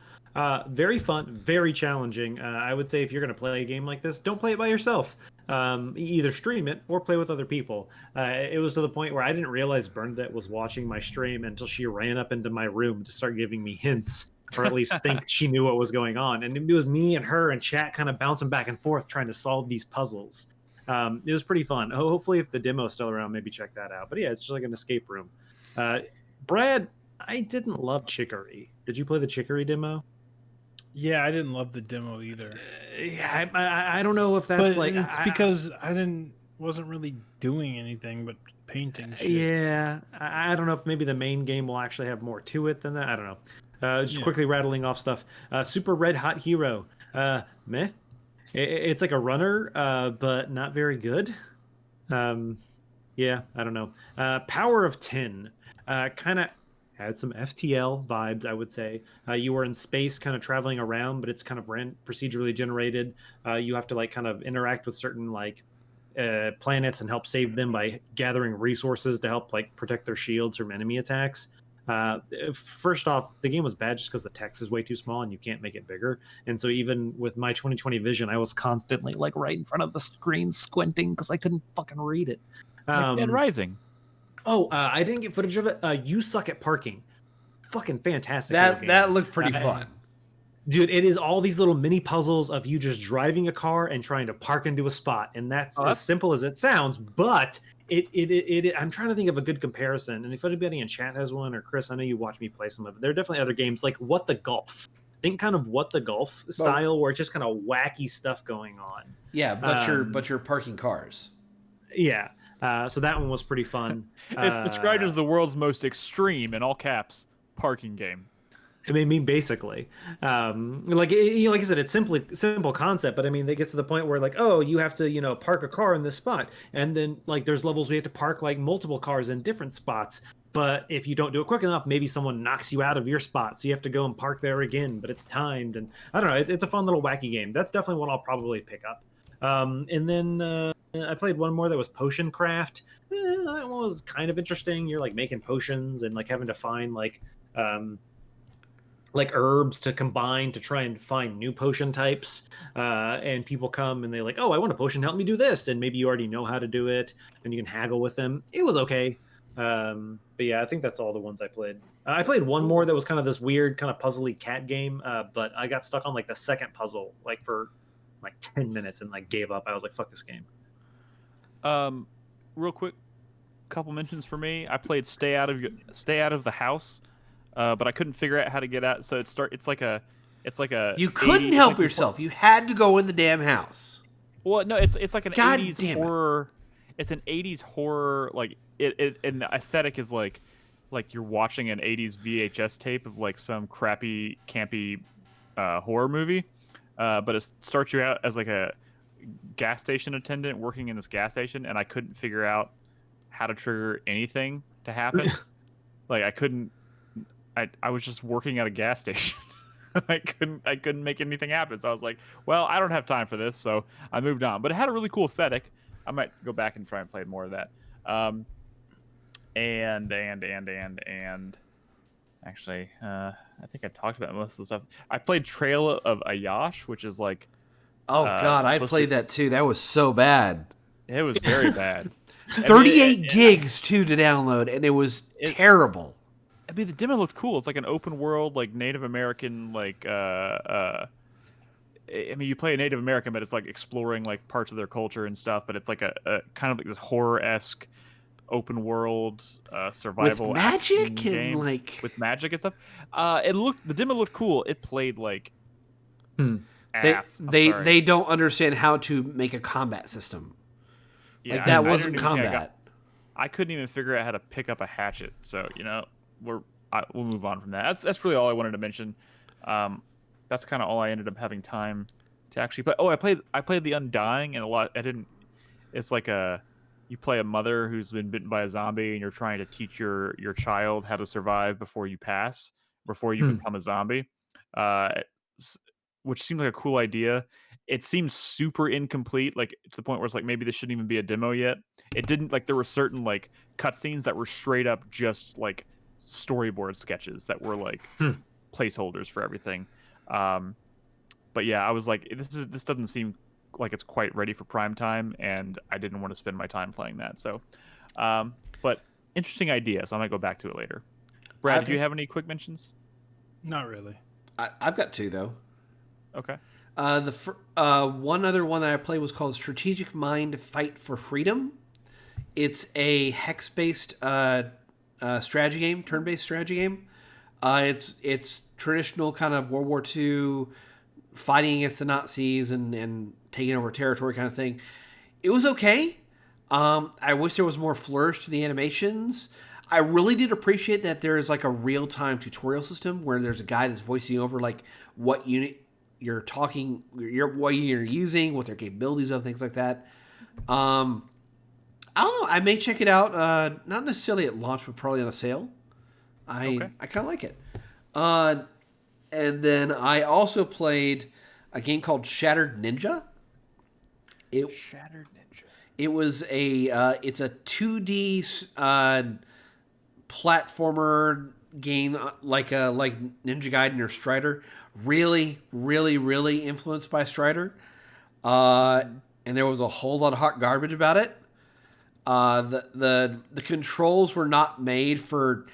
Very fun, very challenging. I would say if you're going to play a game like this, don't play it by yourself. Either stream it or play with other people. It was to the point where I didn't realize Bernadette was watching my stream until she ran up into my room to start giving me hints, or at least think she knew what was going on. And it was me and her and chat kind of bouncing back and forth trying to solve these puzzles. It was pretty fun. Hopefully, if the demo's still around, maybe check that out. But yeah, it's just like an escape room. Brad, I didn't love Chicory. Did you play the Chicory demo? Yeah, I didn't love the demo either. Yeah, I don't know if that's But like it's because I wasn't really doing anything but painting shit. Yeah, I don't know if maybe the main game will actually have more to it than that. I don't know. Just quickly rattling off stuff. Super Red Hot Hero. Meh. It's like a runner, but not very good. Yeah, I don't know. Power of 10. Kind of had some FTL vibes, I would say. You were in space kind of traveling around, but it's kind of procedurally generated. You have to like kind of interact with certain like planets and help save them by gathering resources to help like protect their shields from enemy attacks. First off, the game was bad just because the text is way too small and you can't make it bigger. And so even with my 2020 vision, I was constantly like right in front of the screen squinting because I couldn't fucking read it. Dead Rising. I didn't get footage of it. You Suck at Parking. Fucking fantastic. That looked pretty fun. Dude, it is all these little mini puzzles of you just driving a car and trying to park into a spot. And that's as simple as it sounds, but I'm trying to think of a good comparison. And if anybody in chat has one, or Chris, I know you watch me play some of it. There are definitely other games like What the Golf. think kind of What the Golf style, where it's just kind of wacky stuff going on. Yeah, but you're parking cars. Yeah. So that one was pretty fun. It's described as the world's most extreme, in all caps, parking game. I mean, basically, like I said, it's simple concept, but I mean, they get to the point where like, oh, you have to, park a car in this spot, and then like there's levels where you have to park like multiple cars in different spots. But if you don't do it quick enough, maybe someone knocks you out of your spot, so you have to go and park there again. But it's timed, and I don't know. It's a fun little wacky game. That's definitely one I'll probably pick up. And then I played one more that was Potion Craft. That one was kind of interesting. You're like making potions and like having to find like herbs to combine to try and find new potion types. And people come and they're like, oh, I want a potion, help me do this. And maybe you already know how to do it and you can haggle with them. It was okay. But yeah, I think that's all the ones I played. I played one more that was kind of this weird kind of puzzly cat game. But I got stuck on like the second puzzle, like for like 10 minutes and like gave up. I was like, fuck this game. Real quick, couple mentions for me. I played Stay Out of the House. But I couldn't figure out how to get out. So it's like a. You couldn't help yourself. You had to go in the damn house. Well, no, it's like an God 80s damn it. horror. It's an 80s horror. Like and the aesthetic is like you're watching an 80s VHS tape of like some crappy campy horror movie. But it starts you out as like a gas station attendant working in this gas station, and I couldn't figure out how to trigger anything to happen. Like I couldn't. I was just working at a gas station. I couldn't make anything happen. So I was like, well, I don't have time for this. So I moved on. But it had a really cool aesthetic. I might go back and try and play more of that. And actually, I think I talked about most of the stuff. I played Trail of Ayash, which is like. Oh God, I played that too. That was so bad. It was very bad. 38 gigs too to download, and it was terrible. I mean, the demo looked cool. It's like an open world, like Native American, like I mean, you play a Native American, but it's like exploring like parts of their culture and stuff. But it's like a kind of like this horror-esque open world survival with magic game and like with magic and stuff. The demo looked cool. It played like ass. They don't understand how to make a combat system. Yeah, like that wasn't combat. I couldn't even figure out how to pick up a hatchet. So we'll move on from that. That's really all I wanted to mention. That's kind of all I ended up having time to actually play. Oh, I played The Undying, and it's like you play a mother who's been bitten by a zombie, and you're trying to teach your child how to survive before you become a zombie, which seems like a cool idea. It seems super incomplete, like to the point where it's like maybe this shouldn't even be a demo yet. It didn't, like there were certain like cutscenes that were straight up just like storyboard sketches that were like placeholders for everything. But yeah, I was like, this doesn't seem like it's quite ready for prime time, and I didn't want to spend my time playing that. So, but interesting idea. So I might go back to it later. Brad, did you have any quick mentions? Not really. I've got two though. Okay. One other one that I played was called Strategic Mind Fight for Freedom. It's a hex-based strategy game, turn-based strategy game. It's traditional kind of World War II fighting against the Nazis and taking over territory kind of thing. It was okay. I wish there was more flourish to the animations. I really did appreciate that there is like a real-time tutorial system where there's a guy that's voicing over like what unit you're talking, what you're using, what their capabilities of, things like that. I don't know. I may check it out. Not necessarily at launch, but probably on a sale. I kind of like it. And then I also played a game called Shattered Ninja. Shattered Ninja. It was it's a 2D platformer game like Ninja Gaiden or Strider. Really, really, really influenced by Strider. And there was a whole lot of hot garbage about it. The controls were not made for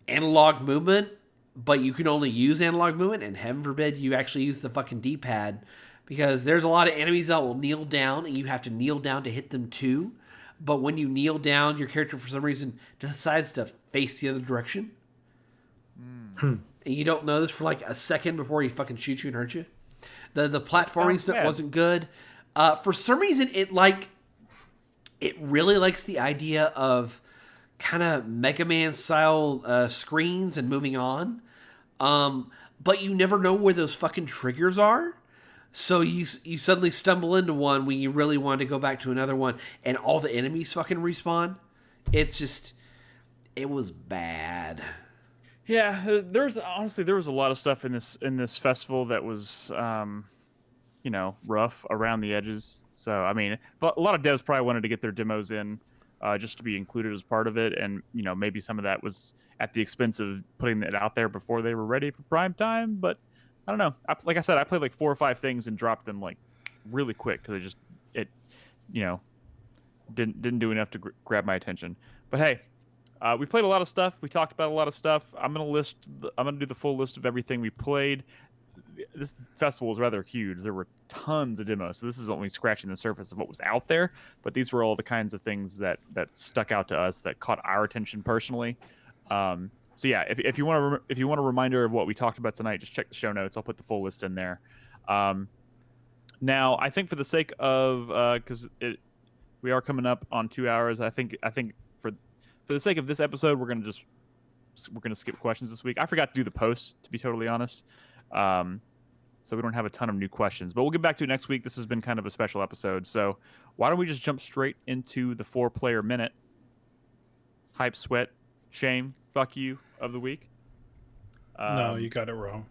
analog movement, but you can only use analog movement, and heaven forbid you actually use the fucking D-pad, because there's a lot of enemies that will kneel down, and you have to kneel down to hit them too. But when you kneel down, your character for some reason decides to face the other direction. and you don't know this for like a second before he fucking shoots you and hurts you. The platforming stuff wasn't good. For some reason, it really likes the idea of kind of Mega Man style screens and moving on. But you never know where those fucking triggers are. So you suddenly stumble into one when you really want to go back to another one, and all the enemies fucking respawn. It was bad. Yeah, there was a lot of stuff in this festival that was rough around the edges. So I mean, but a lot of devs probably wanted to get their demos in just to be included as part of it, and maybe some of that was at the expense of putting it out there before they were ready for prime time. But I don't know. Like I said, I played like 4 or 5 things and dropped them like really quick because it didn't do enough to grab my attention. But hey, we played a lot of stuff. We talked about a lot of stuff. I'm gonna do the full list of everything we played. This festival was rather huge. There were tons of demos, so this is only scratching the surface of what was out there. But these were all the kinds of things that stuck out to us, that caught our attention personally. So yeah, if you want a reminder of what we talked about tonight, just check the show notes. I'll put the full list in there. Now, I think for the sake of because we are coming up on 2 hours, I think for the sake of this episode, we're gonna skip questions this week. I forgot to do the post, to be totally honest. So we don't have a ton of new questions, but we'll get back to it next week. This has been kind of a special episode, so why don't we just jump straight into the 4-player minute? Hype, sweat, shame, fuck you of the week. No, you got it wrong.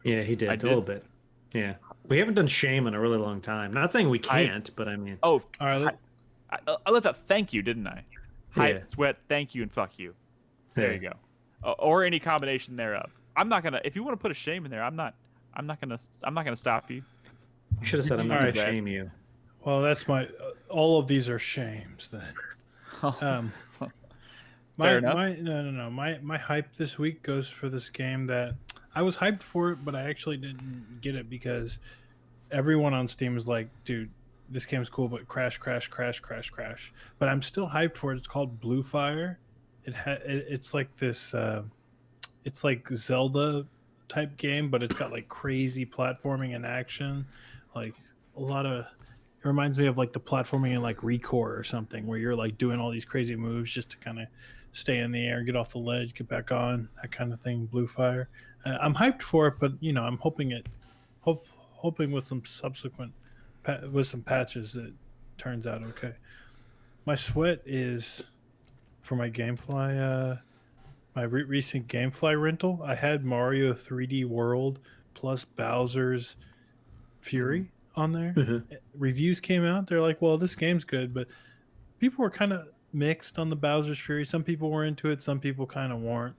Yeah, he did a little bit. Yeah, we haven't done shame in a really long time. Not saying we can't, but I mean. Oh, all right. I left out thank you, didn't I? Hype, sweat, thank you, and fuck you. There you go. Or any combination thereof. I'm not gonna. If you want to put a shame in there, I'm not gonna stop you. You should have said I'm not gonna shame you. Well, that's my. All of these are shames then. My hype this week goes for this game that I was hyped for it, but I actually didn't get it because everyone on Steam is like, dude, this game's cool, but crash. But I'm still hyped for it. It's called Blue Fire. It's like this. It's like Zelda type game, but it's got like crazy platforming and action. Like a lot of. It reminds me of like the platforming in like Recore or something, where you're like doing all these crazy moves just to kind of stay in the air, get off the ledge, get back on, that kind of thing. Blue Fire. I'm hyped for it, but I'm hoping with some subsequent with some patches that turns out okay. My sweat is for my GameFly. My recent GameFly rental. I had Mario 3D World plus Bowser's Fury on there. Mm-hmm. Reviews came out. They're like, well, this game's good, but people were kind of mixed on the Bowser's Fury. Some people were into it, some people kind of weren't.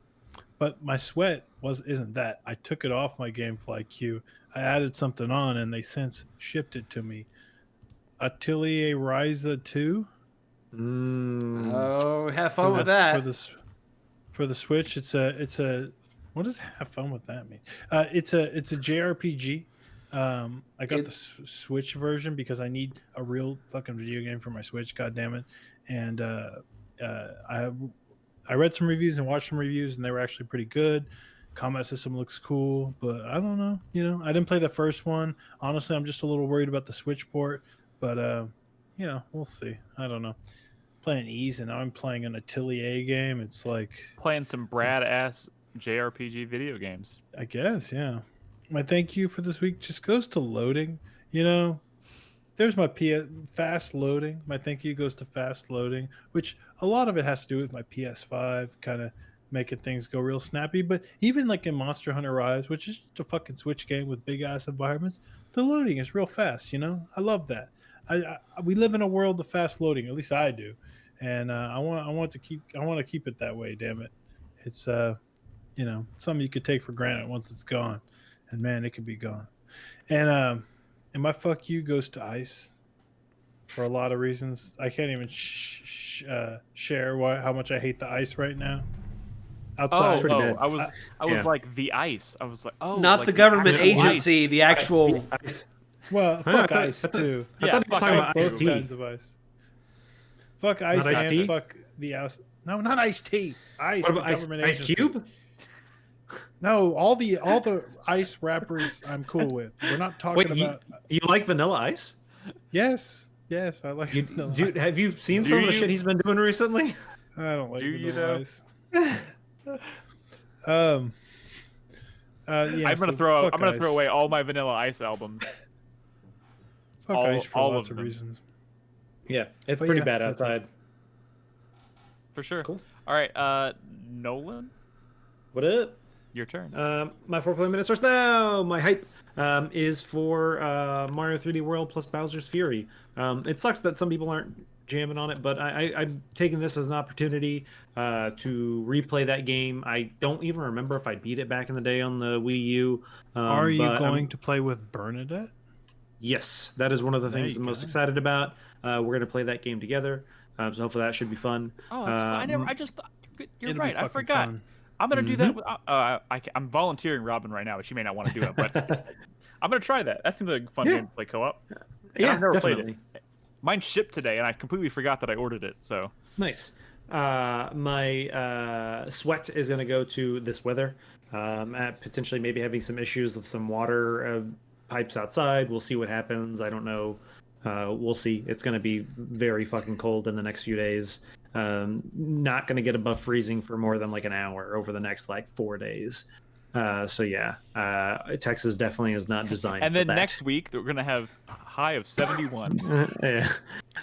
But my sweat isn't that. I took it off my GameFly queue. I added something on, and they since shipped it to me. Atelier Ryza 2. Oh, have fun with that. For the Switch, it's a what does have fun with that mean? It's a JRPG. I got the Switch version because I need a real fucking video game for my Switch. God damn it! And I read some reviews and watched some reviews, and they were actually pretty good. Combat system looks cool, but I don't know. I didn't play the first one. Honestly, I'm just a little worried about the Switch port, but we'll see. I don't know. Playing Ease, and now I'm playing an Atelier game. It's like playing some Brad ass JRPG video games. I guess, yeah. My thank you for this week just goes to loading. There's my fast loading. My thank you goes to fast loading, which a lot of it has to do with my PS5 kind of making things go real snappy. But even like in Monster Hunter Rise, which is just a fucking Switch game with big ass environments, the loading is real fast. I love that. We live in a world of fast loading. At least I do, and I want to keep it that way. Damn it, it's something you could take for granted once it's gone, and man, it could be gone. And my fuck you goes to Ice for a lot of reasons. I can't even share how much I hate the Ice right now. Outside, I was like the Ice. I was like, not like the government agency, the actual. Ice. Well, fuck Ice too. I thought he was talking about Ice-T. Kinds of Ice. Fuck Ice and fuck the Ice. No, not Ice-T. Ice. What about Ice Cube? No, all the ice wrappers I'm cool with. We're not talking Wait, about. you like Vanilla Ice? Yes, I like. Vanilla Dude, Ice. have you seen Do some of the you? shit he's been doing recently? I don't like Do you, Vanilla though? Ice. Yeah. I'm gonna so throw fuck I'm gonna Ice. throw away all my Vanilla Ice albums. Fuck Ice for all lots of of them. reasons. Yeah, it's But pretty yeah, bad that's it. outside. For sure. Cool. All right, Nolan, What up? your turn. My 4 play minute source now. My hype is for Mario 3D World plus Bowser's Fury. It sucks that some people aren't jamming on it, but I'm taking this as an opportunity to replay that game. I don't even remember if I beat it back in the day on the Wii U. Are you but going to play with Bernadette? Yes, that is one of the There things you I'm most go. excited about. We're going to play that game together, so hopefully that should be fun. Oh, that's fine. I just thought you're It'll be right. I fucking forgot. fun. I'm gonna do that. I'm volunteering Robin right now, but she may not want to do it. But I'm gonna try that. That seems like a fun Yeah. game to play co-op. Yeah, I've never definitely. played it. Mine shipped today, and I completely forgot that I ordered it. So Nice. My sweat is going to go to this weather. At potentially maybe having some issues with some water pipes outside. We'll see what happens. I don't know. We'll see. It's going to be very fucking cold in the next few days. Not going to get above freezing for more than like an hour over the next like 4 days. So yeah, Texas definitely is not designed and for then that. next week we're gonna have a high of 71. Yeah.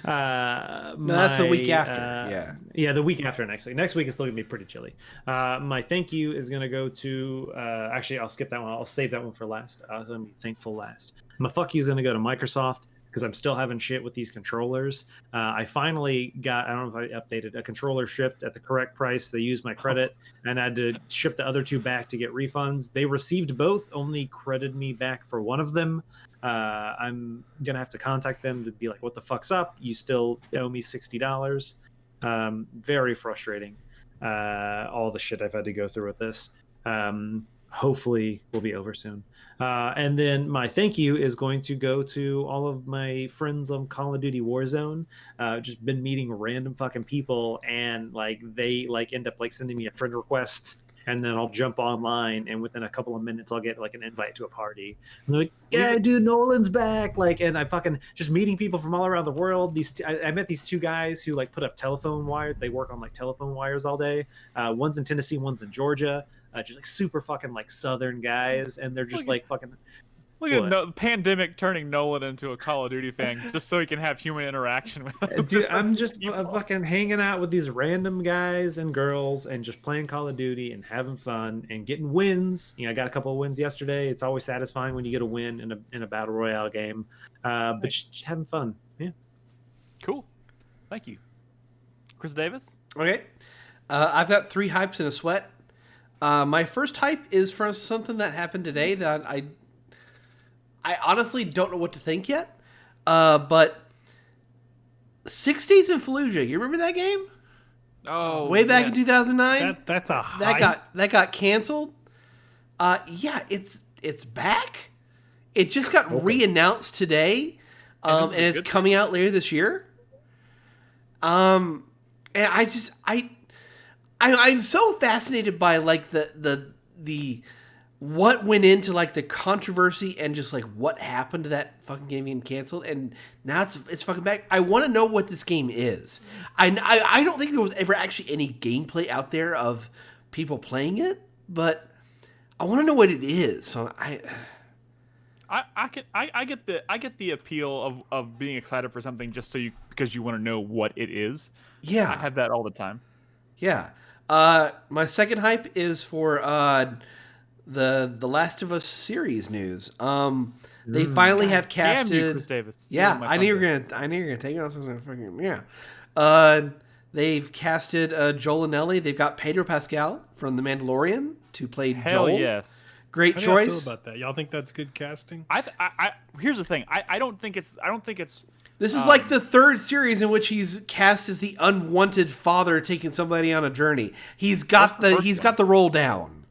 No, that's the week after. Yeah, the week after next week. Next week is still gonna be pretty chilly. My thank you is gonna go to. Actually, I'll skip that one. I'll save that one for last. I'm gonna be thankful last. My fuck you is gonna go to Microsoft because I'm still having shit with these controllers. I finally got. I don't know if I updated a controller shipped at the correct price. They used my credit, and I had to ship the other two back to get refunds. They received both, only credited me back for one of them. I'm gonna have to contact them to be like, "What the fuck's up? You still owe me $60." Very frustrating. All the shit I've had to go through with this. Hopefully, will be over soon. And then my thank you is going to go to all of my friends on Call of Duty Warzone. Just been meeting random fucking people, and like they like end up like sending me a friend request. And then I'll jump online, and within a couple of minutes, I'll get like an invite to a party. And they're like, "Yeah, dude, Nolan's back!" Like, and I fucking just meeting people from all around the world. I met these two guys who like put up telephone wires. They work on like telephone wires all day. One's in Tennessee, one's in Georgia. Just like super fucking like Southern guys, and they're just like fucking. Look at the pandemic turning Nolan into a Call of Duty fan just so he can have human interaction with them. Dude, I'm just fucking hanging out with these random guys and girls and just playing Call of Duty and having fun and getting wins. You know, I got a couple of wins yesterday. It's always satisfying when you get a win in a battle royale game. But just having fun. Yeah. Cool. Thank you. Chris Davis? Okay. I've got 3 hypes and a sweat. My first hype is from something that happened today that I honestly don't know what to think yet. But 6 Days in Fallujah, you remember that game? Oh, way back in 2009. That's a hype. That got canceled. Yeah, it's back. It just got re-announced today, and it's coming out later this year. And I'm so fascinated by like the what went into like the controversy and just like what happened to that fucking game being canceled, and now it's fucking back. I want to know what this game is. I don't think there was ever actually any gameplay out there of people playing it, but I want to know what it is. So I get the appeal of being excited for something just because you want to know what it is. Yeah, I have that all the time. Yeah. My second hype is for the Last of Us series news. They finally have casted. Damn you, Chris Davis. Yeah, I knew you were gonna take it. I was gonna fucking yeah. They've casted Joel and Ellie. They've got Pedro Pascal from The Mandalorian to play Hell Joel. yes. Great How do y'all choice. feel about that? Y'all think that's good casting? Here's the thing. I don't think it's. This is like the third series in which he's cast as the unwanted father taking somebody on a journey. He's got the role down.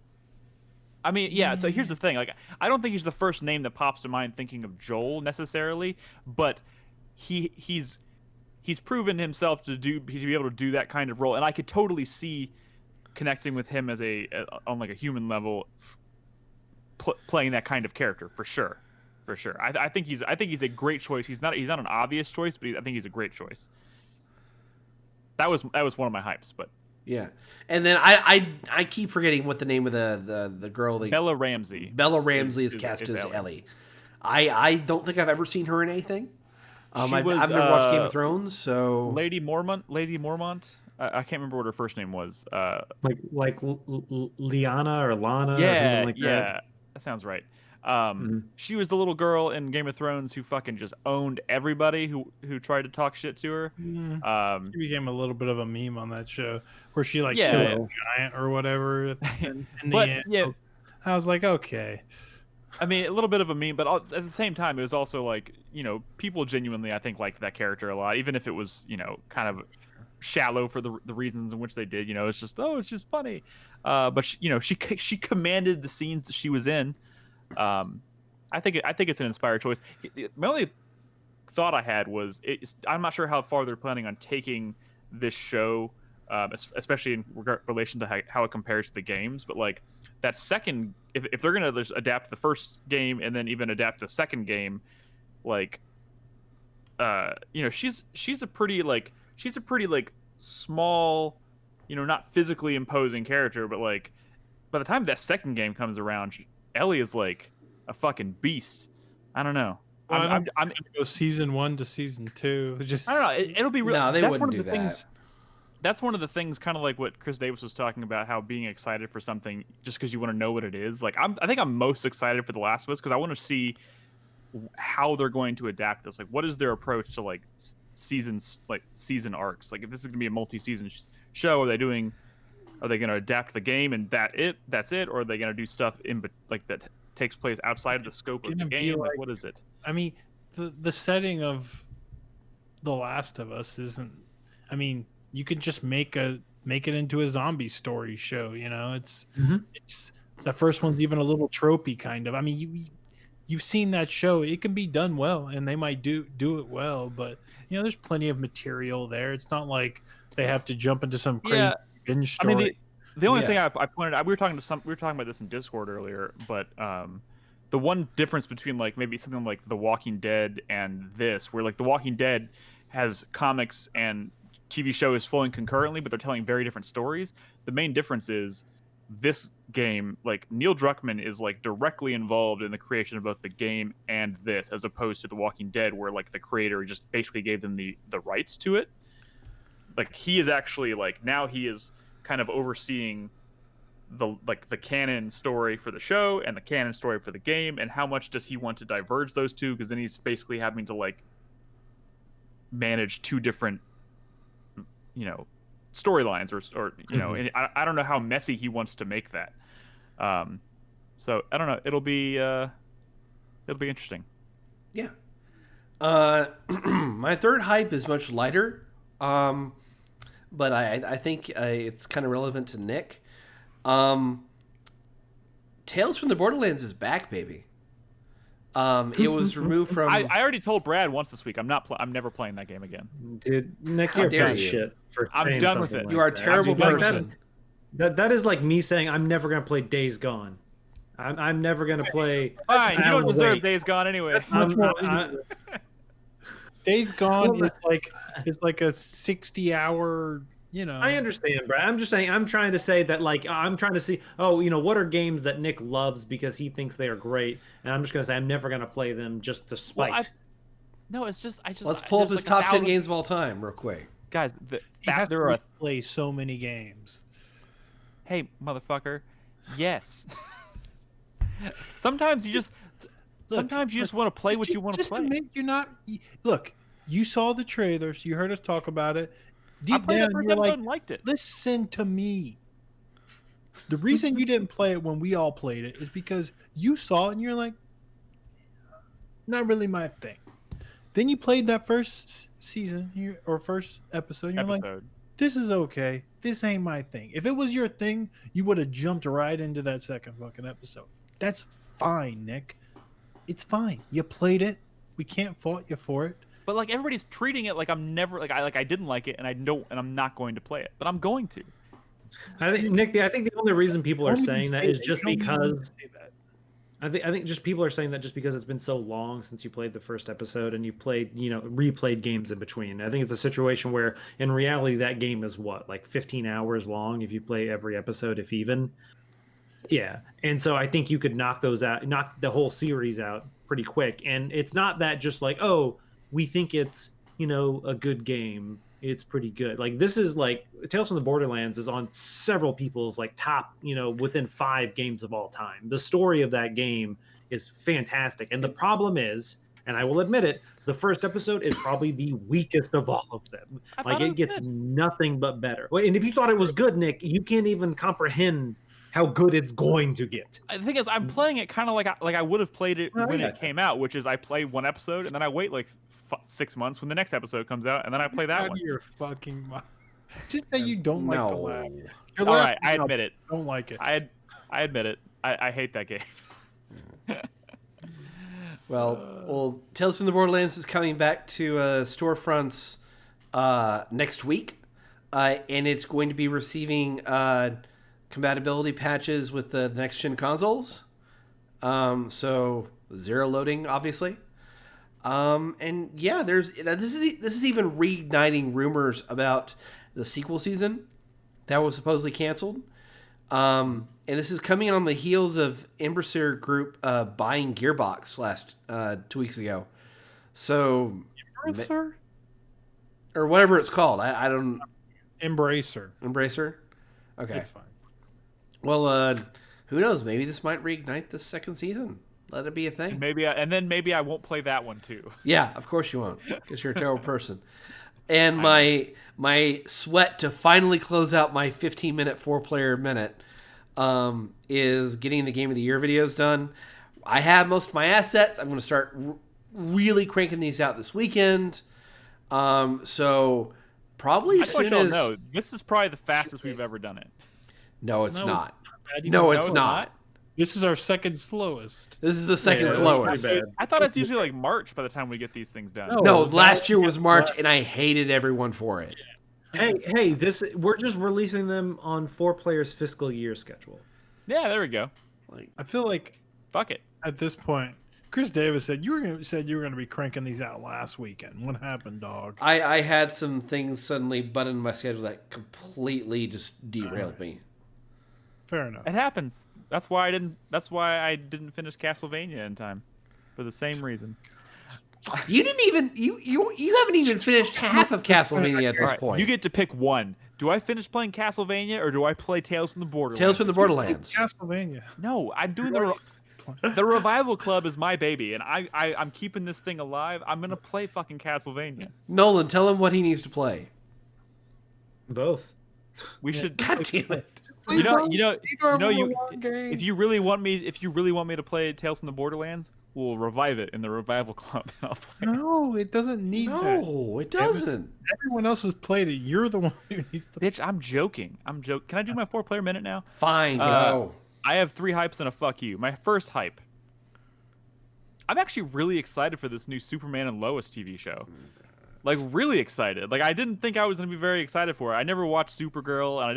I mean, yeah. So here's the thing. Like, I don't think he's the first name that pops to mind thinking of Joel necessarily, but he's proven himself to be able to do that kind of role, and I could totally see connecting with him as on like a human level, playing that kind of character for sure. I think he's a great choice. He's not an obvious choice, but I think he's a great choice. That was one of my hypes, but yeah. And then I keep forgetting what the name of the girl. Bella Ramsey. Bella Ramsey is cast as Ellie. I don't think I've ever seen her in anything. I've never watched Game of Thrones, so Lady Mormont. I can't remember what her first name was. Like Liana or Lana. Yeah, or like that sounds right. She was the little girl in Game of Thrones who fucking just owned everybody who tried to talk shit to her. She became a little bit of a meme on that show where she killed a giant or whatever. In the end, yeah, I was like, okay. I mean, a little bit of a meme, but at the same time, it was also like, people genuinely, I think, liked that character a lot, even if it was, kind of shallow for the reasons in which they did. It's just funny. But she commanded the scenes that she was in. I think it's an inspired choice. My only thought I had was I'm not sure how far they're planning on taking this show, especially in relation to how it compares to the games. But like that second, if they're gonna just adapt the first game and then even adapt the second game, like, she's a pretty small, not physically imposing character, but like by the time that second game comes around, Ellie is like a fucking beast. I don't know. Well, I'm gonna go season 1 to season 2. I don't know. It'll be real. No, they wouldn't do that. Things, that's one of the things, kind of like what Chris Davis was talking about, how being excited for something just because you want to know what it is. Like I think I'm most excited for The Last of Us because I want to see how they're going to adapt this. Like, what is their approach to like season arcs? Like, if this is gonna be a multi-season show, are they going to adapt the game and that's it, or are they going to do stuff that takes place outside of the scope of the game? Like, what is it? I mean, the setting of The Last of Us isn't. I mean, you could just make it into a zombie story show. It's the first one's even a little tropey kind of. I mean, you've seen that show. It can be done well, and they might do it well. But there's plenty of material there. It's not like they have to jump into some crazy binge story. I mean, the only thing I pointed out, we were talking about this in Discord earlier, but the one difference between like maybe something like The Walking Dead and this, where like The Walking Dead has comics and TV show is flowing concurrently, but they're telling very different stories. The main difference is this game, like Neil Druckmann is like directly involved in the creation of both the game and this, as opposed to The Walking Dead, where like the creator just basically gave them the rights to it. Like he is actually like, now he is kind of overseeing the canon story for the show and the canon story for the game, and how much does he want to diverge those two, because then he's basically having to like manage two different storylines or and I don't know how messy he wants to make that. So I don't know, it'll be interesting. Yeah. My third hype is much lighter, but I think it's kind of relevant to Nick. Tales from the Borderlands is back, baby. It was removed from. I already told Brad once this week. I'm never playing that game again. Dude, Nick, you're bad shit. I'm done with it. Like you are a terrible person. That is like me saying I'm never gonna play Days Gone. I'm never gonna play. Fine, you don't deserve Days Gone anyway. Days Gone is like a 60-hour. I understand, Brad. I'm just saying. I'm trying to say that, like, I'm trying to see. Oh, what are games that Nick loves because he thinks they are great, and I'm just gonna say I'm never gonna play them just to spite. Well, no, it's just. Let's pull up his top 10 games of all time, real quick, guys. There are play so many games. Hey, motherfucker. Yes. Sometimes you just want to play what you want to play. Just admit you're not. Look, you saw the trailers. You heard us talk about it. Deep down, you're like, liked it. Listen to me. The reason you didn't play it when we all played it is because you saw it and you're like, not really my thing. Then you played that first season or first episode. And you're like, this is okay. This ain't my thing. If it was your thing, you would have jumped right into that second fucking episode. That's fine, Nick. It's fine. You played it. We can't fault you for it. But like everybody's treating it like I'm never I didn't like it and I'm not going to play it, but I'm going to. I think Nick, I think the only reason people are Don't even saying that say is that. just You don't even because say that. I think just people are saying that just because it's been so long since you played the first episode and you played, replayed games in between. I think it's a situation where in reality that game is what, like 15 hours long if you play every episode, if even. Yeah. And so I think you could knock the whole series out pretty quick. And it's not that just like, oh, we think it's, a good game. It's pretty good. Like this is like Tales from the Borderlands is on several people's like top, within 5 games of all time. The story of that game is fantastic. And the problem is, and I will admit it, the first episode is probably the weakest of all of them. Like it gets nothing but better. And if you thought it was good, Nick, you can't even comprehend how good it's going to get. The thing is, I'm playing it kind of like I would have played it when it came out, which is I play one episode and then I wait like 6 months when the next episode comes out, and then I play that Out one. of your fucking mind. Just say you don't like the laugh. All right, I admit it. Don't like it. I admit it. I hate that game. Well, Tales from the Borderlands is coming back to storefronts next week, and it's going to be receiving compatibility patches with the next gen consoles. So zero loading, obviously. And yeah, this is even reigniting rumors about the sequel season that was supposedly canceled. And this is coming on the heels of Embracer Group buying Gearbox 2 weeks ago. So Embracer? Or whatever it's called. I don't Embracer. Okay. It's fine. Well, who knows? Maybe this might reignite the second season. Let it be a thing. And then maybe I won't play that one too. Yeah, of course you won't, because you're a terrible person. And my sweat to finally close out my 15-minute 4-player minute is getting the Game of the Year videos done. I have most of my assets. I'm going to start really cranking these out this weekend. So probably as soon as... No, this is probably the fastest we've ever done it. No, it's not. No, it's not. This is our second slowest. This is the second slowest. I thought it's usually like March by the time we get these things done. No, last year was March, and I hated everyone for it. Hey, we're just releasing them on 4Player's fiscal year schedule. Yeah, there we go. I feel like Fuck it. at this point, Chris Davis said you were going to be cranking these out last weekend. What happened, dog? I had some things suddenly butt in my schedule that completely just derailed me. Fair enough. It happens. That's why I didn't finish Castlevania in time, for the same reason. You didn't even you haven't even finished half of Castlevania at this point. You get to pick one. Do I finish playing Castlevania or do I play Tales from the Borderlands? Tales from the Borderlands. Castlevania. No, I'm doing the Revival Club is my baby, and I'm keeping this thing alive. I'm gonna play fucking Castlevania. Nolan, tell him what he needs to play. Both. We should. God damn it. If you really want me to play Tales from the Borderlands, we'll revive it in the Revival Club. And I'll play No, it doesn't need that. No, it doesn't. Everyone else has played it. You're the one who needs to. Bitch, I'm joking. Can I do my 4-player minute now? Fine, go. I have 3 hypes and a fuck you. My first hype. I'm actually really excited for this new Superman and Lois TV show. Like, really excited. Like, I didn't think I was going to be very excited for it. I never watched Supergirl, and I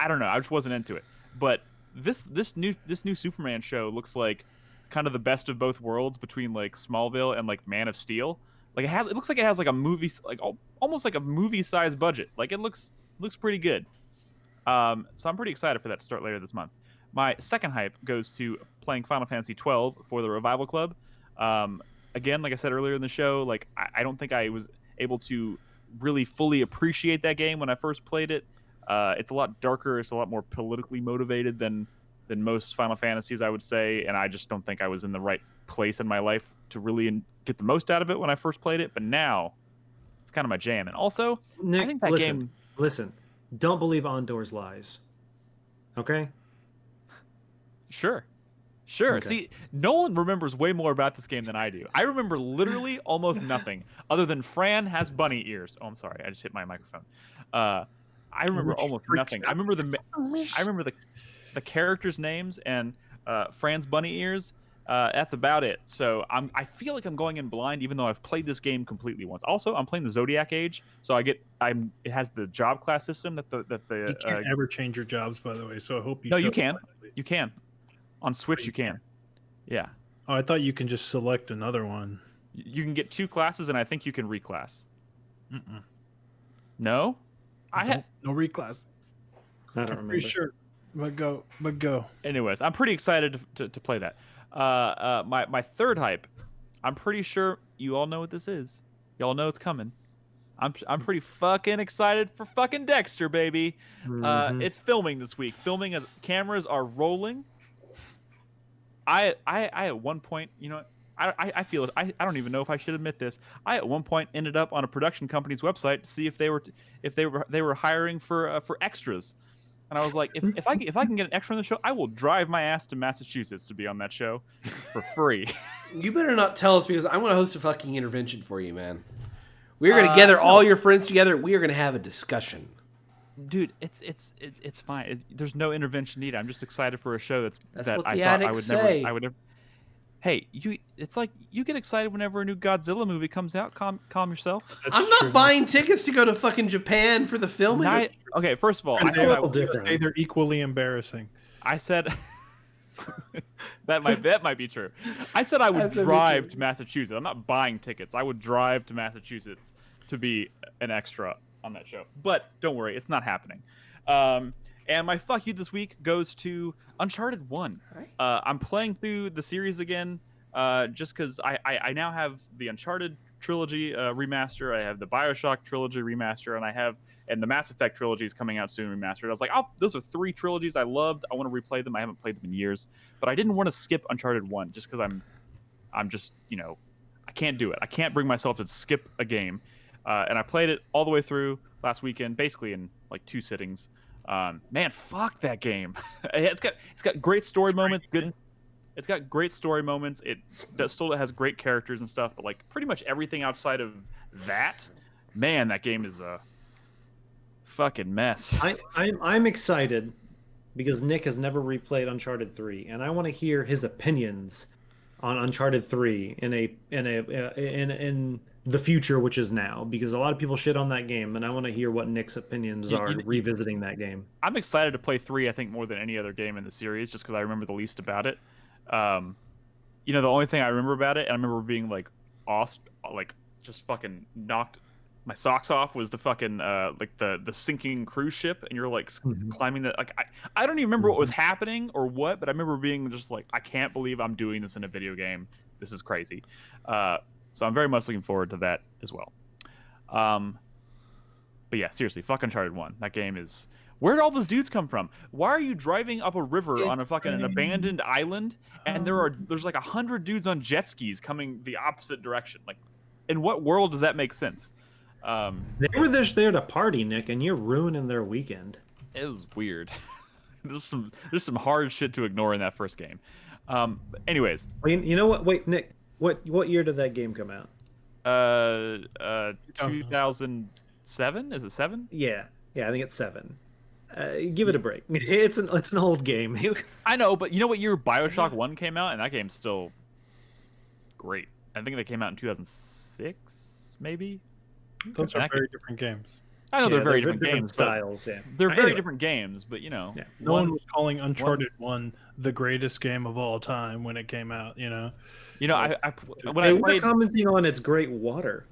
don't know. I just wasn't into it. But this new Superman show looks like kind of the best of both worlds between like Smallville and like Man of Steel. Like it looks like it has like a movie, like almost like a movie-sized budget. Like it looks pretty good. So I'm pretty excited for that to start later this month. My second hype goes to playing Final Fantasy 12 for the Revival Club. Again, like I said earlier in the show, like I don't think I was able to really fully appreciate that game when I first played it. It's a lot darker. It's a lot more politically motivated than most Final Fantasies, I would say. And I just don't think I was in the right place in my life to really get the most out of it when I first played it. But now it's kind of my jam. And also, Nick, I think that game... Listen, don't believe Ondor's lies. Okay? Sure. Okay. See, Nolan remembers way more about this game than I do. I remember literally almost nothing other than Fran has bunny ears. Oh, I'm sorry. I just hit my microphone. I remember almost nothing. I remember the characters' names and Fran's bunny ears. That's about it. So I feel like I'm going in blind, even though I've played this game completely once. Also, I'm playing the Zodiac Age, so it has the job class system that the You can't ever change your jobs, by the way. So I hope you. No, you chose can. wisely. You can. On Switch, you can. Yeah. Oh, I thought you can just select another one. You can get 2 classes, and I think you can reclass. Mm-mm. No? No reclass. I don't remember. Pretty sure. But go. Anyways, I'm pretty excited to play that. My third hype, I'm pretty sure you all know what this is. Y'all know it's coming. I'm pretty fucking excited for fucking Dexter, baby. It's filming this week. Filming as cameras are rolling. I at one point, you know, I feel it. I don't even know if I should admit this. I at one point ended up on a production company's website to see if they were hiring for extras, and I was like, if I can get an extra on the show, I will drive my ass to Massachusetts to be on that show for free. You better not tell us, because I'm going to host a fucking intervention for you, man. We're going to gather all your friends together. We are going to have a discussion. Dude, it's fine. There's no intervention needed. I'm just excited for a show that what I the thought addicts say. I would never. Hey, it's like you get excited whenever a new Godzilla movie comes out. Calm yourself. I'm not buying tickets to go to fucking Japan for the filming. Okay, first of all, they're equally embarrassing. I said that might be true. I said I would drive to Massachusetts. I'm not buying tickets. I would drive to Massachusetts to be an extra on that show. But don't worry, it's not happening. And my fuck you this week goes to Uncharted 1. I'm playing through the series again just because I now have the Uncharted trilogy remaster. I have the BioShock trilogy remaster, and the Mass Effect trilogy is coming out soon remastered. I was like, those are 3 trilogies I loved. I want to replay them. I haven't played them in years. But I didn't want to skip Uncharted 1 just because I'm just, you know, I can't do it. I can't bring myself to skip a game. And I played it all the way through last weekend, basically in like 2 sittings. Man, fuck that game. It's got great story moments. It's got great story moments. It still has great characters and stuff, but like pretty much everything outside of that, man, that game is a fucking mess. I'm excited because Nick has never replayed Uncharted 3, and I want to hear his opinions on Uncharted 3 in the future, which is now, because a lot of people shit on that game, and I want to hear what Nick's opinions are revisiting that game. I'm excited to play 3, I think, more than any other game in the series, just because I remember the least about it. You know, the only thing I remember about it, and I remember being like just fucking knocked my socks off, was the fucking like the sinking cruise ship, and you're like climbing the like I don't even remember what was happening or what, but I remember being just like, I can't believe I'm doing this in a video game. This is crazy. So I'm very much looking forward to that as well. But yeah, seriously, fuck Uncharted 1. That game is... Where did all those dudes come from? Why are you driving up a river on an abandoned island, and there's like 100 dudes on jet skis coming the opposite direction? Like, in what world does that make sense? They were just there to party, Nick, and you're ruining their weekend. It was weird. There's some hard shit to ignore in that first game. Anyways, you know what? Wait, Nick. What year did that game come out? 2007. Is it 7? Yeah, I think it's 7. Give it a break. It's an old game. I know, but you know what year BioShock 1 came out, and that game's still great. I think they came out in 2006, maybe. Those are very different games. I know they're very different games, styles. Yeah, they're very different games. But you know, no one was calling Uncharted 1 the greatest game of all time when it came out. You know, when I played, commenting on its great water.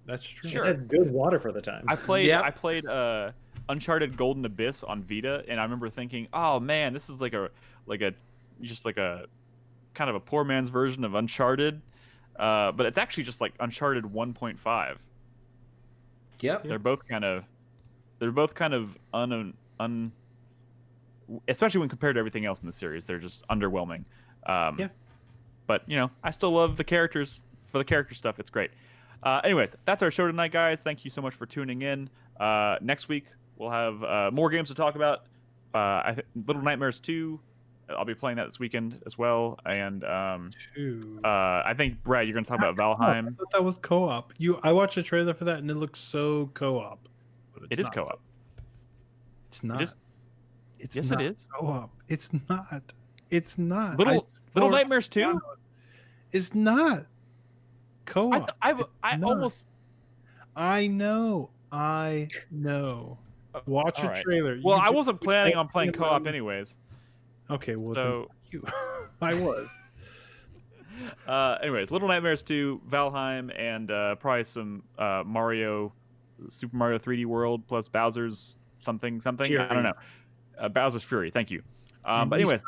That's true. Sure. It had good water for the time. I played Uncharted Golden Abyss on Vita, and I remember thinking, oh man, this is like a kind of a poor man's version of Uncharted, but it's actually just like Uncharted 1.5. Yep. They're both kind of especially when compared to everything else in the series, they're just underwhelming. But you know, I still love the characters. For the character stuff, it's great. Anyways, that's our show tonight, guys. Thank you so much for tuning in. Next week we'll have more games to talk about. Little Nightmares 2. I'll be playing that this weekend as well. And I think, Brad, you're going to talk about Valheim. I thought that was co-op. I watched a trailer for that, and it looks so co-op. It is co-op. It's not. Yes, it is. Co-op. It's not. It's not. Little Nightmares 2? It's not co-op. Almost. I know. Watch a trailer. Well, I wasn't planning on playing co-op anyways. Okay, well, so you. I was. Anyways, Little Nightmares 2, Valheim, and probably some Super Mario 3D World plus Bowser's something. Fury. I don't know. Bowser's Fury. Thank you. But anyways,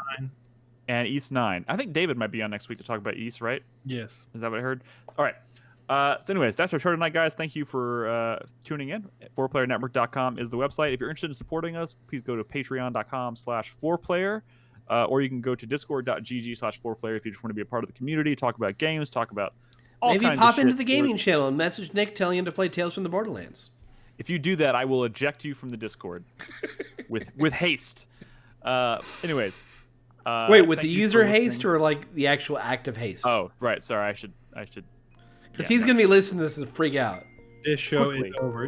and East 9. I think David might be on next week to talk about East, right? Yes. Is that what I heard? All right. So anyways, that's our show tonight, guys. Thank you for tuning in. 4playernetwork.com is the website. If you're interested in supporting us, please go to patreon.com/4player. Or you can go to discord.gg/4player if you just want to be a part of the community, talk about games, talk about all Maybe kinds pop of shit. into the gaming channel and message Nick telling him to play Tales from the Borderlands. If you do that, I will eject you from the Discord with haste. Anyways. Wait, with the user haste or like the actual act of haste? Oh, right. Sorry, I should. Because he's going to be listening to this and freak out. This show is over.